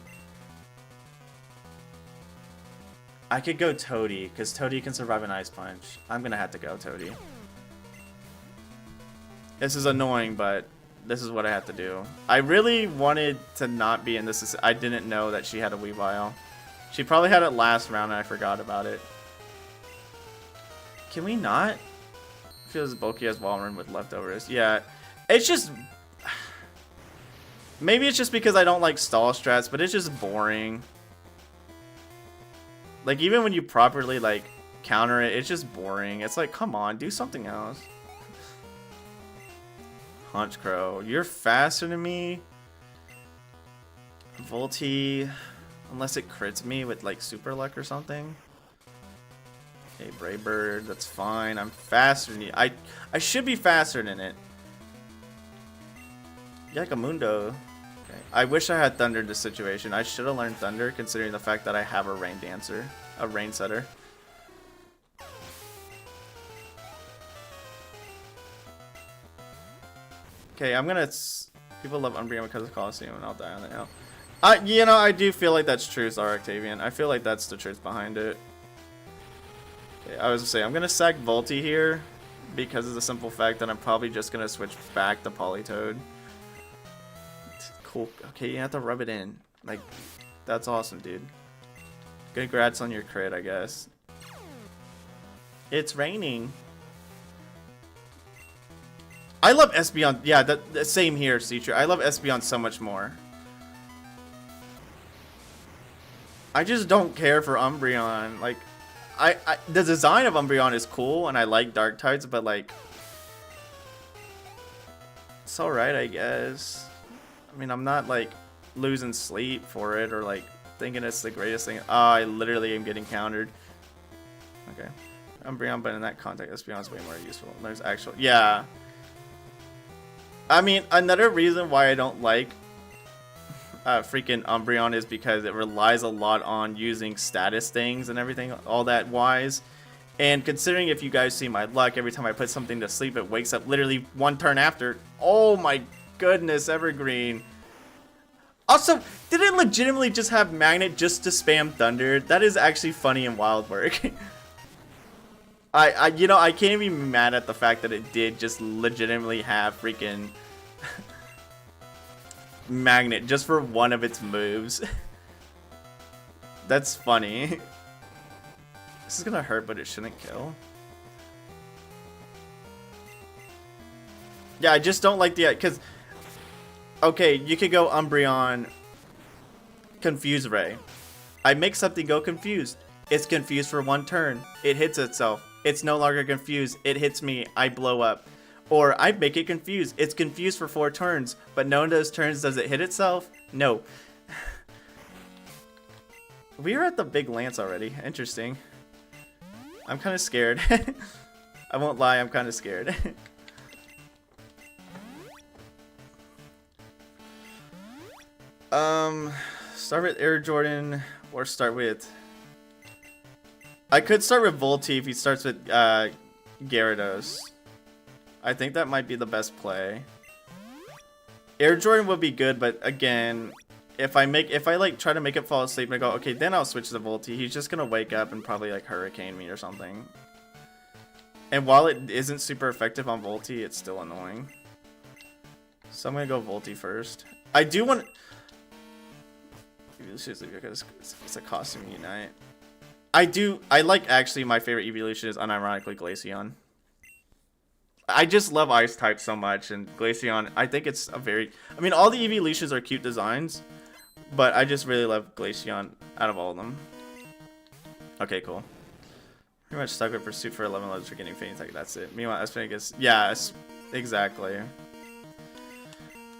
Speaker 1: I could go Toady, because Toady can survive an Ice Punch. I'm gonna have to go Toady. This is annoying, but this is what I have to do. I really wanted to not be in this. I didn't know that she had a Weavile. She probably had it last round and I forgot about it. Can we not? Feels bulky as Walrein with leftovers. Yeah, it's just... Maybe it's just because I don't like stall strats, but it's just boring. Like, even when you properly, like, counter it, it's just boring. It's like, come on, do something else. Honchkrow, you're faster than me. Volty, unless it crits me with like super luck or something. Okay, Brave Bird, that's fine. I'm faster than you. I should be faster than it. Yakamundo. Okay. I wish I had Thunder in this situation. I should have learned Thunder considering the fact that I have a Rain Dancer, a Rain Setter. Okay, I'm gonna... People love Umbreon because of Colosseum, and I'll die on the hill. You know, I do feel like that's true, Zara Octavian. I feel like that's the truth behind it. Okay, I was gonna say, I'm gonna sack Volty here because of the simple fact that I'm probably just gonna switch back to Politoed. Cool. Okay, you have to rub it in. Like, that's awesome, dude. Congrats on your crit, I guess. It's raining. I love Espeon. Yeah, the same here, Citra. I love Espeon so much more. I just don't care for Umbreon. Like, the design of Umbreon is cool, and I like Dark types, but like, it's alright, I guess. I mean, I'm not like losing sleep for it or like thinking it's the greatest thing. Oh, I literally am getting countered. Okay, Umbreon, but in that context, Espeon is way more useful. There's actual, yeah. I mean, another reason why I don't like freaking Umbreon is because it relies a lot on using status things and everything, all that wise. And considering if you guys see my luck, every time I put something to sleep, it wakes up literally one turn after. Oh my goodness, Evergreen. Also, did it legitimately just have Magnet just to spam Thunder? That is actually funny and wild work. You know, I can't even be mad at the fact that it did just legitimately have freaking Magnet just for one of its moves. That's funny. This is gonna hurt, but it shouldn't kill. Yeah, I just don't like the... Because, okay, you could go Umbreon, Confuse Ray. I make something go confused. It's confused for one turn. It hits itself. It's no longer confused. It hits me. I blow up. Or I make it confused. It's confused for 4 turns. But none of those turns does it hit itself? No. We are at the big Lance already. Interesting. I'm kind of scared. I won't lie. I'm kind of scared. Start with Air Jordan or start with... I could start with Volty if he starts with Gyarados. I think that might be the best play. Air Jordan would be good, but again, if I like try to make it fall asleep and I go, okay, then I'll switch to Volty. He's just gonna wake up and probably like Hurricane me or something. And while it isn't super effective on Volty, it's still annoying. So I'm gonna go Volty first. I do want... Seriously, because it's a Costume Unite. I like, actually, my favorite evolution is unironically Glaceon. I just love Ice type so much, and Glaceon, I think it's a very... I mean, all the evolutions are cute designs, but I just really love Glaceon out of all of them. Okay, cool. Pretty much stuck with Pursuit for 11 levels for getting Faint Attack, that's it. Meanwhile, Espinagus... Yeah, exactly.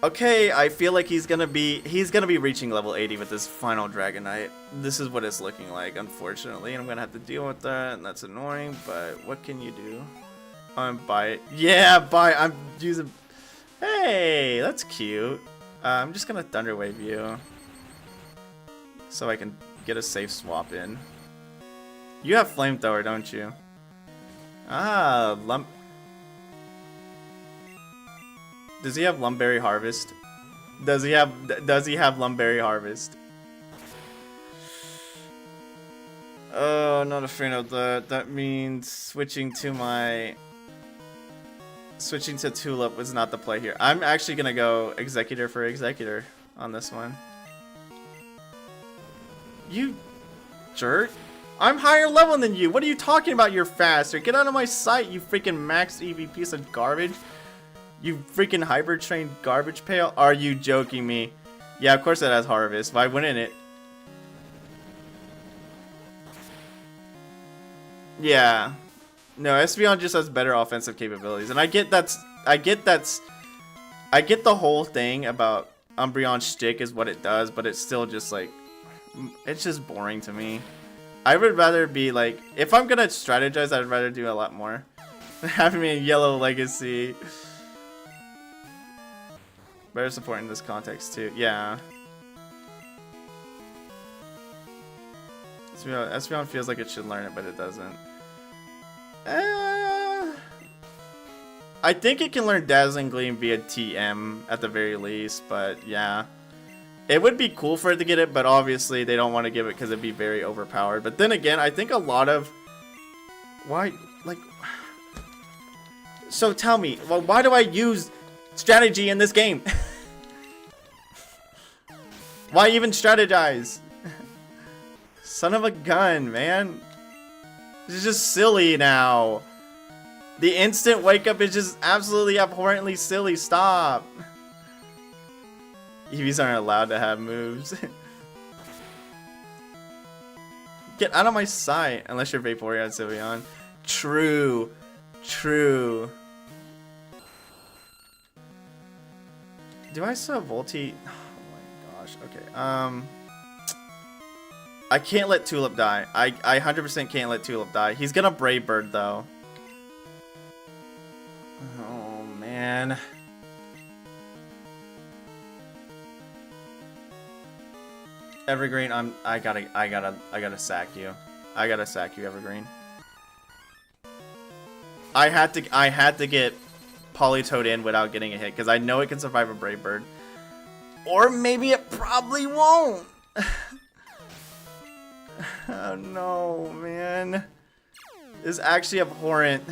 Speaker 1: Okay, I feel like he's gonna be reaching level 80 with this final Dragonite. This is what it's looking like, unfortunately, and I'm gonna have to deal with that, and that's annoying, but what can you do? Bite. Yeah, bite. I'm using... Hey, that's cute. I'm just gonna Thunder Wave you, so I can get a safe swap in. You have Flamethrower, don't you? Ah, Does he have Lumberry Harvest? Does he have Lumberry Harvest? Oh, not a fan of that. That means switching to Tulip was not the play here. I'm actually gonna go Executor for Executor on this one. You jerk. I'm higher level than you. What are you talking about? You're faster. Get out of my sight, you freaking max EV piece of garbage. You freaking hybrid trained garbage pail. Are you joking me? Yeah, of course it has Harvest. Why wouldn't it? Yeah. No, Espeon just has better offensive capabilities. And I get the whole thing about Umbreon's shtick is what it does, but it's still just like, it's just boring to me. I would rather be like, if I'm gonna strategize, I'd rather do a lot more. Having me in Yellow Legacy. Better support in this context too. Yeah. Espeon feels like it should learn it, but it doesn't. I think it can learn Dazzling Gleam via TM at the very least, but yeah. It would be cool for it to get it, but obviously they don't want to give it because it'd be very overpowered. But then again, I think a lot of... Why? Like... So tell me, well, why do I use strategy in this game? Why even strategize? Son of a gun, man. This is just silly now. The instant wake up is just absolutely abhorrently silly. Stop. Eevees aren't allowed to have moves. Get out of my sight. Unless you're Vaporeon Sylveon. True. True. Do I still have Volti? Oh my gosh. Okay. I can't let Tulip die. I 100% can't let Tulip die. He's gonna Brave Bird though. Oh man. Evergreen, I gotta sack you. I gotta sack you, Evergreen. I had to get Politoed in without getting a hit because I know it can survive a Brave Bird. Or maybe it probably won't. Oh no, man. This is actually abhorrent.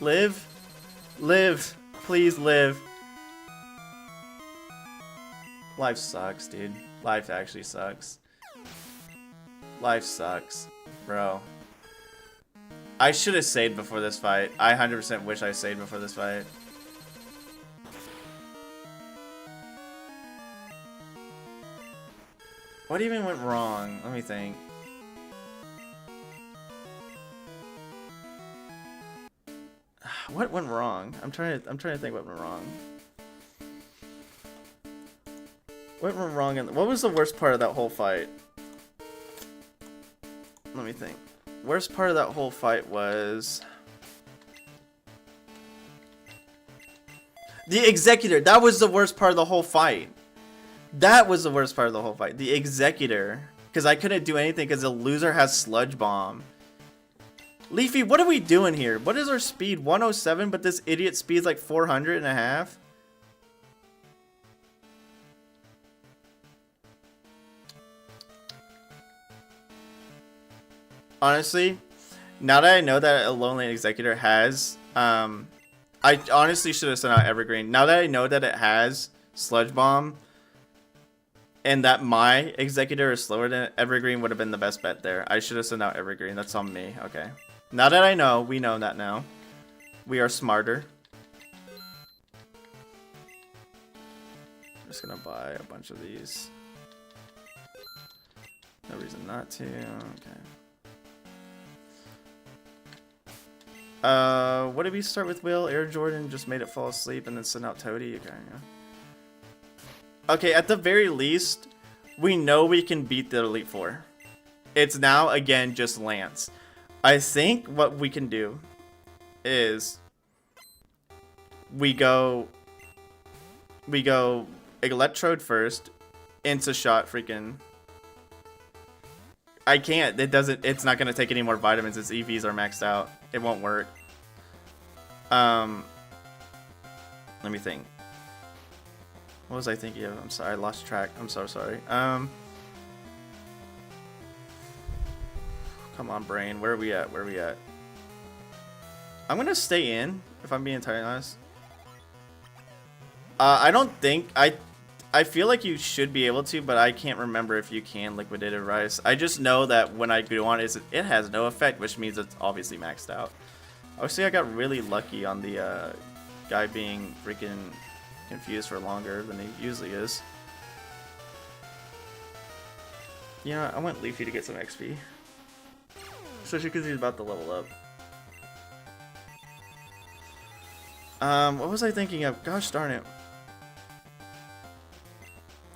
Speaker 1: Live? Live. Please live. Life sucks, dude. Life actually sucks. Life sucks. Bro. I should have saved before this fight. I 100% wish I saved before this fight. What even went wrong? Let me think. What went wrong? I'm trying to think what went wrong. What went wrong and what was the worst part of that whole fight? Let me think. Worst part of that whole fight was the Executor. That was the worst part of the whole fight. That was the worst part of the whole fight. The Executor. Because I couldn't do anything because the loser has Sludge Bomb. Leafy, what are we doing here? What is our speed? 107, but this idiot speed's like 400 and a half? Honestly, now that I know that a Lonely Executor has, I honestly should have sent out Evergreen. Now that I know that it has Sludge Bomb, and that my Executor is slower than Evergreen would have been the best bet there. I should have sent out Evergreen. That's on me. Okay. Now that I know, we know that now. We are smarter. I'm just gonna buy a bunch of these. No reason not to. Okay. What did we start with, Will? Air Jordan just made it fall asleep and then sent out Toady. Okay, yeah. Okay, at the very least, we know we can beat the Elite Four. It's now, again, just Lance. I think what we can do is we go Electrode first, into shot freaking. I can't. It's not gonna take any more vitamins. Its EVs are maxed out. It won't work. Let me think. What was I thinking of? I'm sorry, I lost track. I'm so sorry. Come on, brain. Where are we at? Where are we at? I'm gonna stay in, if I'm being entirely honest. I don't think I feel like you should be able to, but I can't remember if you can liquidated rice. I just know that when I go on it has no effect, which means it's obviously maxed out. Obviously, I got really lucky on the guy being freaking confused for longer than he usually is. Yeah, I want Leafy to get some XP. Especially because he's about to level up. What was I thinking of? Gosh darn it.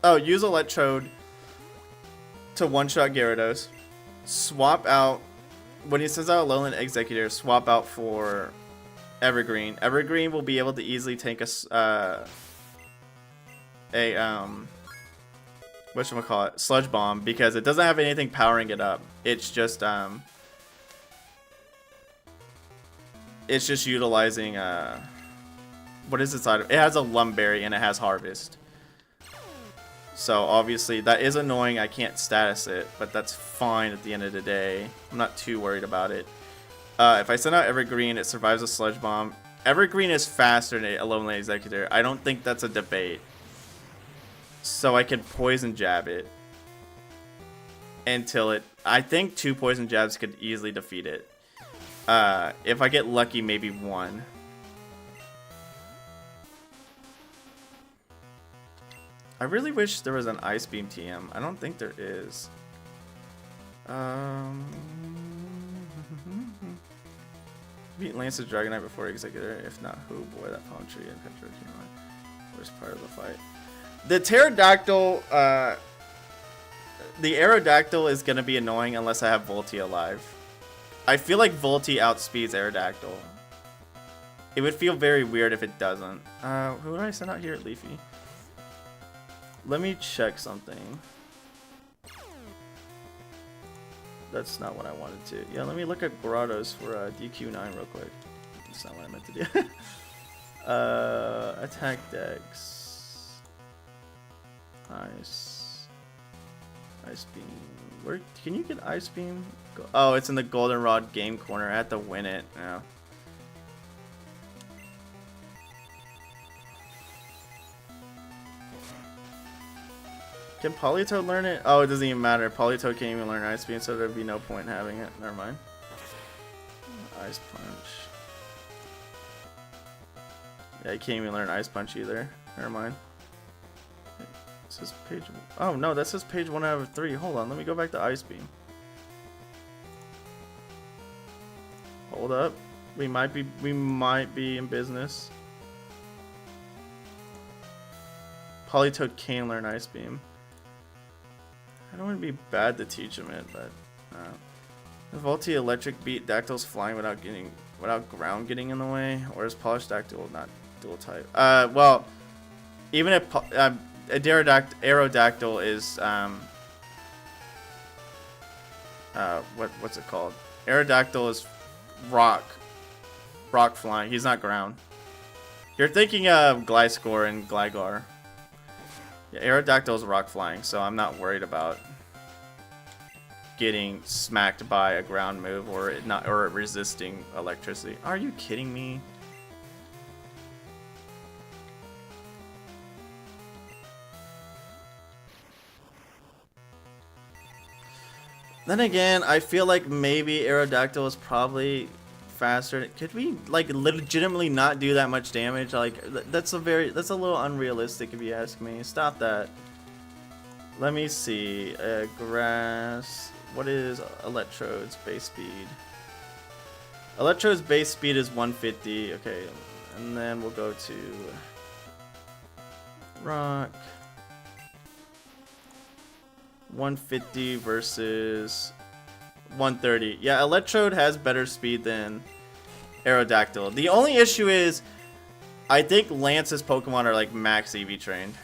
Speaker 1: Oh, use Electrode to one-shot Gyarados. Swap out, when he sends out a Lowland Executor, swap out for Evergreen. Evergreen will be able to easily tank whatchamacallit, Sludge Bomb, because it doesn't have anything powering it up. It's just utilizing what is its item? It has a Lumberry and it has Harvest. So obviously that is annoying. I can't status it, but that's fine at the end of the day. I'm not too worried about it. If I send out Evergreen, it survives a Sludge Bomb. Evergreen is faster than a Lowland Executor. I don't think that's a debate. So I could Poison Jab it until it. I think 2 Poison Jabs could easily defeat it. If I get lucky, maybe 1. I really wish there was an Ice Beam TM. I don't think there is. Beat Lance's Dragonite before Executor. If not, who? Boy, that Palm Tree and Petro came on. Worst part of the fight. The Pterodactyl, the Aerodactyl is going to be annoying unless I have Volty alive. I feel like Volty outspeeds Aerodactyl. It would feel very weird if it doesn't. Who did I send out here at Leafy? Let me check something. That's not what I wanted to. Yeah, let me look at Grottos for DQ9 real quick. That's not what I meant to do. Attack Dex. Ice Beam. Where can you get Ice Beam? Oh, it's in the Goldenrod game corner. I had to win it. Yeah. Can Politoed learn it? Oh, it doesn't even matter. Politoed can't even learn Ice Beam, so there'd be no point in having it. Never mind. Ice Punch. Yeah, you can't even learn Ice Punch either. Never mind. This is page. Oh no, that says page 1 out of 3. Hold on, let me go back to Ice Beam. Hold up. We might be in business. Politoed can learn Ice Beam. I don't want to be bad to teach him it, but does Volty Electric beat Dactyls flying without ground getting in the way, or is Polished Dactyl not dual type? Well, even if Aerodactyl is what's it called? Aerodactyl is rock flying. He's not ground. You're thinking of Gliscor and Gligar. Yeah, Aerodactyl is rock flying, so I'm not worried about getting smacked by a ground move or resisting electricity. Are you kidding me? Then again, I feel like maybe Aerodactyl is probably faster. Could we like legitimately not do that much damage? Like that's a little unrealistic if you ask me. Stop that. Let me see. Grass. What is Electrode's base speed? Electrode's base speed is 150. Okay, and then we'll go to Rock. 150 versus 130. Yeah, Electrode has better speed than Aerodactyl. The only issue is, I think Lance's Pokemon are like max EV trained.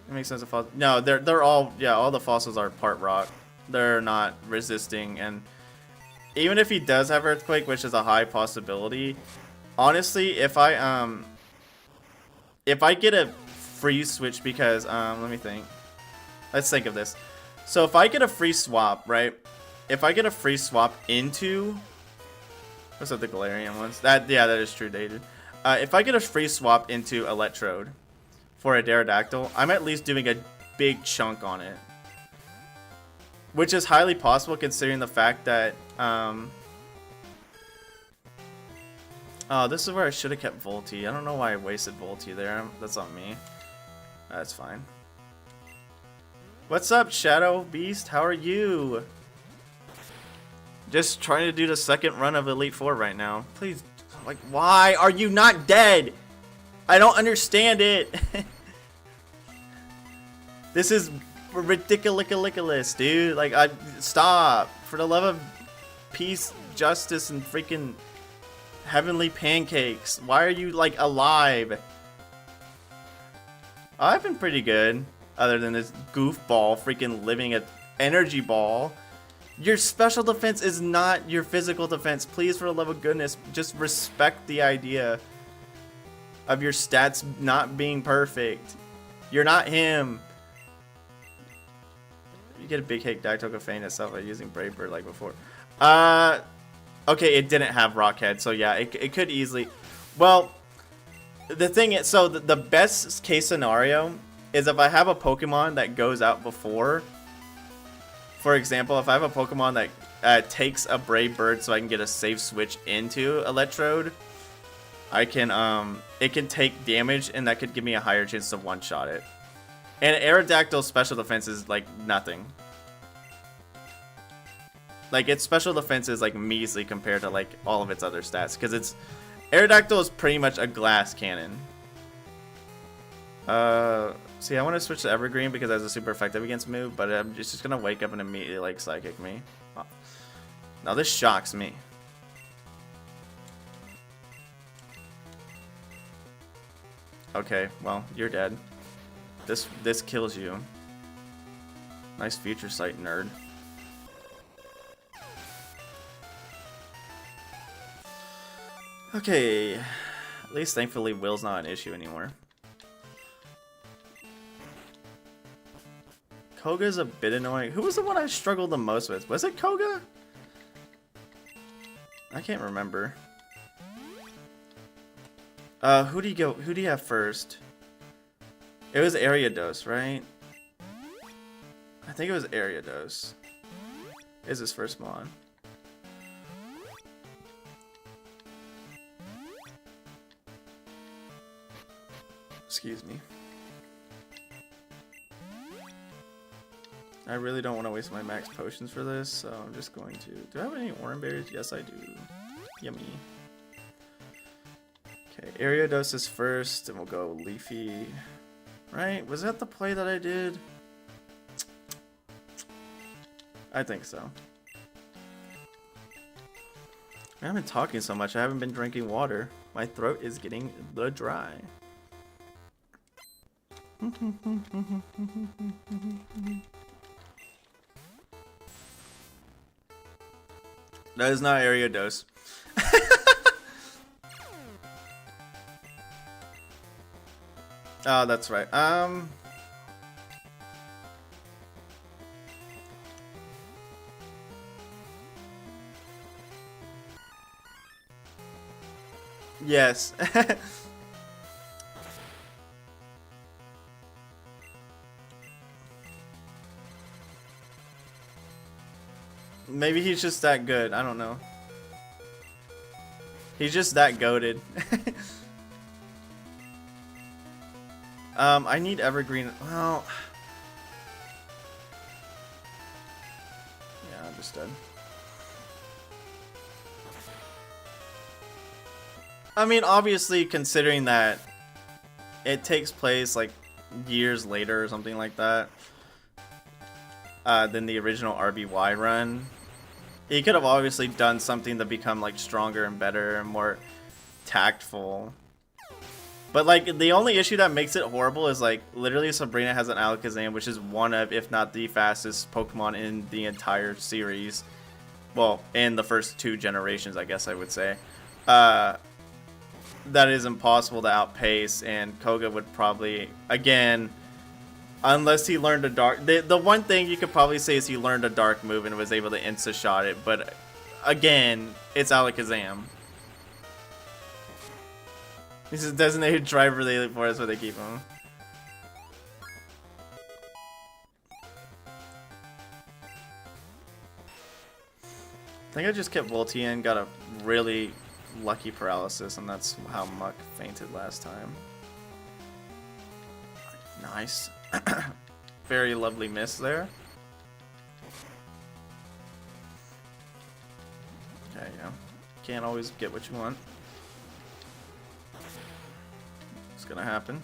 Speaker 1: It makes sense. No, they're all, yeah, all the fossils are part rock. They're not resisting, and even if he does have Earthquake, which is a high possibility, honestly, if I get a free switch, because let me think. Let's think of this. So if I get a free swap, right? If I get a free swap into, what's that, the Galarian ones? That is true, dated. If I get a free swap into Electrode for a Aerodactyl, I'm at least doing a big chunk on it, which is highly possible considering the fact that oh, this is where I should have kept Volty. I don't know why I wasted Volty there. That's on me. That's fine. What's up, Shadow Beast? How are you? Just trying to do the second run of Elite Four right now. Please, like, why are you not dead? I don't understand it. This is ridiculous, dude. Like, stop. For the love of peace, justice, and freaking heavenly pancakes. Why are you, like, alive? I've been pretty good, other than this goofball freaking living an energy ball. Your special defense is not your physical defense. Please, for the love of goodness, just respect the idea of your stats not being perfect. You're not him. You get a big hit, Dactyl feign itself by using Brave Bird like before. Okay, it didn't have Rockhead, so yeah, it could easily. Well, the thing is, so the best case scenario is if I have a Pokemon that goes out before. For example, if I have a Pokemon that takes a Brave Bird so I can get a safe switch into Electrode, I can it can take damage, and that could give me a higher chance to one-shot it. And Aerodactyl's special defense is like nothing. Like, its special defense is like measly compared to like all of its other stats, because Aerodactyl is pretty much a glass cannon. See, I want to switch to Evergreen because that's a super effective against move, but I'm just gonna wake up and immediately like Psychic me. Oh. Now this shocks me. Okay, well, you're dead. This kills you. Nice future sight, nerd. Okay, at least thankfully Will's not an issue anymore. Koga's a bit annoying. Who was the one I struggled the most with? Was it Koga? I can't remember. Who do you have first? It was Ariados, right? I think it was Ariados. Is his first mon. Excuse me. I really don't want to waste my max potions for this, so I'm just going to... Do I have any orange berries? Yes, I do. Yummy. Okay, Ariados is first, and we'll go Leafy. Right? Was that the play that I did? I think so. I haven't been talking so much. I haven't been drinking water. My throat is getting dry. That is not Ariados. Oh, that's right. Yes. Maybe he's just that good. I don't know. He's just that goated. I need Evergreen. Well, yeah, understood. I mean, obviously, considering that it takes place like years later or something like that than the original RBY run, he could have obviously done something to become like stronger and better and more tactful. But like the only issue that makes it horrible is like literally Sabrina has an Alakazam, which is one of, if not the fastest Pokemon in the entire series. Well, in the first 2 generations, I guess I would say. That is impossible to outpace, and Koga would probably, again, unless he learned a dark... The one thing you could probably say is he learned a dark move and was able to insta-shot it, but again, it's Alakazam. This is designated tribe-related forest where they keep him. I think I just kept Voltian, got a really lucky paralysis, and that's how Muck fainted last time. Nice. Very lovely miss there. Okay, yeah. Can't always get what you want. It's gonna happen.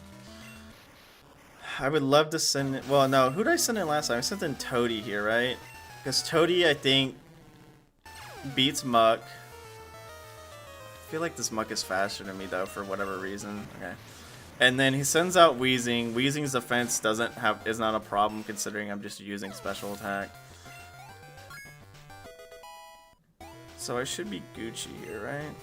Speaker 1: I would love to send it. Well, no, who did I send in last time? I sent in Toady here, right? Because Toady, I think, beats Muck. I feel like this Muck is faster than me though, for whatever reason. Okay. And then he sends out Weezing. Weezing's defense is not a problem considering I'm just using special attack. So I should be Gucci here, right?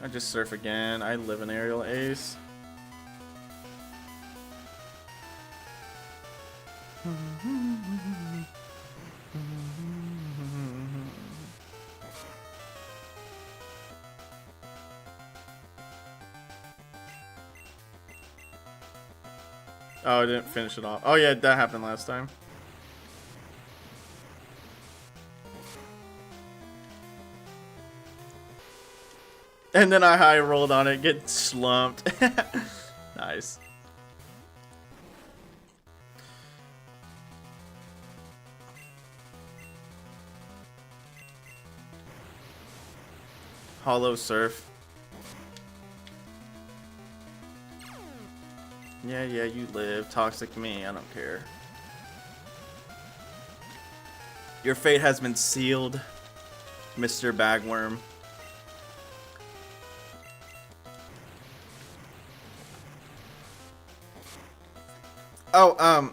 Speaker 1: I just surf again. I live an aerial ace. Oh, I didn't finish it off. Oh yeah, that happened last time. And then I high rolled on it, get slumped. Nice. Hollow Surf. Yeah, you live. Toxic me, I don't care. Your fate has been sealed, Mr. Bagworm. Oh, I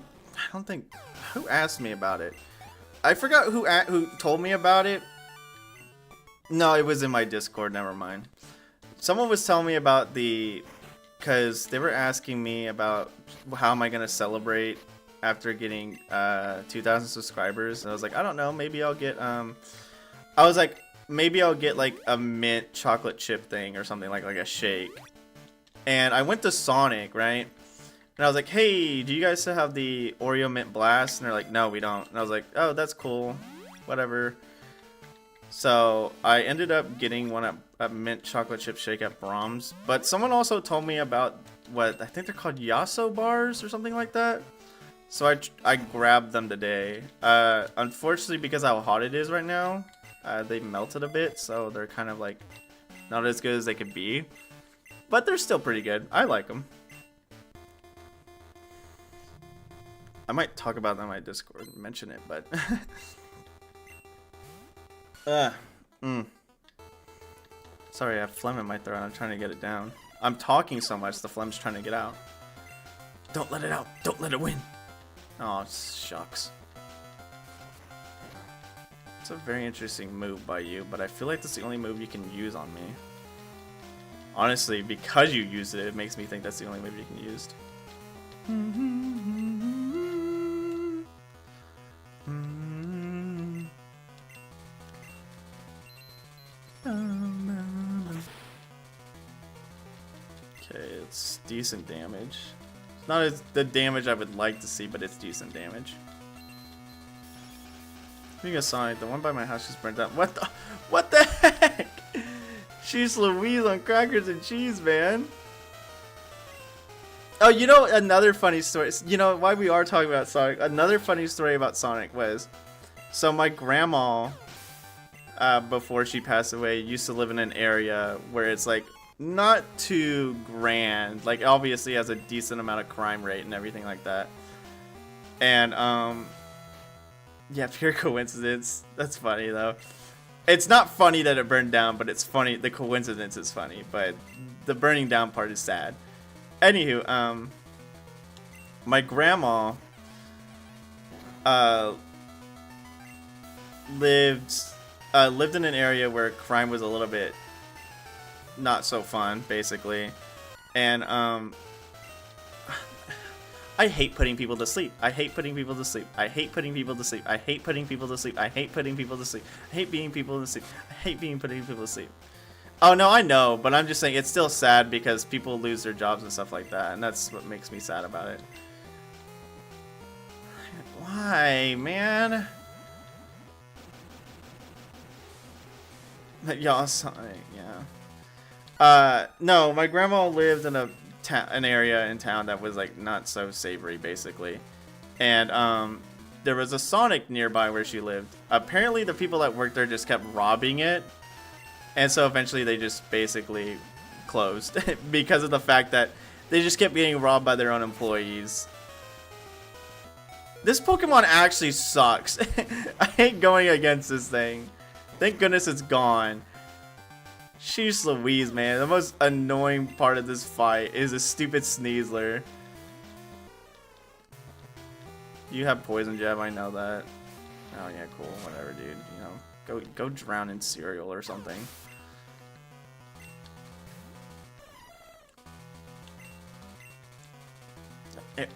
Speaker 1: don't think... Who asked me about it? I forgot who told me about it. No, it was in my Discord, never mind. Someone was telling me about the... Because they were asking me about how am I going to celebrate after getting 2,000 subscribers. And I was like, I don't know, maybe I'll get... I was like, maybe I'll get like a mint chocolate chip thing or something, like a shake. And I went to Sonic, right? And I was like, hey, do you guys still have the Oreo Mint Blast? And they're like, no, we don't. And I was like, oh, that's cool. Whatever. So I ended up getting one at Mint Chocolate Chip Shake at Brahms. But someone also told me about what, I think they're called Yasso bars or something like that. So I grabbed them today. Unfortunately, because how hot it is right now, they melted a bit. So they're kind of like not as good as they could be. But they're still pretty good. I like them. I might talk about them on my Discord and mention it, but... Sorry, I have phlegm in my throat. I'm trying to get it down. I'm talking so much, the phlegm's trying to get out. Don't let it out. Don't let it win. Oh, shucks. It's a very interesting move by you, but I feel like that's the only move you can use on me. Honestly, because you used it, it makes me think that's the only move you can use. it's decent damage. It's not as the damage I would like to see, but it's decent damage. Speaking of Sonic, the one by my house just burned down. What the heck? She's Louise on crackers and cheese, man. Oh, you know, another funny story. You know, why we are talking about Sonic. Another funny story about Sonic was, so my grandma, before she passed away, used to live in an area where it's like not too grand. Like obviously has a decent amount of crime rate and everything like that. And yeah, pure coincidence. That's funny though. It's not funny that it burned down, but it's funny. The coincidence is funny, but the burning down part is sad. Anywho, my grandma lived in an area where crime was a little bit not so fun, basically, and I hate putting people to sleep. I hate putting people to sleep. I hate putting people to sleep. I hate putting people to sleep. I hate putting people to sleep. I hate being people to sleep. I hate being putting people to sleep. Oh no, I know, but I'm just saying it's still sad because people lose their jobs and stuff like that, and that's what makes me sad about it. Why, man? Y'all, Sonic, yeah. No, my grandma lived in an area in town that was like not so savory, basically, and there was a Sonic nearby where she lived. Apparently, the people that worked there just kept robbing it. And so eventually they just basically closed because of the fact that they just kept getting robbed by their own employees. This Pokemon actually sucks. I hate going against this thing. Thank goodness it's gone. Sheesh Louise, man. The most annoying part of this fight is a stupid Sneasler. You have Poison Jab, I know that. Oh yeah, cool. Whatever, dude. You know, go drown in cereal or something.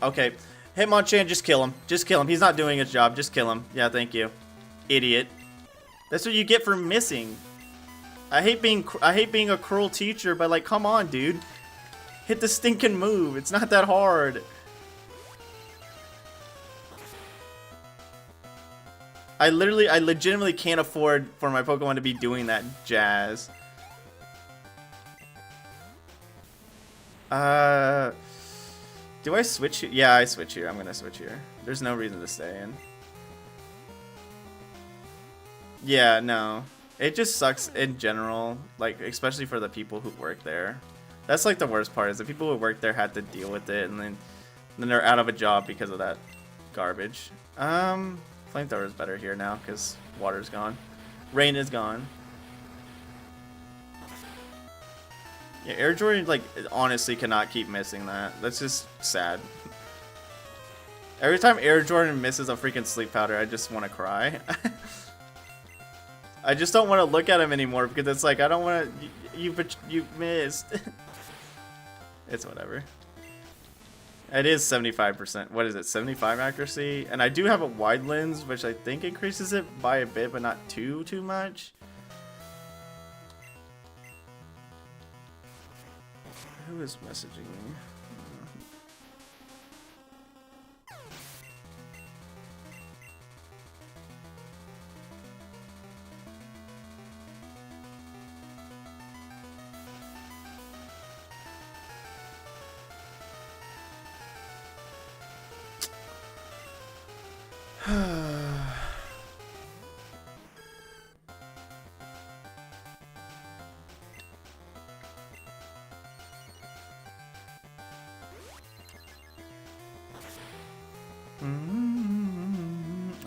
Speaker 1: Okay, Hitmonchan, just kill him. Just kill him. He's not doing his job. Just kill him. Yeah, thank you, idiot. That's what you get for missing. I hate being a cruel teacher, but like, come on, dude. Hit the stinking move. It's not that hard. I legitimately can't afford for my Pokemon to be doing that jazz. Do I switch here? Yeah, I switch here. I'm gonna switch here. There's no reason to stay in. Yeah, no. It just sucks in general, like, especially for the people who work there. That's like the worst part, is the people who work there had to deal with it, and then they're out of a job because of that garbage. Flamethrower is better here now, because water's gone. Rain is gone. Yeah, Air Jordan, like, honestly cannot keep missing that. That's just sad. Every time Air Jordan misses a freaking sleep powder, I just want to cry. I just don't want to look at him anymore because it's like, I don't want to. You missed. It's whatever. It is 75%. What is it? 75 accuracy, and I do have a wide lens, which I think increases it by a bit, but not too much. Who is messaging me?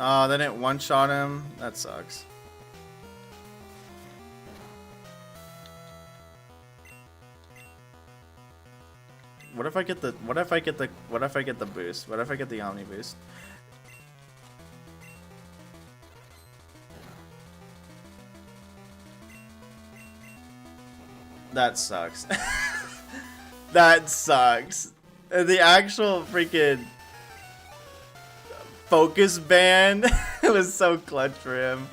Speaker 1: Oh, then it one-shot him. That sucks. What if I get the boost? What if I get the Omni boost? That sucks. That sucks. The actual freaking focus band was so clutch for him.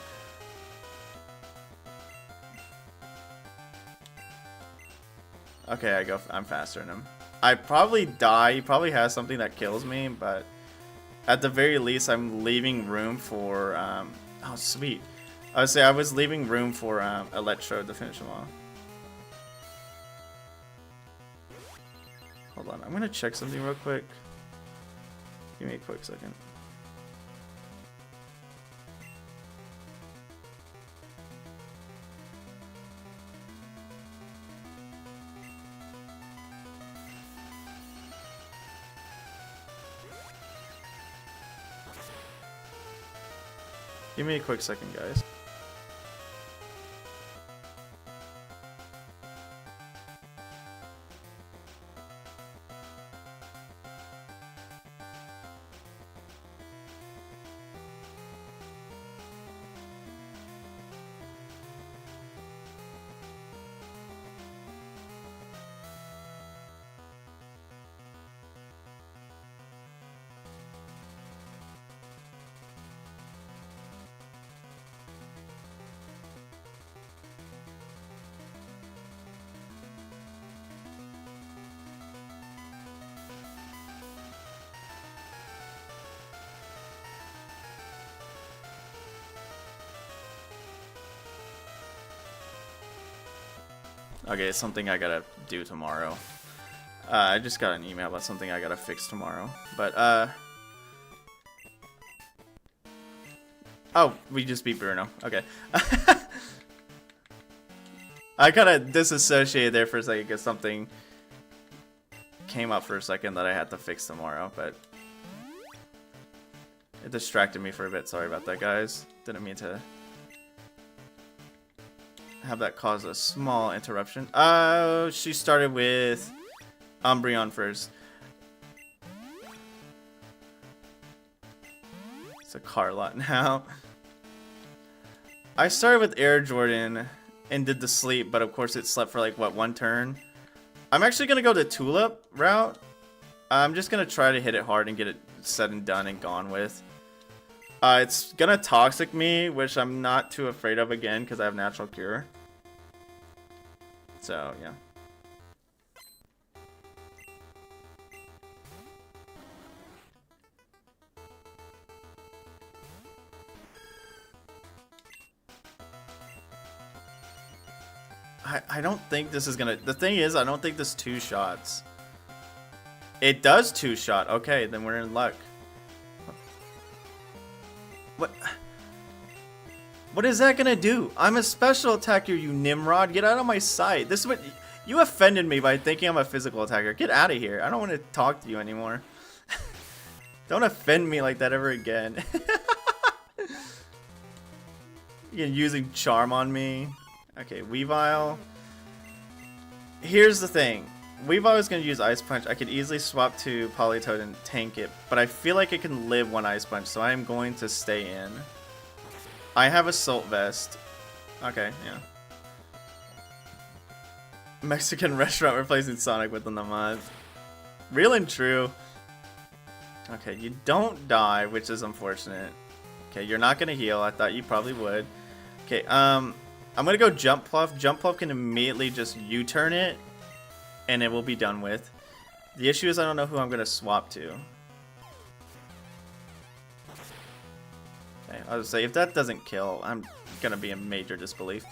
Speaker 1: Okay, I'm faster than him. I probably die. He probably has something that kills me, but at the very least, I'm leaving room for, oh, sweet. I would say I was leaving room for, Electro to finish him off. Hold on, I'm gonna check something real quick. Give me a quick second. Give me a quick second, guys. Okay, it's something I gotta do tomorrow. I just got an email about something I gotta fix tomorrow. But, oh, we just beat Bruno. Okay. I kinda disassociated there for a second because something came up for a second that I had to fix tomorrow, but it distracted me for a bit. Sorry about that, guys. Didn't mean to have that cause a small interruption. She started with Umbreon first. It's a car lot now. I started with Air Jordan and did the sleep, but of course it slept for like, what, one turn? I'm actually going to go the Tulip route. I'm just going to try to hit it hard and get it said and done and gone with. It's going to Toxic me, which I'm not too afraid of again because I have Natural Cure. So, yeah. I don't think this is gonna... The thing is, I don't think this two shots. It does two shot. Okay, then we're in luck. What? What is that gonna do? I'm a special attacker, you Nimrod. Get out of my sight. This is what... You offended me by thinking I'm a physical attacker. Get out of here. I don't want to talk to you anymore. Don't offend me like that ever again. You're using Charm on me. Okay, Weavile. Here's the thing. Weavile is going to use Ice Punch. I could easily swap to Politoed and tank it, but I feel like it can live one Ice Punch, so I am going to stay in. I have Assault Vest. Okay, yeah. Mexican restaurant replacing Sonic within the month. Real and true. Okay, you don't die, which is unfortunate. Okay, you're not going to heal. I thought you probably would. Okay, I'm going to go Jump Pluff. Jump Pluff can immediately just U-turn it, and it will be done with. The issue is I don't know who I'm going to swap to. Okay, I would say if that doesn't kill, I'm going to be in major disbelief.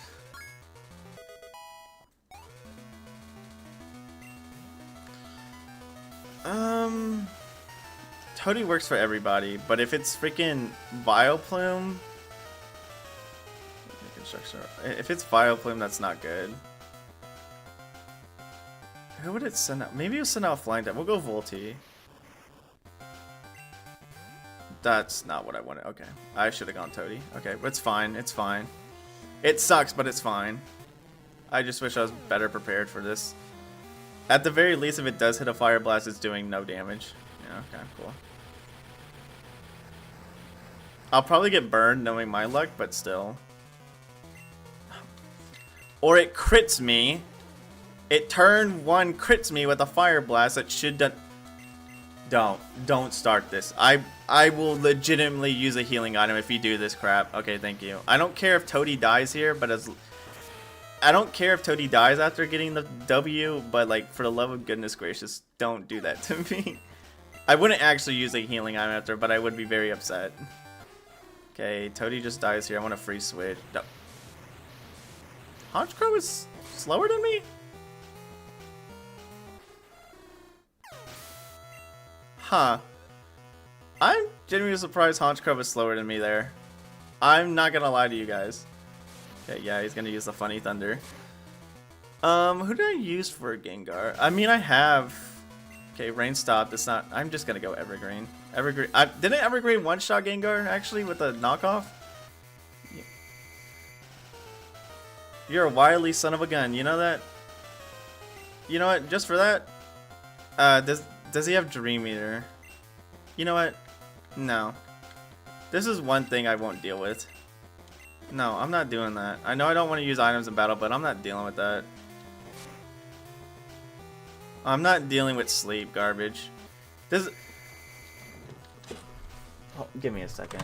Speaker 1: Toadie works for everybody, but if it's freaking Vileplume... If it's Vileplume, that's not good. Who would it send out? Maybe it'll send out Flying Type. We'll go Volti. That's not what I wanted. Okay. I should have gone Toadie. Okay, but it's fine. It's fine. It sucks, but it's fine. I just wish I was better prepared for this. At the very least, if it does hit a Fire Blast, it's doing no damage. Yeah, okay, cool. I'll probably get burned knowing my luck, but still. Or it crits me. It turn one crits me with a Fire Blast that should Don't start this. I will legitimately use a healing item if you do this crap. Okay, thank you. I don't care if Toadie dies here, but as I don't care if Toady dies after getting the W, but like for the love of goodness gracious, don't do that to me. I wouldn't actually use a healing item after, but I would be very upset. Okay, Toady just dies here. I want a free switch. No. Honchkrow is slower than me? Huh. I'm genuinely surprised Honchkrow was slower than me there. I'm not gonna lie to you guys. Okay, yeah, he's gonna use the Funny Thunder. Who did I use for a Gengar? I mean, I have... Okay, Rain Stop. It's not... I'm just gonna go Evergreen. Evergreen... didn't Evergreen one-shot Gengar, actually, with a knockoff? Yeah. You're a wily son of a gun, you know that? You know what, just for that... does he have Dream Eater? You know what? No. This is one thing I won't deal with. No, I'm not doing that. I know I don't want to use items in battle, but I'm not dealing with that. I'm not dealing with sleep garbage. This. Oh, give me a second.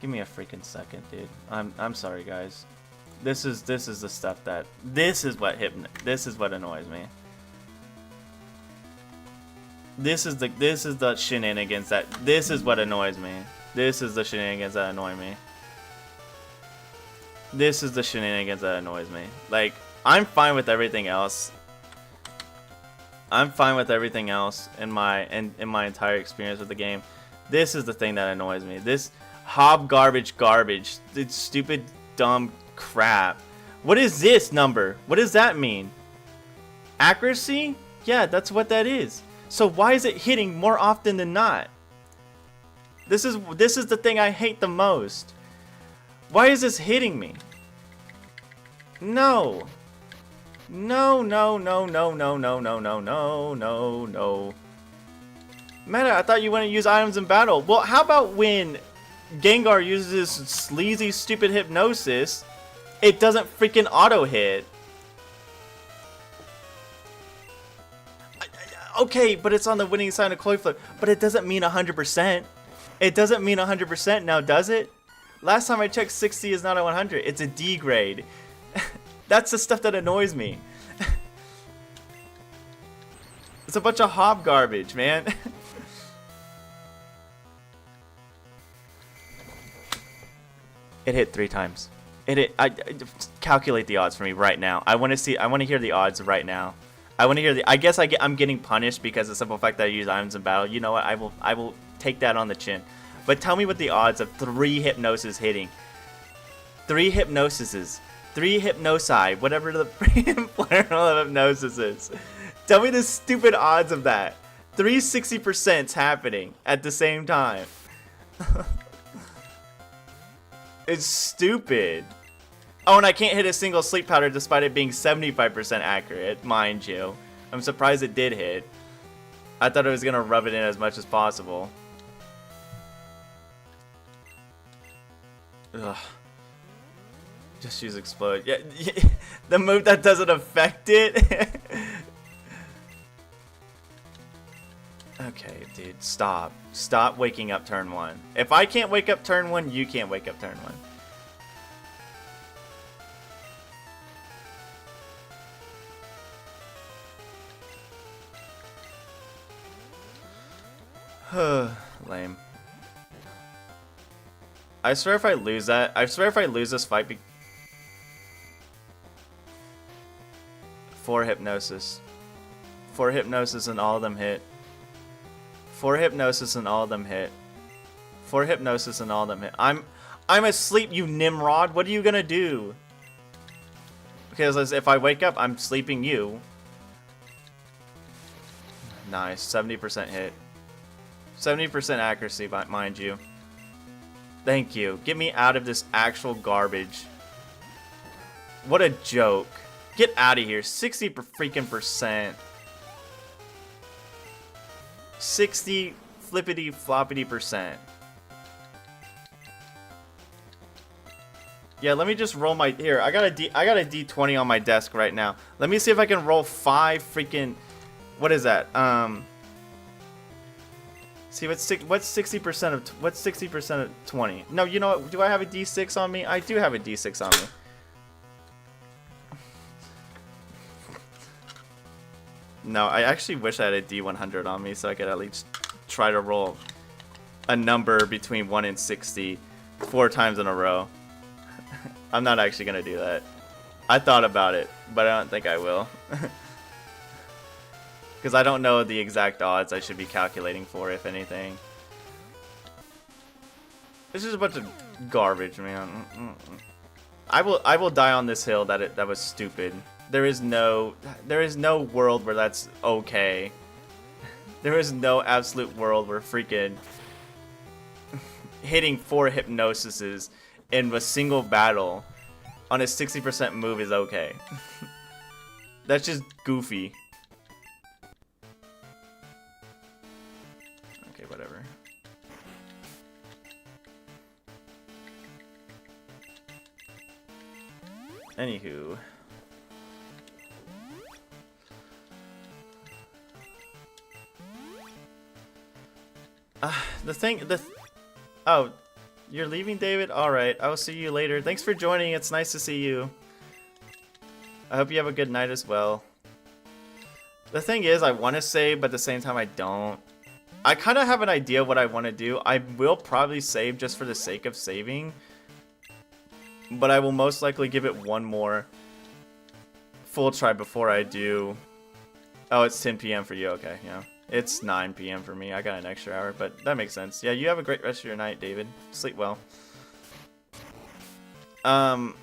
Speaker 1: Give me a freaking second, dude. I'm sorry, guys. This is the stuff that. This is what annoys me. This is the shenanigans that. This is what annoys me. This is the shenanigans that annoy me. This is the shenanigans that annoys me. Like, I'm fine with everything else. I'm fine with everything else in my entire experience with the game. This is the thing that annoys me. This garbage. This stupid, dumb crap. What is this number? What does that mean? Accuracy? Yeah, that's what that is. So why is it hitting more often than not? This is the thing I hate the most. Why is this hitting me? No. No. Meta, I thought you wouldn't use items in battle. Well, how about when Gengar uses this sleazy, stupid hypnosis, it doesn't freaking auto hit? Okay, but it's on the winning side of coin flip, but it doesn't mean 100%. It doesn't mean 100% now, does it? Last time I checked, 60 is not a 100. It's a D grade. That's the stuff that annoys me. It's a bunch of hob garbage, man. It hit 3 times. It hit. Calculate the odds for me right now. I want to hear the odds right now. I want to hear I guess I'm getting punished because of the simple fact that I use items in battle. You know what? I will take that on the chin. But tell me what the odds of 3 hypnosis hitting. 3 hypnosises. 3 hypnosi. Whatever the plural of hypnosis is. Tell me the stupid odds of that. 3 60% happening at the same time. It's stupid. Oh, and I can't hit a single sleep powder despite it being 75% accurate, mind you. I'm surprised it did hit. I thought it was going to rub it in as much as possible. Ugh. Just use explode. Yeah, the move that doesn't affect it. Okay, dude, stop. Stop waking up turn 1. If I can't wake up turn 1, you can't wake up turn 1. Lame. I swear if I lose that, I swear if I lose this fight, 4 hypnosis. 4 hypnosis and all of them hit. 4 hypnosis and all of them hit. 4 hypnosis and all of them hit. I'm asleep, you Nimrod. What are you gonna do? Because if I wake up, I'm sleeping you. Nice, 70% hit. 70% accuracy, mind you. Thank you. Get me out of this actual garbage. What a joke. Get out of here. 60 freaking percent. 60 flippity floppity percent. Yeah, let me just roll my here. I got a D20 on my desk right now. Let me see if I can roll 5 freaking what is that? See, what's 60% of 20? No, you know what? Do I have a D6 on me? I do have a D6 on me. No, I actually wish I had a D100 on me so I could at least try to roll a number between 1 and 60 4 times in a row. I'm not actually gonna do that. I thought about it, but I don't think I will. Because I don't know the exact odds I should be calculating for, if anything. This is a bunch of garbage, man. I will die on this hill that was stupid. There is no world where that's okay. There is no absolute world where freaking hitting 4 hypnosises in a single battle on a 60% move is okay. That's just goofy. Okay, whatever. Anywho. Oh, you're leaving, David? Alright, I will see you later. Thanks for joining, it's nice to see you. I hope you have a good night as well. The thing is, I want to save, but at the same time I don't. I kind of have an idea what I want to do. I will probably save just for the sake of saving. But I will most likely give it one more full try before I do. Oh, it's 10 p.m. for you, okay, yeah. It's 9 p.m. for me. I got an extra hour, but that makes sense. Yeah, you have a great rest of your night, David. Sleep well. I'm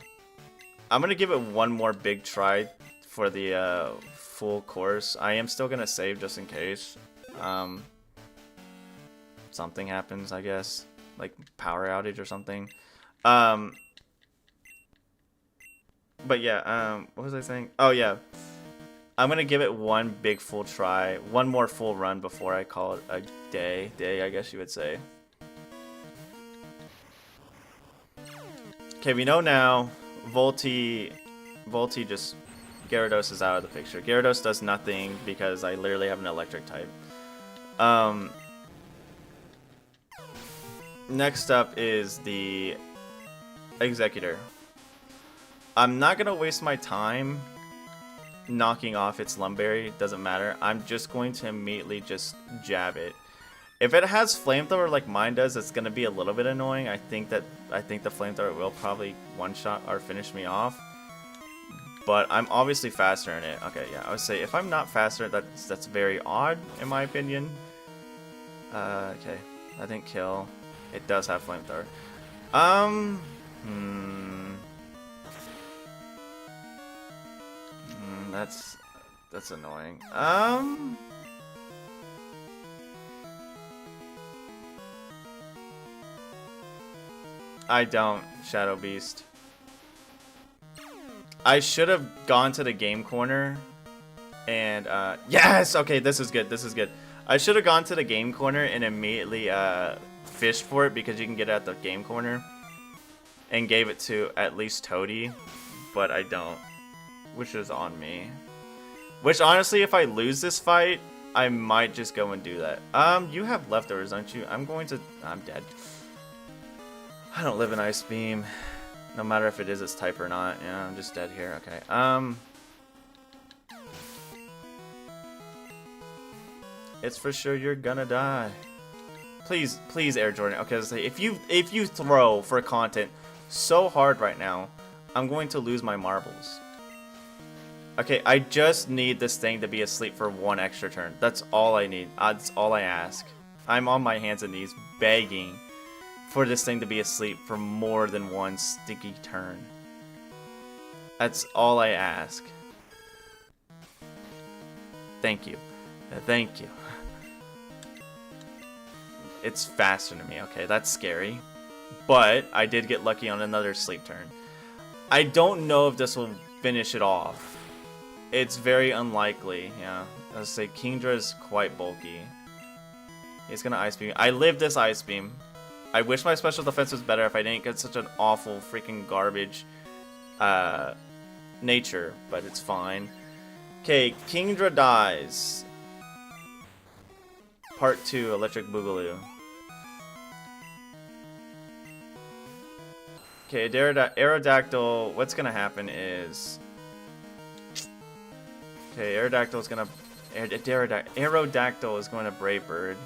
Speaker 1: gonna give it one more big try for the full course. I am still gonna save just in case. Something happens, I guess, like power outage or something. But yeah, what was I saying? Oh yeah. I'm gonna give it one big full try, one more full run before I call it a day, I guess you would say. Okay, we know now, Volti just, Gyarados is out of the picture. Gyarados does nothing because I literally have an electric type. Next up is the Executor. I'm not gonna waste my time knocking off its Lumberry, doesn't matter. I'm just going to immediately just jab it. If it has Flamethrower like mine does, it's gonna be a little bit annoying. I think the Flamethrower will probably one-shot or finish me off. But I'm obviously faster in it. Okay, yeah, I would say if I'm not faster, that's very odd in my opinion. Okay, I think kill. It does have Flamethrower. That's annoying. I don't, Shadow Beast. I should have gone to the game corner and yes, okay, this is good. This is good. I should have gone to the game corner and immediately fished for it because you can get it at the game corner and gave it to at least Toadie, but I don't. Which is on me. Which honestly, if I lose this fight, I might just go and do that. You have leftovers, don't you? I'm dead. I don't live in Ice Beam. No matter if it is its type or not. Yeah, I'm just dead here. Okay. It's for sure you're gonna die. Please, please, Air Jordan. Okay, let's say if you throw for content so hard right now, I'm going to lose my marbles. Okay, I just need this thing to be asleep for one extra turn. That's all I need. That's all I ask. I'm on my hands and knees begging for this thing to be asleep for more than one sticky turn. That's all I ask. Thank you. Thank you. It's faster than me. Okay, that's scary. But I did get lucky on another sleep turn. I don't know if this will finish it off. It's very unlikely, yeah. Let's say Kingdra is quite bulky. He's gonna Ice Beam. I live this Ice Beam. I wish my special defense was better if I didn't get such an awful freaking garbage nature, but it's fine. Okay, Kingdra dies. Part 2, Electric Boogaloo. Okay, Aerodactyl, what's gonna happen is... Okay, Aerodactyl is gonna... Aerodactyl is going to Brave Bird.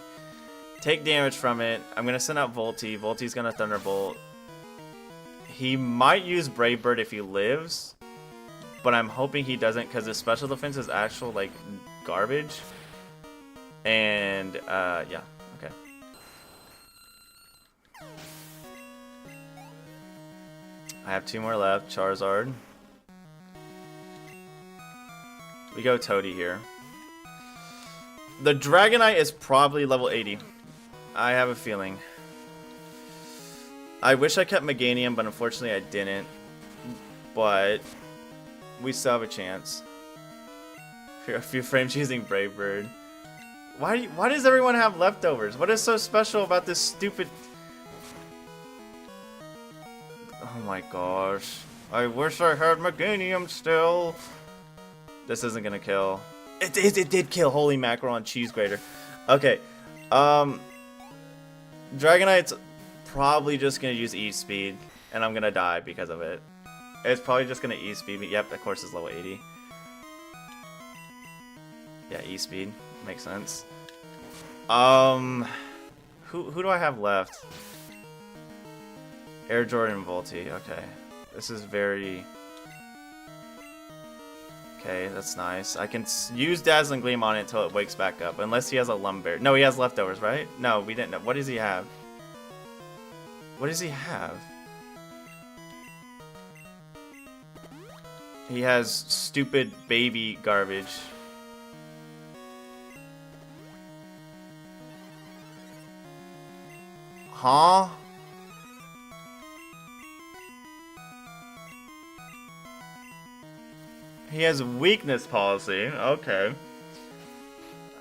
Speaker 1: Take damage from it. I'm gonna send out Volty. Volty's gonna Thunderbolt. He might use Brave Bird if he lives, but I'm hoping he doesn't because his special defense is actual, like, garbage. And, yeah, okay. I have 2 more left. Charizard. We go Toady here. The Dragonite is probably level 80. I have a feeling. I wish I kept Meganium, but unfortunately I didn't. But we still have a chance. A few frames using Brave Bird. Why does everyone have leftovers? What is so special about this stupid... Oh my gosh. I wish I had Meganium still. This isn't gonna kill. It did kill. Holy mackerel on cheese grater. Okay. Dragonite's probably just gonna use E-Speed, and I'm gonna die because of it. It's probably just gonna E-Speed me. Yep, of course it's level 80. Yeah, E-Speed. Makes sense. Who do I have left? Air Jordan and Volty. Okay. This is very... Okay, that's nice. I can use Dazzling Gleam on it until it wakes back up. Unless he has a Lumberry. No, he has leftovers, right? No, we didn't know. What does he have? What does he have? He has stupid baby garbage. Huh? He has weakness policy. Okay.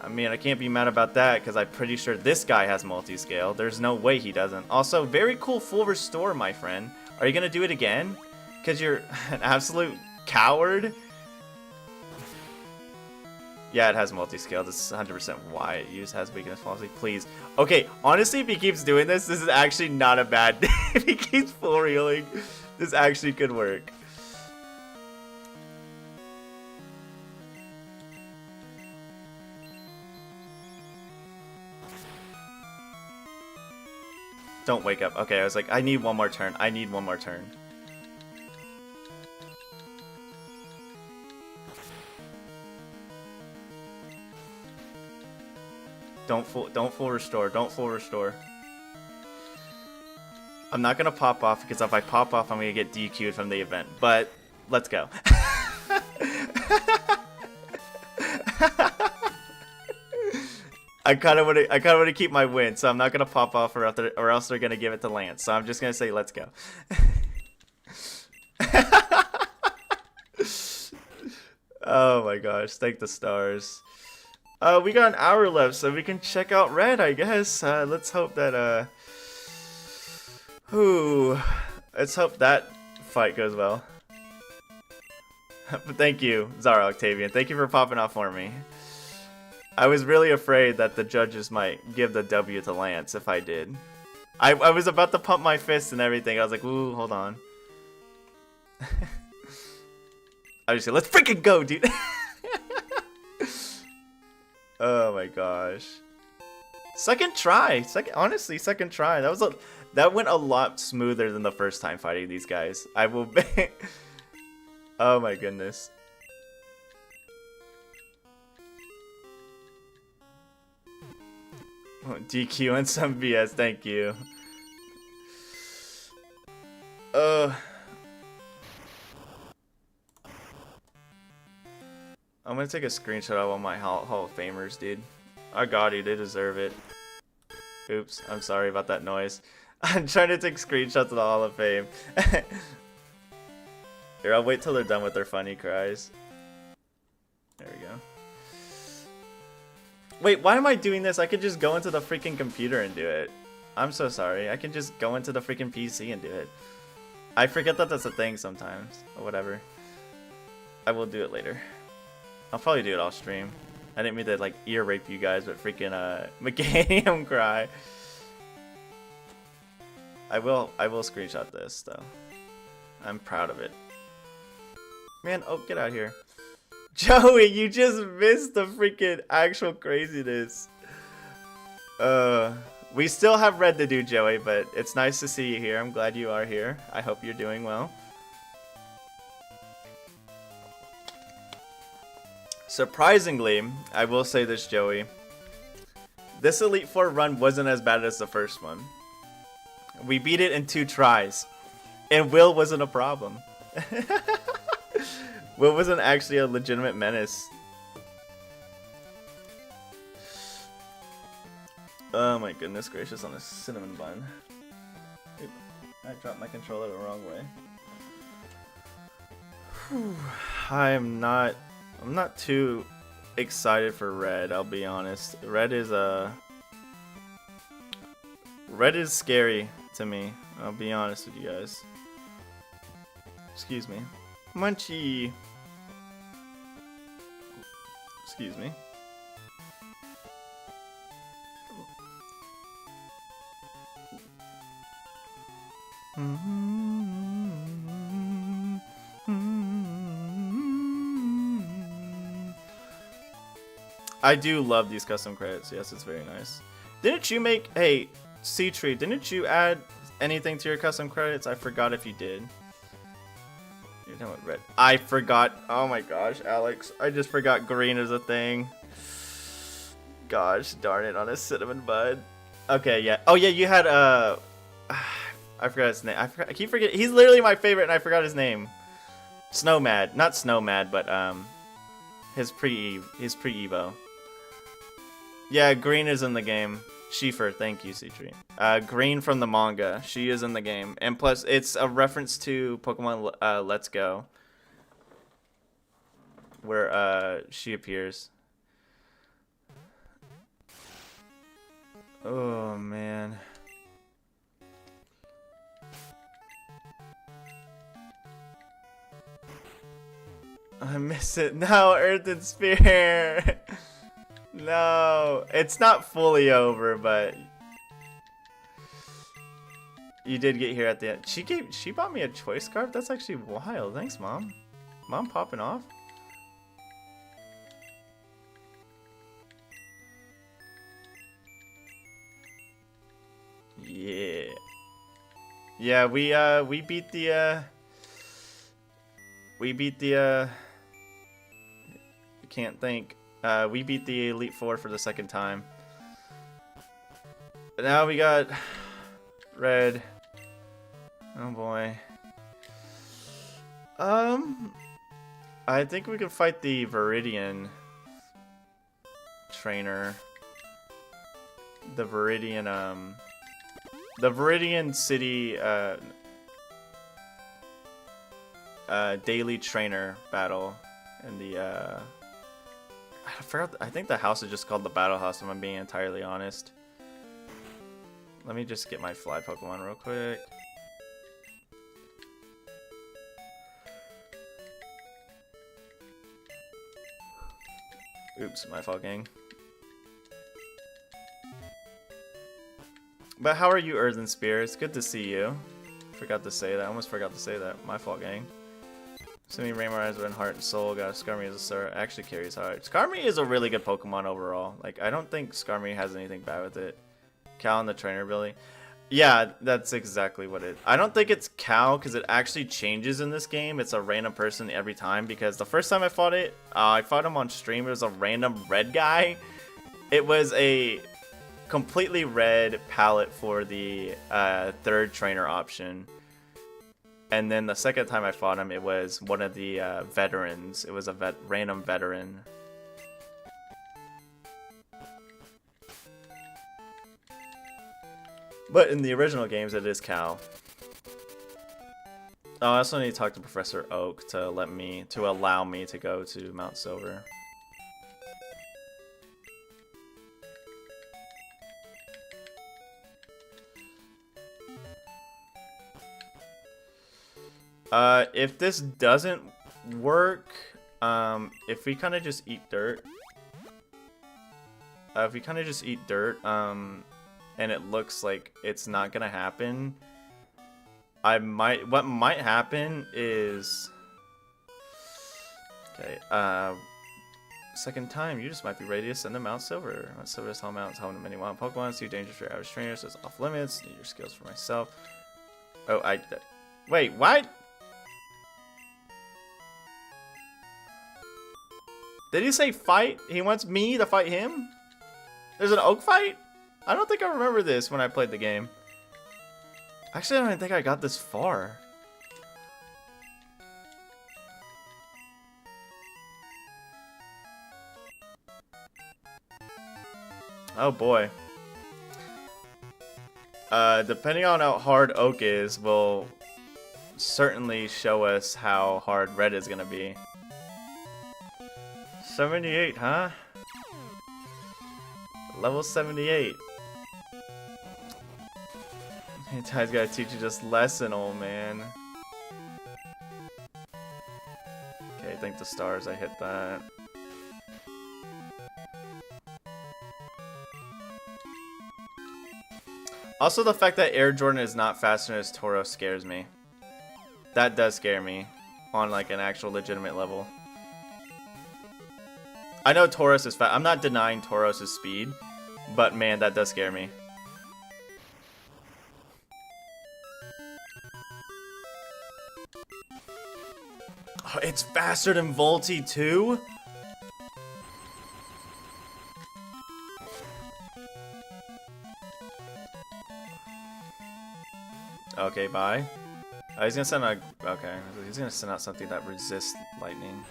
Speaker 1: I mean, I can't be mad about that because I'm pretty sure this guy has multi-scale. There's no way he doesn't. Also, very cool full restore, my friend. Are you going to do it again? Because you're an absolute coward? Yeah, it has multi-scale. This is 100% why it has weakness policy. Please. Okay, honestly, if he keeps doing this, this is actually not a bad... If he keeps full reeling, this actually could work. Don't wake up. Okay, I was like, I need one more turn. I need one more turn. Don't full restore. Don't full restore. I'm not gonna pop off because if I pop off, I'm gonna get DQ'd from the event. But let's go. I kind of want to keep my win, so I'm not gonna pop off or else they're gonna give it to Lance. So I'm just gonna say, let's go. Oh my gosh! Thank the stars. We got an hour left, so we can check out Red, I guess. Let's hope that let's hope that fight goes well. But thank you, Zara Octavian. Thank you for popping off for me. I was really afraid that the judges might give the W to Lance if I did. I was about to pump my fist and everything. I was like, ooh, hold on. I just said, let's freaking go, dude. Oh my gosh. Second try. Honestly, second try. That went a lot smoother than the first time fighting these guys. I will be. Oh my goodness. DQ and some BS, thank you. I'm gonna take a screenshot of all my Hall of Famers, dude. I got you, they deserve it. Oops, I'm sorry about that noise. I'm trying to take screenshots of the Hall of Fame. Here, I'll wait till they're done with their funny cries. There we go. Wait, why am I doing this? I could just go into the freaking computer and do it. I'm so sorry. I can just go into the freaking PC and do it. I forget that that's a thing sometimes. Or whatever. I will do it later. I'll probably do it off stream. I didn't mean to like ear rape you guys, but freaking Meganium cry. I will screenshot this though. I'm proud of it. Man, oh, get out of here. Joey, you just missed the freaking actual craziness. We still have red to do, Joey, but it's nice to see you here. I'm glad you are here. I hope you're doing well. Surprisingly, I will say this, Joey. This Elite Four run wasn't as bad as the first one. We beat it in 2 tries. And Will wasn't a problem. Will wasn't actually a legitimate menace. Oh my goodness gracious, on a cinnamon bun. Oop, I dropped my controller the wrong way. Whew. I'm not too excited for red, I'll be honest. Red is scary to me. I'll be honest with you guys. Excuse me. Munchie. Excuse me. I do love these custom credits. Yes, it's very nice. Didn't you make... Hey, C-Tree, didn't you add anything to your custom credits? I forgot if you did. You're done with red. I forgot. Oh my gosh, Alex. I just forgot green is a thing. Gosh, darn it, on a cinnamon bud. Okay, yeah. Oh yeah, you had I forgot his name. I keep forgetting. He's literally my favorite, and I forgot his name. Snowmad, not Snowmad, but his pre-Evo. Yeah, green is in the game. Schiefer, thank you, C-Tree. Green from the manga. She is in the game. And plus, it's a reference to Pokemon Let's Go. Where she appears. Oh, man. I miss it. No, Earth and Spear. No, it's not fully over, but you did get here at the end. She bought me a choice scarf. That's actually wild. Thanks, Mom. Mom popping off. Yeah. Yeah, we beat the I can't think. We beat the Elite Four for the 2nd time. But now we got red. Oh boy. I think we can fight the Viridian trainer. The Viridian City daily trainer battle, and the I forgot. I think the house is just called the Battle House, if I'm being entirely honest. Let me just get my fly Pokemon real quick. Oops, my fault, gang. But how are you, Earth and Spear? It's good to see you. Forgot to say that. I almost forgot to say that. My fault, gang. Assuming Rainbow Eyes were in Heart and Soul, got Skarmory as a star. Actually carries Heart. Skarmory is a really good Pokemon overall. Like, I don't think Skarmory has anything bad with it. Cal and the trainer ability. Yeah, that's exactly what it is. I don't think it's Cal because it actually changes in this game. It's a random person every time, because the first time I fought it, I fought him on stream. It was a random red guy. It was a completely red palette for the 3rd trainer option. And then the 2nd time I fought him, it was one of the veterans. It was a random veteran. But in the original games, it is Cal. Oh, I also need to talk to Professor Oak to allow me to go to Mount Silver. If this doesn't work, if we kind of just eat dirt, if we kind of just eat dirt, and it looks like it's not gonna happen, what might happen is, okay, second time, you just might be ready to send them out silver. Mount Silver is home mountains, home to many wild Pokemon, too dangerous for average trainers, so it's off limits, need your skills for myself. Oh, wait, what? Did he say fight? He wants me to fight him? There's an oak fight? I don't think I remember this when I played the game. Actually, I don't even think I got this far. Oh boy. Depending on how hard oak is, will certainly show us how hard red is gonna be. 78, huh? Level 78. Hey, Ty's gotta teach you this lesson, old man. Okay, thank the stars I hit that. Also, the fact that Air Jordan is not faster than his Tauros scares me. That does scare me on like an actual legitimate level. I know Tauros is fast. I'm not denying Tauros' speed, but man, that does scare me. Oh, it's faster than Volty too? Okay, bye. He's gonna send a... Okay, he's gonna send out something that resists lightning.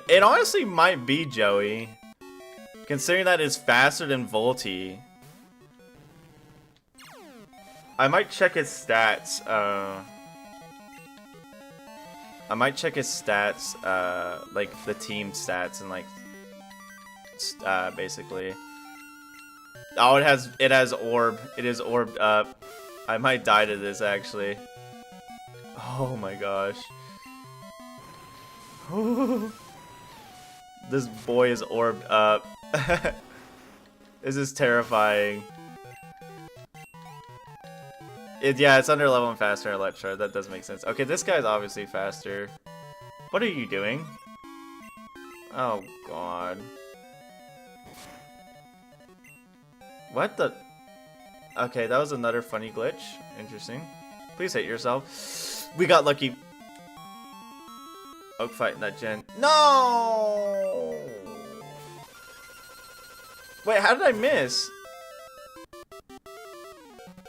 Speaker 1: It honestly might be Joey. Considering that it's faster than Volty. I might check his stats. I might check his stats, like the team stats and like, basically. Oh, it has orb. It is orbed up. I might die to this actually. Oh my gosh. This boy is orbed up. This is terrifying. Yeah, it's under level and faster in Electro. That does make sense. Okay, this guy's obviously faster. What are you doing? Oh god. What the? Okay, that was another funny glitch. Interesting. Please hit yourself. We got lucky. Oak fight, that gen. No! Wait, how did I miss?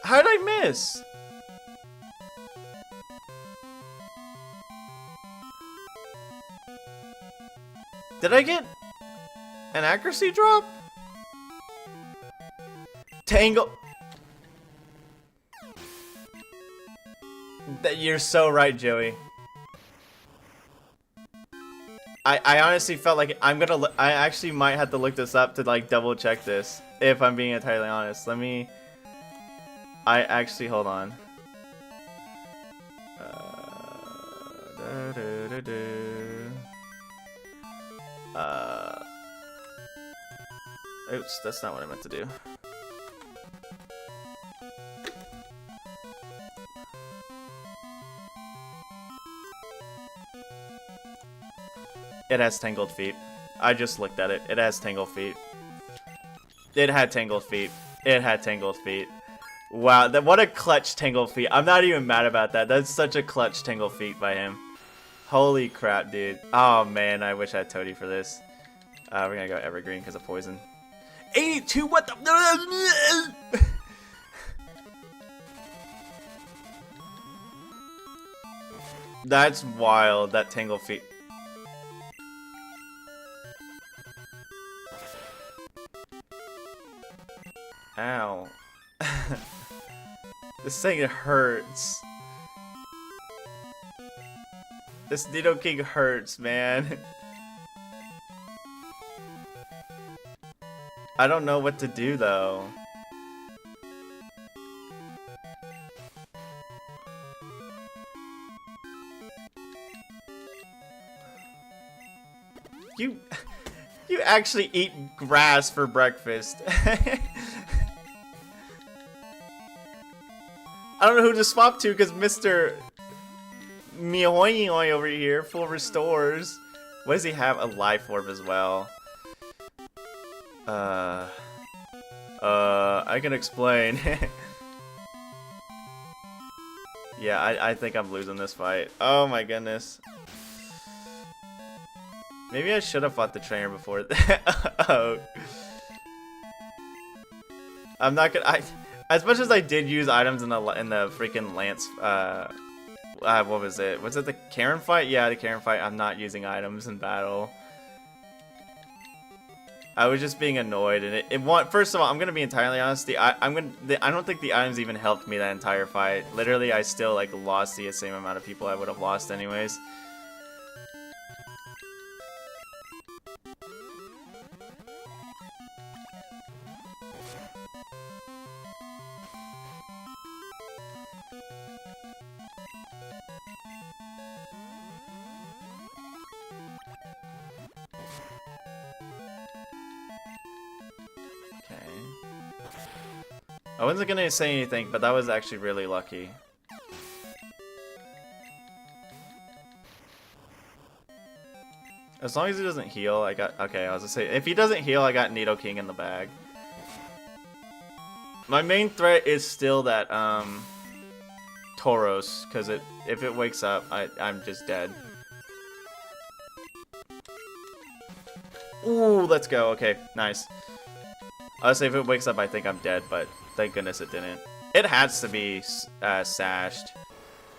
Speaker 1: How did I miss? Did I get an accuracy drop? Tangle. You're so right, Joey. I honestly felt like I actually might have to look this up to like double check this, if I'm being entirely honest. Let me, hold on. Oops, that's not what I meant to do. It has Tangled Feet. I just looked at it. It has Tangled Feet. It had Tangled Feet. It had Tangled Feet. Wow, what a clutch Tangled Feet. I'm not even mad about that. That's such a clutch Tangled Feet by him. Holy crap, dude. Oh man, I wish I had Toadie for this. We're gonna go Evergreen because of poison. 82, what the? That's wild, that Tangled Feet. Ow. This thing hurts. This Nidoking hurts, man. I don't know what to do though. You actually eat grass for breakfast. I don't know who to swap to because Mr. Mihoy over here full restores. What does he have? A life orb as well. I can explain. Yeah, I think I'm losing this fight. Oh my goodness. Maybe I should have fought the trainer before. Oh. I'm not gonna. As much as I did use items in the freaking Lance. What was it? Was it the Karen fight? Yeah, the Karen fight. I'm not using items in battle. I was just being annoyed, and first of all, I'm gonna be entirely honest. I don't think the items even helped me that entire fight. Literally, I still like lost the same amount of people I would have lost anyways. I wasn't gonna say anything, but that was actually really lucky. As long as he doesn't heal, I got... Okay, I was gonna say, if he doesn't heal, I got Nidoking in the bag. My main threat is still that, Tauros, because if it wakes up, I'm just dead. Ooh, let's go. Okay, nice. Honestly, if it wakes up, I think I'm dead, but thank goodness it didn't. It has to be sashed.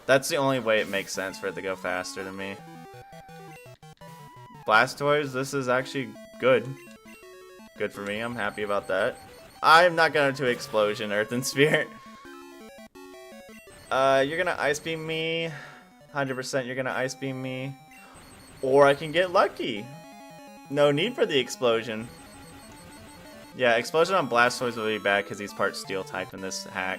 Speaker 1: That's the only way it makes sense for it to go faster than me. Blastoise, this is actually good. Good for me, I'm happy about that. I'm not going to Explosion, Earth and Spirit. You're gonna Ice Beam me. 100% you're gonna Ice Beam me. Or I can get lucky. No need for the Explosion. Yeah, Explosion on Blastoise will be bad because he's part Steel type in this hack.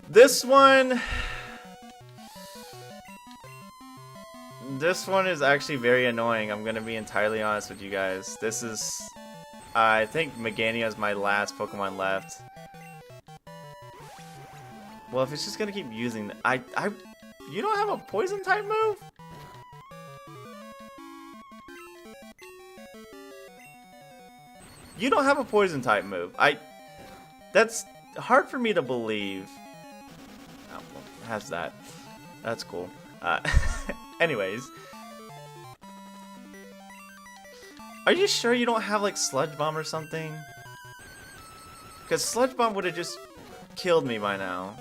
Speaker 1: This one is actually very annoying. I'm gonna be entirely honest with you guys. This is... I think Meganium is my last Pokemon left. Well, if it's just gonna keep using... You don't have a Poison type move? You don't have a Poison type move. That's hard for me to believe. Oh, well, it has that. That's cool. Anyways. Are you sure you don't have like Sludge Bomb or something? Because Sludge Bomb would have just killed me by now.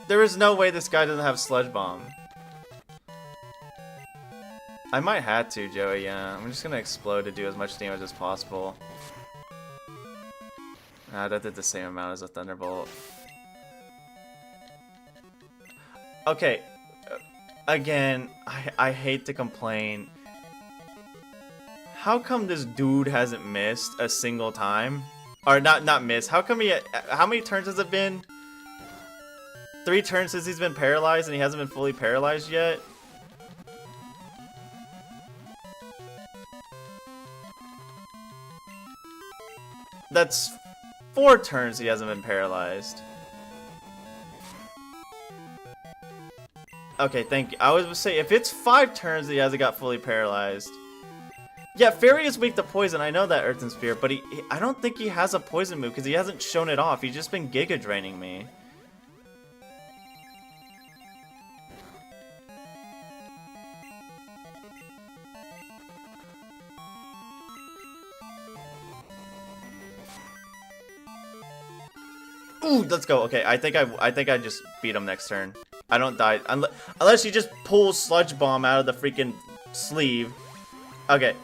Speaker 1: There is no way this guy doesn't have Sludge Bomb. I might have to, Joey, yeah. I'm just gonna explode to do as much damage as possible. Ah, that did the same amount as a Thunderbolt. Okay. Again, I hate to complain. How come this dude hasn't missed a single time? Or not missed. How come how many turns has it been? 3 turns since he's been paralyzed and he hasn't been fully paralyzed yet? That's 4 turns he hasn't been paralyzed. Okay, thank you. I was gonna say, if it's 5 turns that he hasn't got fully paralyzed. Yeah, Fairy is weak to poison, I know that, Earth and Spirit, but I don't think he has a poison move because he hasn't shown it off. He's just been Giga Draining me. Ooh, let's go. Okay, I think I just beat him next turn. I don't die unless he just pulls Sludge Bomb out of the freaking sleeve. Okay.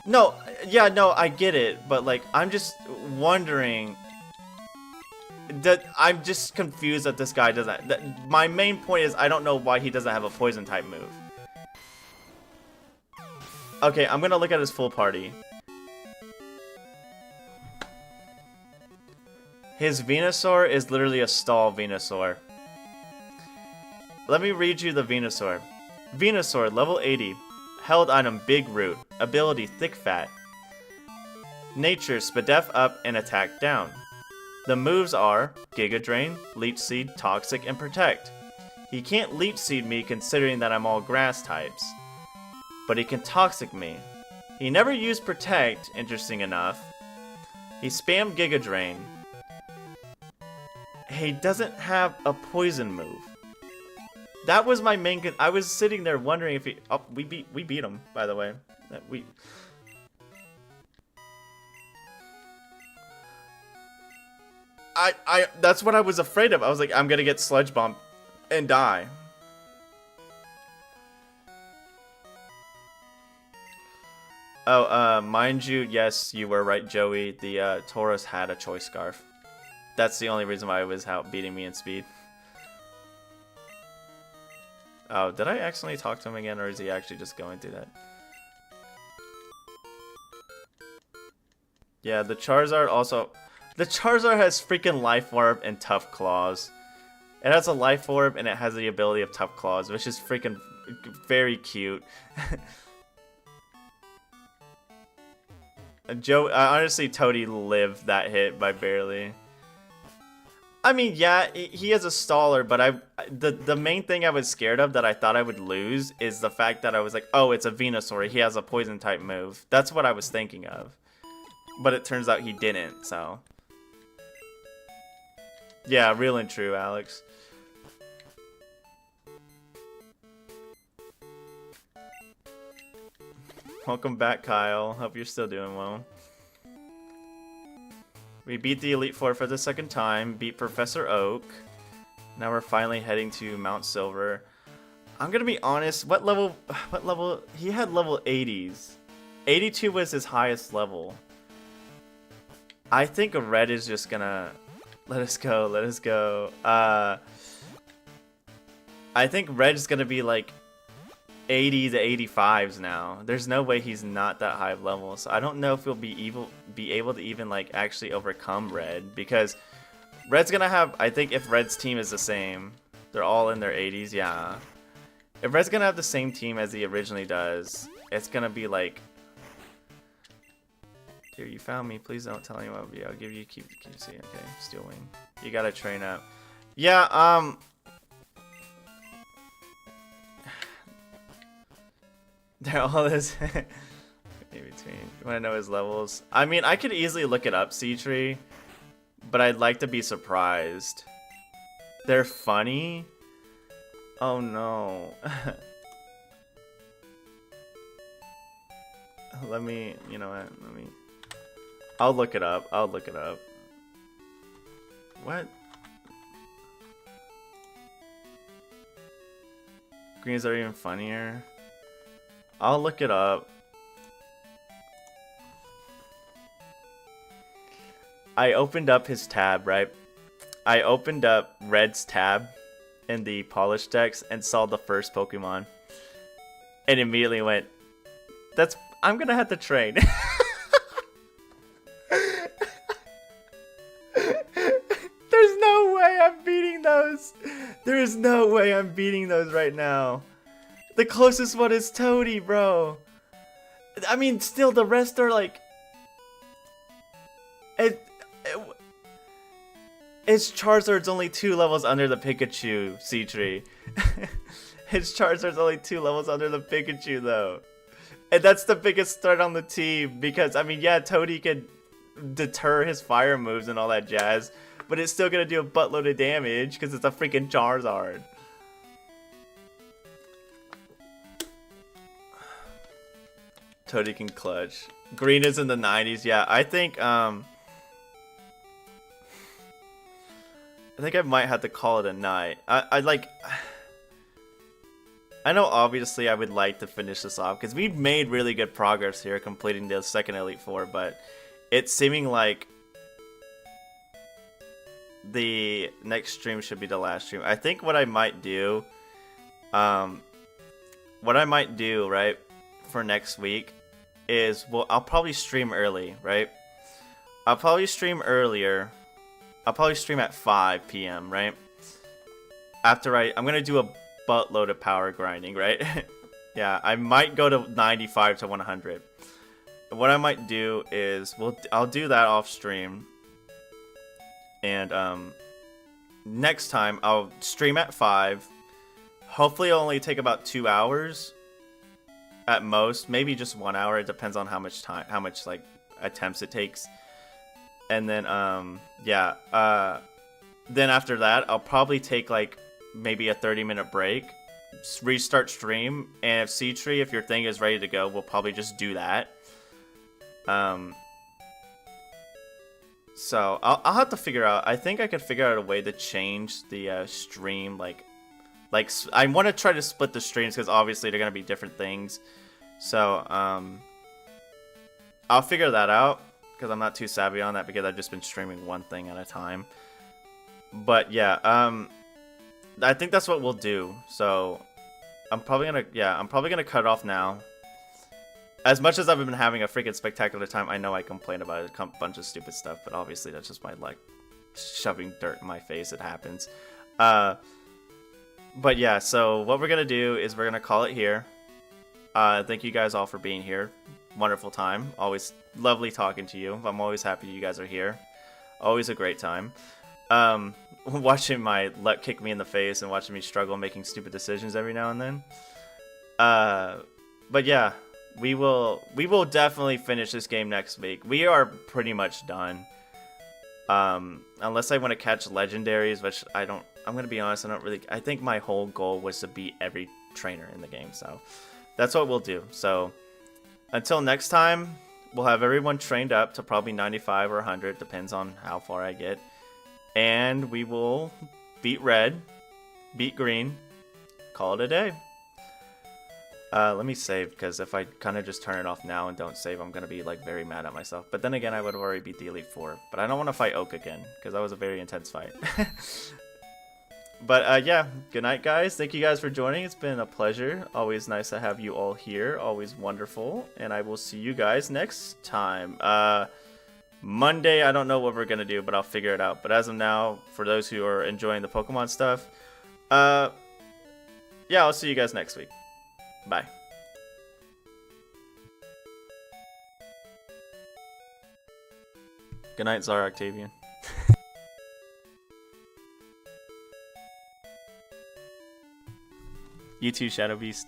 Speaker 1: No, yeah, no, I get it, but like I'm just wondering that I'm just confused that this guy doesn't. My main point is I don't know why he doesn't have a Poison type move. Okay, I'm gonna look at his full party. His Venusaur is literally a stall Venusaur. Let me read you the Venusaur. Venusaur, level 80. Held item, Big Root. Ability, Thick Fat. Nature, Spadef up and attack down. The moves are Giga Drain, Leech Seed, Toxic, and Protect. He can't Leech Seed me considering that I'm all grass types. But he can Toxic me. He never used Protect, interesting enough. He spammed Giga Drain. He doesn't have a poison move. That was my main I was sitting there wondering if he... Oh, we beat him, by the way. That's what I was afraid of. I was like, I'm gonna get Sludge Bomb and die. Oh, mind you, yes, you were right, Joey. The Tauros had a Choice Scarf. That's the only reason why it was out beating me in speed. Oh, did I accidentally talk to him again, or is he actually just going through that? Yeah, the Charizard also... The Charizard has freaking Life Orb and Tough Claws. It has a Life Orb and it has the ability of Tough Claws, which is freaking very cute. Honestly, Toady lived that hit by barely. I mean, yeah, he is a staller, but the main thing I was scared of that I thought I would lose is the fact that I was like, oh, it's a Venusaur. He has a poison type move. That's what I was thinking of. But it turns out he didn't, so. Yeah, real and true, Alex. Welcome back, Kyle. Hope you're still doing well. We beat the Elite Four for the second time, beat Professor Oak. Now we're finally heading to Mount Silver. I'm gonna be honest, what level, he had level 80s. 82 was his highest level. I think Red is just gonna, let us go. I think Red is gonna be like 80 to 85s now. There's no way he's not that high of level. So I don't know if he'll be able to even like actually overcome Red, because Red's gonna have, I think if Red's team is the same, they're all in their 80s, yeah. If Red's gonna have the same team as he originally does, it's gonna be like, here, you found me, please don't tell anyone. Yeah, I'll give you keep see. Okay, Steel Wing. You gotta train up. Yeah, they're all this in between. You wanna know his levels? I mean, I could easily look it up, C-Tree, but I'd like to be surprised. They're funny? Oh no. Let me, you know what, I'll look it up, What? Greens are even funnier? I'll look it up. I opened up his tab, right? I opened up Red's tab in the Polish decks and saw the first Pokemon. And immediately went, I'm gonna have to train. There's no way I'm beating those. There is no way I'm beating those right now. The closest one is Toady, bro. I mean, still, the rest are like... His Charizard's only 2 levels under the Pikachu, C-Tree. His Charizard's only 2 levels under the Pikachu, though. And that's the biggest threat on the team, because, I mean, yeah, Toady could deter his fire moves and all that jazz, but it's still gonna do a buttload of damage, because it's a freaking Charizard. Toady can clutch. Green is in the 90s, yeah. I think I might have to call it a night. I know obviously I would like to finish this off, because we've made really good progress here completing the second Elite Four, but it's seeming like the next stream should be the last stream. I think what I might do, right, for next week is, well, I'll probably stream early, right? I'll probably stream earlier. I'll probably stream at 5 p.m., right? After I'm going to do a buttload of power grinding, right? Yeah, I might go to 95 to 100. What I might do is, I'll do that off stream. And next time I'll stream at 5. Hopefully it'll only take about 2 hours at most, maybe just 1 hour. It depends on how much like attempts it takes. And then then after that I'll probably take like maybe a 30-minute break, restart stream, and if your thing is ready to go, we'll probably just do that. So I'll have to figure out. I think I could figure out a way to change the stream. Like I want to try to split the streams because obviously they're gonna be different things. So I'll figure that out because I'm not too savvy on that because I've just been streaming one thing at a time. But yeah, I think that's what we'll do. So I'm probably gonna cut it off now. As much as I've been having a freaking spectacular time, I know I complain about a bunch of stupid stuff, but obviously that's just my, like, shoving dirt in my face. It happens. But yeah, so what we're going to do is we're going to call it here. Thank you guys all for being here. Wonderful time. Always lovely talking to you. I'm always happy you guys are here. Always a great time. Watching my luck kick me in the face and watching me struggle making stupid decisions every now and then. But yeah. We will definitely finish this game next week. We are pretty much done. Unless I want to catch legendaries, which I'm going to be honest, I think my whole goal was to beat every trainer in the game. So that's what we'll do. So until next time, we'll have everyone trained up to probably 95 or 100. Depends on how far I get. And we will beat red, beat green, call it a day. Let me save, because if I kind of just turn it off now and don't save, I'm going to be, like, very mad at myself. But then again, I would have already beat the Elite Four. But I don't want to fight Oak again, because that was a very intense fight. But, yeah, good night, guys. Thank you guys for joining. It's been a pleasure. Always nice to have you all here. Always wonderful. And I will see you guys next time. Monday, I don't know what we're going to do, but I'll figure it out. But as of now, for those who are enjoying the Pokemon stuff, yeah, I'll see you guys next week. Bye. Good night, Czar Octavian. You too, Shadow Beast.